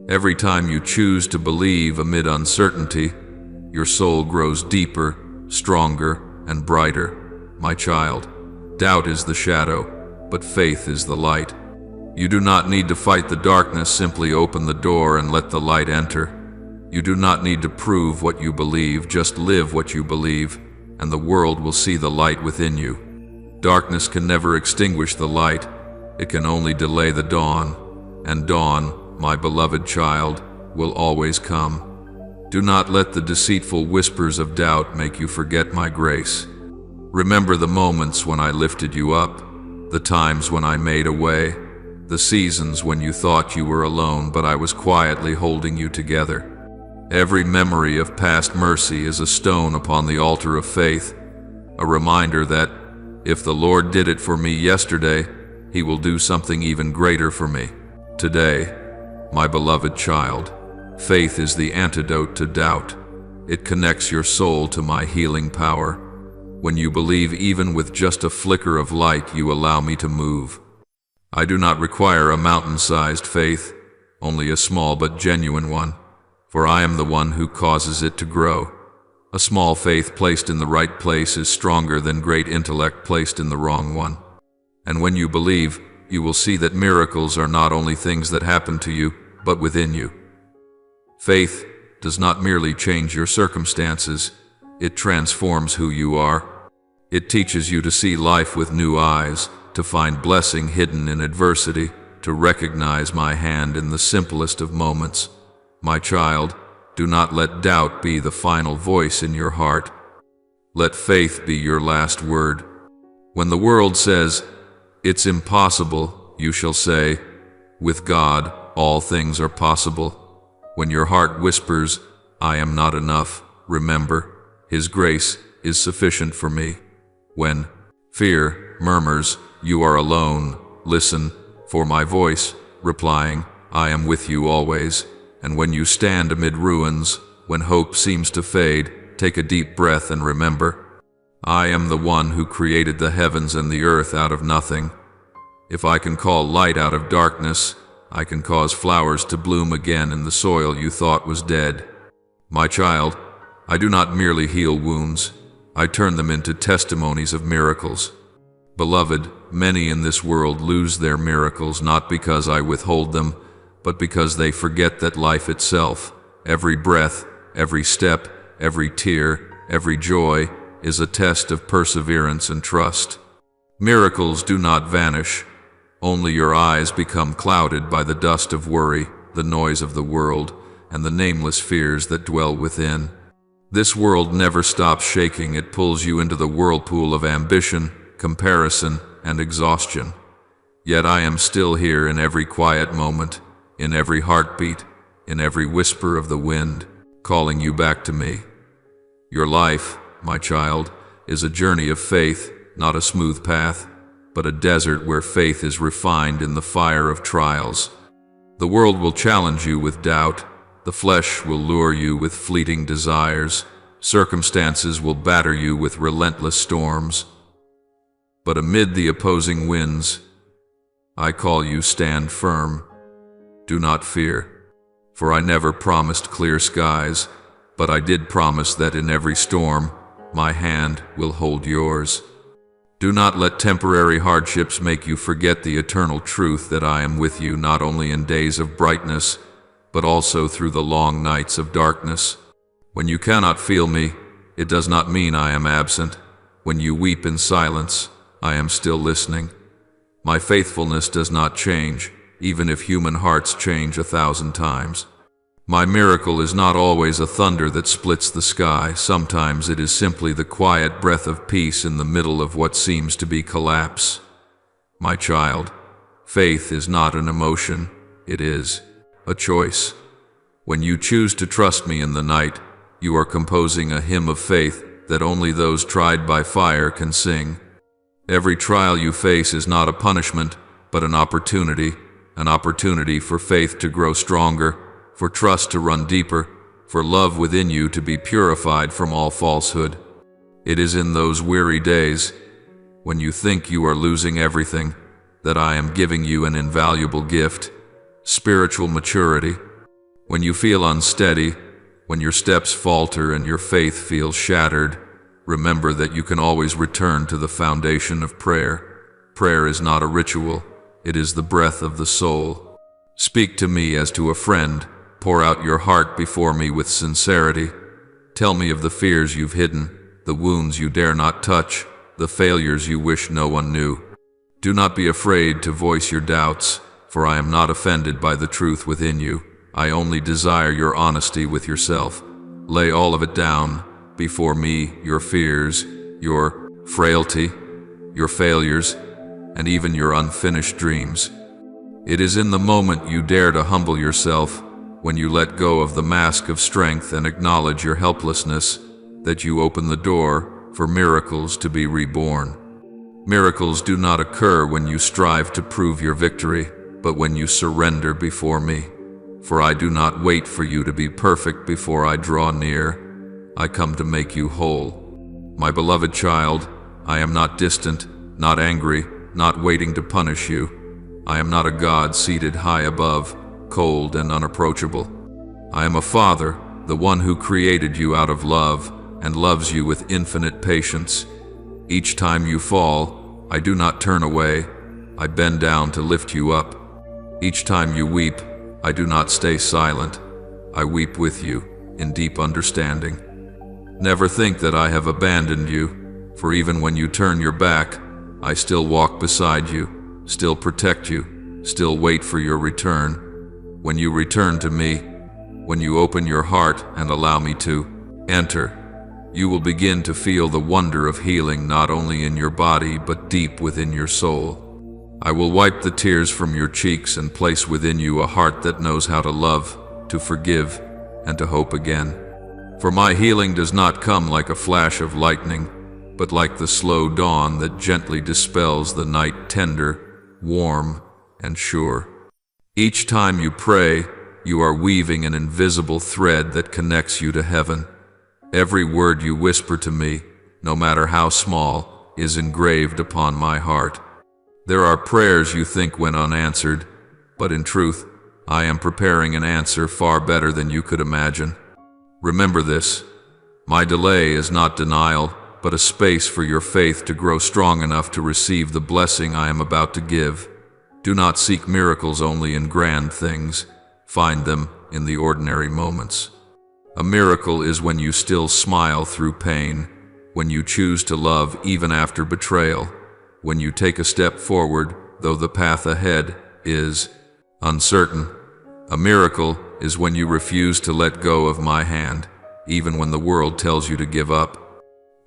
Every time you choose to believe amid uncertainty, your soul grows deeper, stronger, and brighter. My child, doubt is the shadow, but faith is the light. You do not need to fight the darkness, simply open the door and let the light enter. You do not need to prove what you believe, just live what you believe, and the world will see the light within you. Darkness can never extinguish the light, it can only delay the dawn, and dawn, my beloved child, will always come. Do not let the deceitful whispers of doubt make you forget my grace. Remember the moments when I lifted you up, the times when I made a way, the seasons when you thought you were alone, but I was quietly holding you together. Every memory of past mercy is a stone upon the altar of faith, a reminder that if the Lord did it for me yesterday, He will do something even greater for me today. My beloved child, faith is the antidote to doubt. It connects your soul to my healing power. When you believe, even with just a flicker of light, you allow me to move. I do not require a mountain-sized faith, only a small but genuine one, for I am the one who causes it to grow. A small faith placed in the right place is stronger than great intellect placed in the wrong one. And when you believe, you will see that miracles are not only things that happen to you, but within you. Faith does not merely change your circumstances, it transforms who you are. It teaches you to see life with new eyes, to find blessing hidden in adversity, to recognize my hand in the simplest of moments. My child, do not let doubt be the final voice in your heart. Let faith be your last word. When the world says, "It's impossible," you shall say, "With God, all things are possible." When your heart whispers, "I am not enough," remember, His grace is sufficient for me. When fear murmurs, "You are alone," listen for my voice, replying, "I am with you always." And when you stand amid ruins, when hope seems to fade, take a deep breath and remember, I am the one who created the heavens and the earth out of nothing. If I can call light out of darkness, I can cause flowers to bloom again in the soil you thought was dead. My child, I do not merely heal wounds, I turn them into testimonies of miracles. Beloved, many in this world lose their miracles not because I withhold them, but because they forget that life itself, every breath, every step, every tear, every joy, is a test of perseverance and trust. Miracles do not vanish, only your eyes become clouded by the dust of worry, the noise of the world, and the nameless fears that dwell within. This world never stops shaking, it pulls you into the whirlpool of ambition, comparison, and exhaustion. Yet I am still here in every quiet moment, in every heartbeat, in every whisper of the wind, calling you back to me. Your life, my child, is a journey of faith, not a smooth path, but a desert where faith is refined in the fire of trials. The world will challenge you with doubt, the flesh will lure you with fleeting desires, circumstances will batter you with relentless storms. But amid the opposing winds, I call you stand firm. Do not fear, for I never promised clear skies, but I did promise that in every storm, my hand will hold yours. Do not let temporary hardships make you forget the eternal truth that I am with you not only in days of brightness, but also through the long nights of darkness. When you cannot feel me, it does not mean I am absent. When you weep in silence, I am still listening. My faithfulness does not change, even if human hearts change 1,000 times. My miracle is not always a thunder that splits the sky. Sometimes it is simply the quiet breath of peace in the middle of what seems to be collapse. My child, faith is not an emotion, it is a choice. When you choose to trust me in the night, you are composing a hymn of faith that only those tried by fire can sing. Every trial you face is not a punishment, but an opportunity for faith to grow stronger, for trust to run deeper, for love within you to be purified from all falsehood. It is in those weary days, when you think you are losing everything, that I am giving you an invaluable gift, spiritual maturity. When you feel unsteady, when your steps falter and your faith feels shattered, remember that you can always return to the foundation of prayer. Prayer is not a ritual, it is the breath of the soul. Speak to me as to a friend, pour out your heart before me with sincerity. Tell me of the fears you've hidden, the wounds you dare not touch, the failures you wish no one knew. Do not be afraid to voice your doubts, for I am not offended by the truth within you. I only desire your honesty with yourself. Lay all of it down before me, your fears, your frailty, your failures, and even your unfinished dreams. It is in the moment you dare to humble yourself, when you let go of the mask of strength and acknowledge your helplessness, that you open the door for miracles to be reborn. Miracles do not occur when you strive to prove your victory, but when you surrender before me. For I do not wait for you to be perfect before I draw near. I come to make you whole. My beloved child, I am not distant, not angry, not waiting to punish you. I am not a God seated high above, cold and unapproachable. I am a Father, the one who created you out of love and loves you with infinite patience. Each time you fall, I do not turn away. I bend down to lift you up. Each time you weep, I do not stay silent. I weep with you in deep understanding. Never think that I have abandoned you, for even when you turn your back, I still walk beside you, still protect you, still wait for your return. When you return to me, when you open your heart and allow me to enter, you will begin to feel the wonder of healing not only in your body but deep within your soul. I will wipe the tears from your cheeks and place within you a heart that knows how to love, to forgive, and to hope again. For my healing does not come like a flash of lightning, but like the slow dawn that gently dispels the night, tender, warm, and sure. Each time you pray, you are weaving an invisible thread that connects you to heaven. Every word you whisper to me, no matter how small, is engraved upon my heart. There are prayers you think went unanswered, but in truth, I am preparing an answer far better than you could imagine. Remember this: my delay is not denial, but a space for your faith to grow strong enough to receive the blessing I am about to give. Do not seek miracles only in grand things. Find them in the ordinary moments. A miracle is when you still smile through pain, when you choose to love even after betrayal, when you take a step forward though the path ahead is uncertain. A miracle is when you refuse to let go of my hand, even when the world tells you to give up.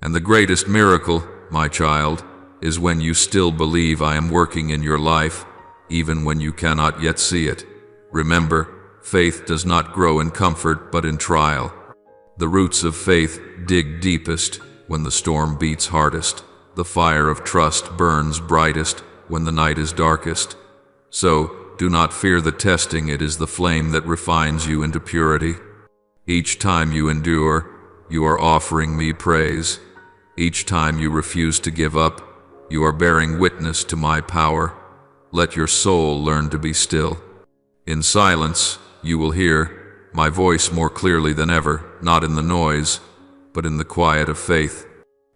And the greatest miracle, my child, is when you still believe I am working in your life, even when you cannot yet see it. Remember, faith does not grow in comfort but in trial. The roots of faith dig deepest when the storm beats hardest. The fire of trust burns brightest when the night is darkest. So, do not fear the testing, it is the flame that refines you into purity. Each time you endure, you are offering me praise. Each time you refuse to give up, you are bearing witness to my power. Let your soul learn to be still. In silence, you will hear my voice more clearly than ever, not in the noise, but in the quiet of faith.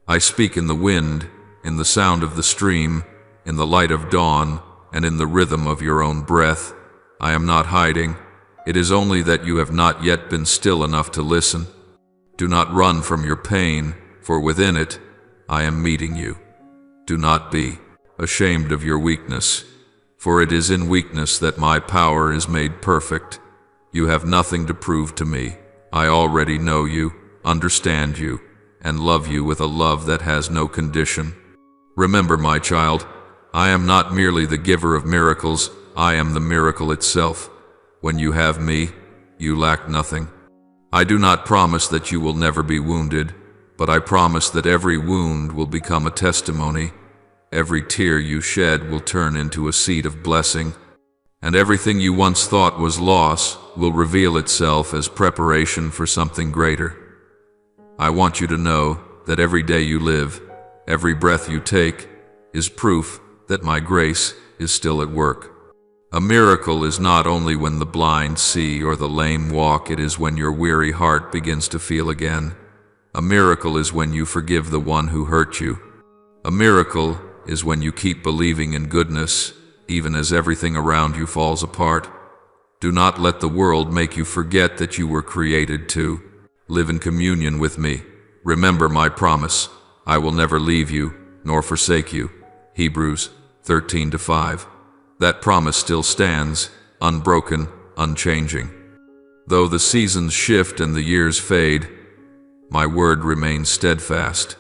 I speak in the wind, in the sound of the stream, in the light of dawn, and in the rhythm of your own breath. I am not hiding. It is only that you have not yet been still enough to listen. Do not run from your pain, for within it, I am meeting you. Do not be ashamed of your weakness, for it is in weakness that my power is made perfect. You have nothing to prove to me. I already know you, understand you, and love you with a love that has no condition. Remember, my child, I am not merely the giver of miracles, I am the miracle itself. When you have me, you lack nothing. I do not promise that you will never be wounded, but I promise that every wound will become a testimony. Every tear you shed will turn into a seed of blessing, and everything you once thought was loss will reveal itself as preparation for something greater. I want you to know that every day you live, every breath you take, is proof that my grace is still at work. A miracle is not only when the blind see or the lame walk, it is when your weary heart begins to feel again. A miracle is when you forgive the one who hurt you. A miracle is when you keep believing in goodness, even as everything around you falls apart. Do not let the world make you forget that you were created to live in communion with me. Remember my promise. I will never leave you, nor forsake you. Hebrews 13:5. That promise still stands, unbroken, unchanging. Though the seasons shift and the years fade, my word remains steadfast.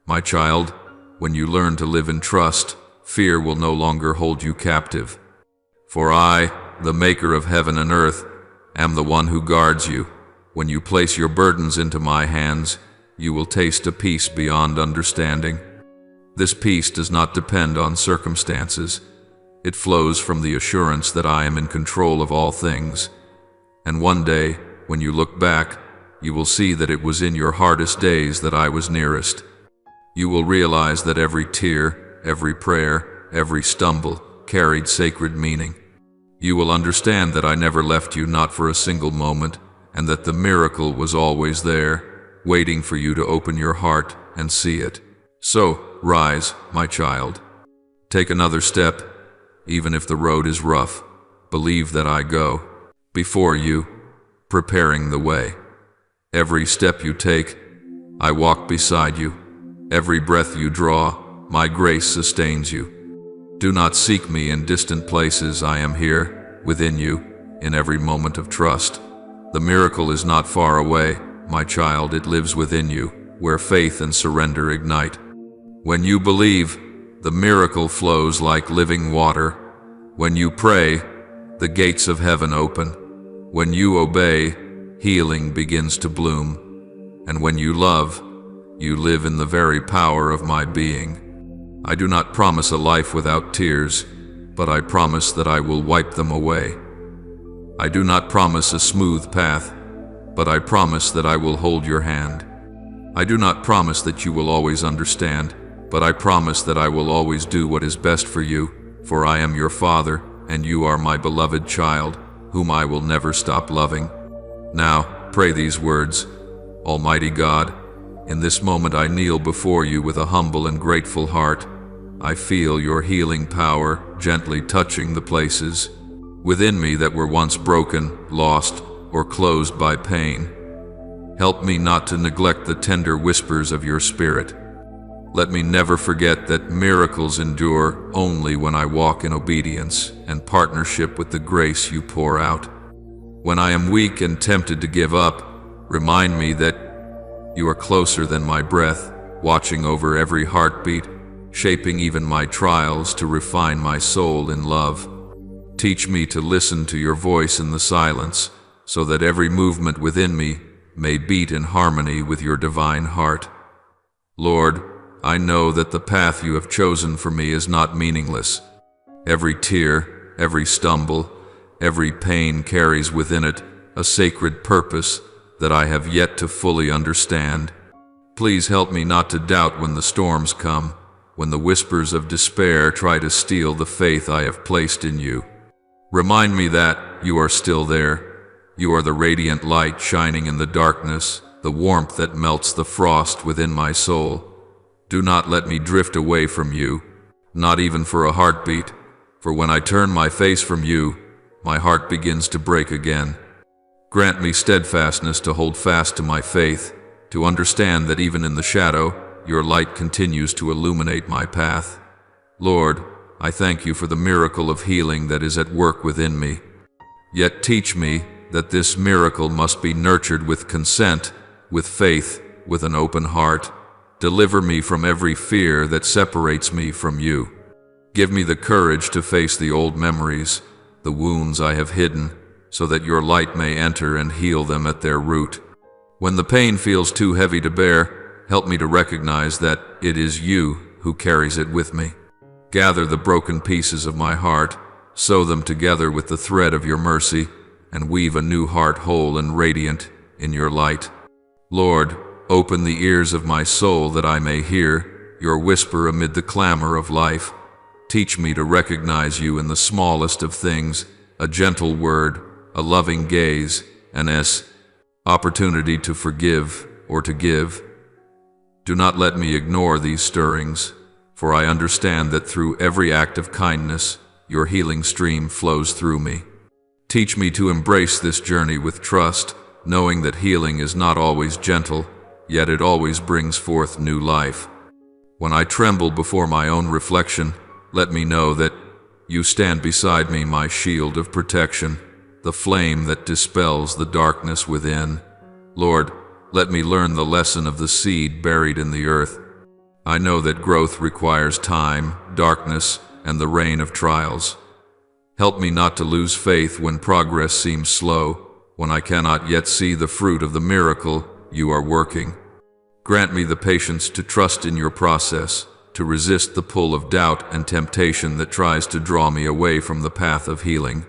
My child, when you learn to live in trust, fear will no longer hold you captive. For I, the maker of heaven and earth, am the one who guards you. When you place your burdens into my hands, you will taste a peace beyond understanding. This peace does not depend on circumstances. It flows from the assurance that I am in control of all things. And one day, when you look back, you will see that it was in your hardest days that I was nearest. You will realize that every tear, every prayer, every stumble carried sacred meaning. You will understand that I never left you, not for a single moment, and that the miracle was always there, waiting for you to open your heart and see it. So, rise, my child. Take another step, even if the road is rough. Believe that I go before you, preparing the way. Every step you take, I walk beside you. Every breath you draw, my grace sustains you. Do not seek me in distant places. I am here, within you, in every moment of trust. The miracle is not far away, my child. It lives within you, where faith and surrender ignite. When you believe, the miracle flows like living water. When you pray, the gates of heaven open. When you obey, healing begins to bloom. And when you love, you live in the very power of my being. I do not promise a life without tears, but I promise that I will wipe them away. I do not promise a smooth path, but I promise that I will hold your hand. I do not promise that you will always understand, but I promise that I will always do what is best for you, for I am your Father, and you are my beloved child, whom I will never stop loving. Now, pray these words. Almighty God, in this moment I kneel before you with a humble and grateful heart. I feel your healing power gently touching the places within me that were once broken, lost, or closed by pain. Help me not to neglect the tender whispers of your Spirit. Let me never forget that miracles endure only when I walk in obedience and partnership with the grace you pour out. When I am weak and tempted to give up, remind me that you are closer than my breath, watching over every heartbeat, shaping even my trials to refine my soul in love. Teach me to listen to your voice in the silence, so that every movement within me may beat in harmony with your divine heart. Lord, I know that the path you have chosen for me is not meaningless. Every tear, every stumble, every pain carries within it a sacred purpose that I have yet to fully understand. Please help me not to doubt when the storms come, when the whispers of despair try to steal the faith I have placed in you. Remind me that you are still there. You are the radiant light shining in the darkness, the warmth that melts the frost within my soul. Do not let me drift away from you, not even for a heartbeat, for when I turn my face from you, my heart begins to break again. Grant me steadfastness to hold fast to my faith, to understand that even in the shadow, your light continues to illuminate my path. Lord, I thank you for the miracle of healing that is at work within me. Yet teach me that this miracle must be nurtured with consent, with faith, with an open heart. Deliver me from every fear that separates me from you. Give me the courage to face the old memories, the wounds I have hidden, so that your light may enter and heal them at their root. When the pain feels too heavy to bear, help me to recognize that it is you who carries it with me. Gather the broken pieces of my heart, sew them together with the thread of your mercy, and weave a new heart whole and radiant in your light. Lord, open the ears of my soul that I may hear your whisper amid the clamor of life. Teach me to recognize you in the smallest of things, a gentle word, a loving gaze, an opportunity to forgive or to give. Do not let me ignore these stirrings, for I understand that through every act of kindness, your healing stream flows through me. Teach me to embrace this journey with trust, knowing that healing is not always gentle, yet it always brings forth new life. When I tremble before my own reflection, let me know that you stand beside me, my shield of protection, the flame that dispels the darkness within. Lord, let me learn the lesson of the seed buried in the earth. I know that growth requires time, darkness, and the rain of trials. Help me not to lose faith when progress seems slow, when I cannot yet see the fruit of the miracle you are working. Grant me the patience to trust in your process, to resist the pull of doubt and temptation that tries to draw me away from the path of healing.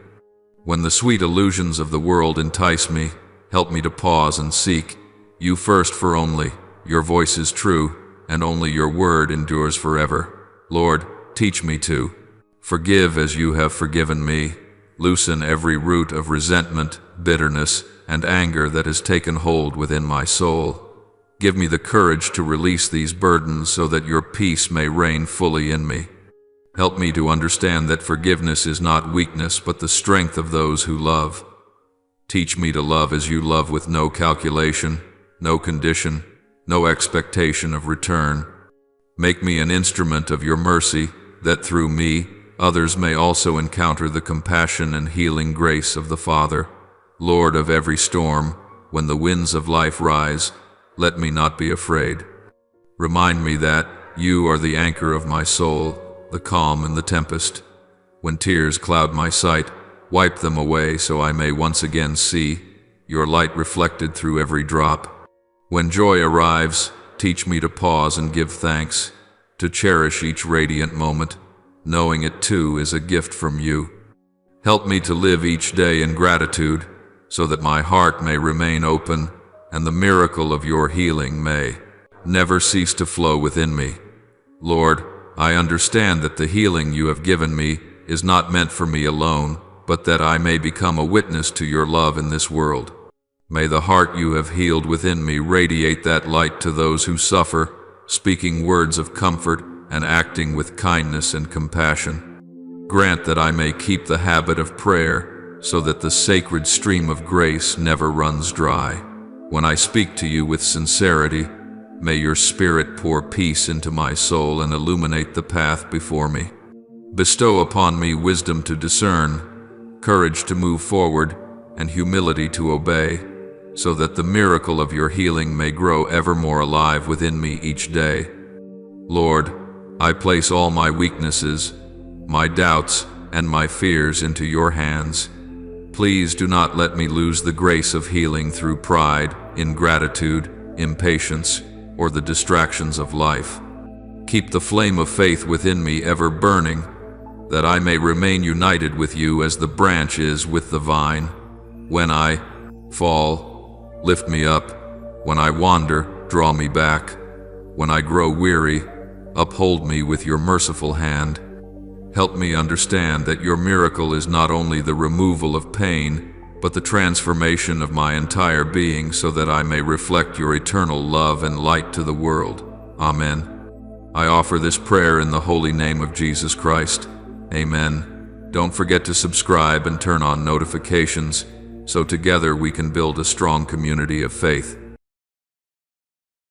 When the sweet illusions of the world entice me, help me to pause and seek you first, for only your voice is true, and only your word endures forever. Lord, teach me to forgive as you have forgiven me. Loosen every root of resentment, bitterness, and anger that has taken hold within my soul. Give me the courage to release these burdens so that your peace may reign fully in me. Help me to understand that forgiveness is not weakness but the strength of those who love. Teach me to love as you love, with no calculation, no condition, no expectation of return. Make me an instrument of your mercy, that through me, others may also encounter the compassion and healing grace of the Father. Lord of every storm, when the winds of life rise, let me not be afraid. Remind me that you are the anchor of my soul, the calm in the tempest. When tears cloud my sight, wipe them away so I may once again see your light reflected through every drop. When joy arrives, teach me to pause and give thanks, to cherish each radiant moment, knowing it too is a gift from you. Help me to live each day in gratitude, so that my heart may remain open and the miracle of your healing may never cease to flow within me. Lord, I understand that the healing you have given me is not meant for me alone, but that I may become a witness to your love in this world. May the heart you have healed within me radiate that light to those who suffer, speaking words of comfort and acting with kindness and compassion. Grant that I may keep the habit of prayer, so that the sacred stream of grace never runs dry. When I speak to you with sincerity, may your Spirit pour peace into my soul and illuminate the path before me. Bestow upon me wisdom to discern, courage to move forward, and humility to obey, so that the miracle of your healing may grow ever more alive within me each day. Lord, I place all my weaknesses, my doubts, and my fears into your hands. Please do not let me lose the grace of healing through pride, ingratitude, impatience, or the distractions of life. Keep the flame of faith within me ever burning, that I may remain united with you as the branch is with the vine. When I fall, lift me up. When I wander, draw me back. When I grow weary, uphold me with your merciful hand. Help me understand that your miracle is not only the removal of pain, but the transformation of my entire being, so that I may reflect your eternal love and light to the world. Amen. I offer this prayer in the holy name of Jesus Christ. Amen. Don't forget to subscribe and turn on notifications, so together we can build a strong community of faith.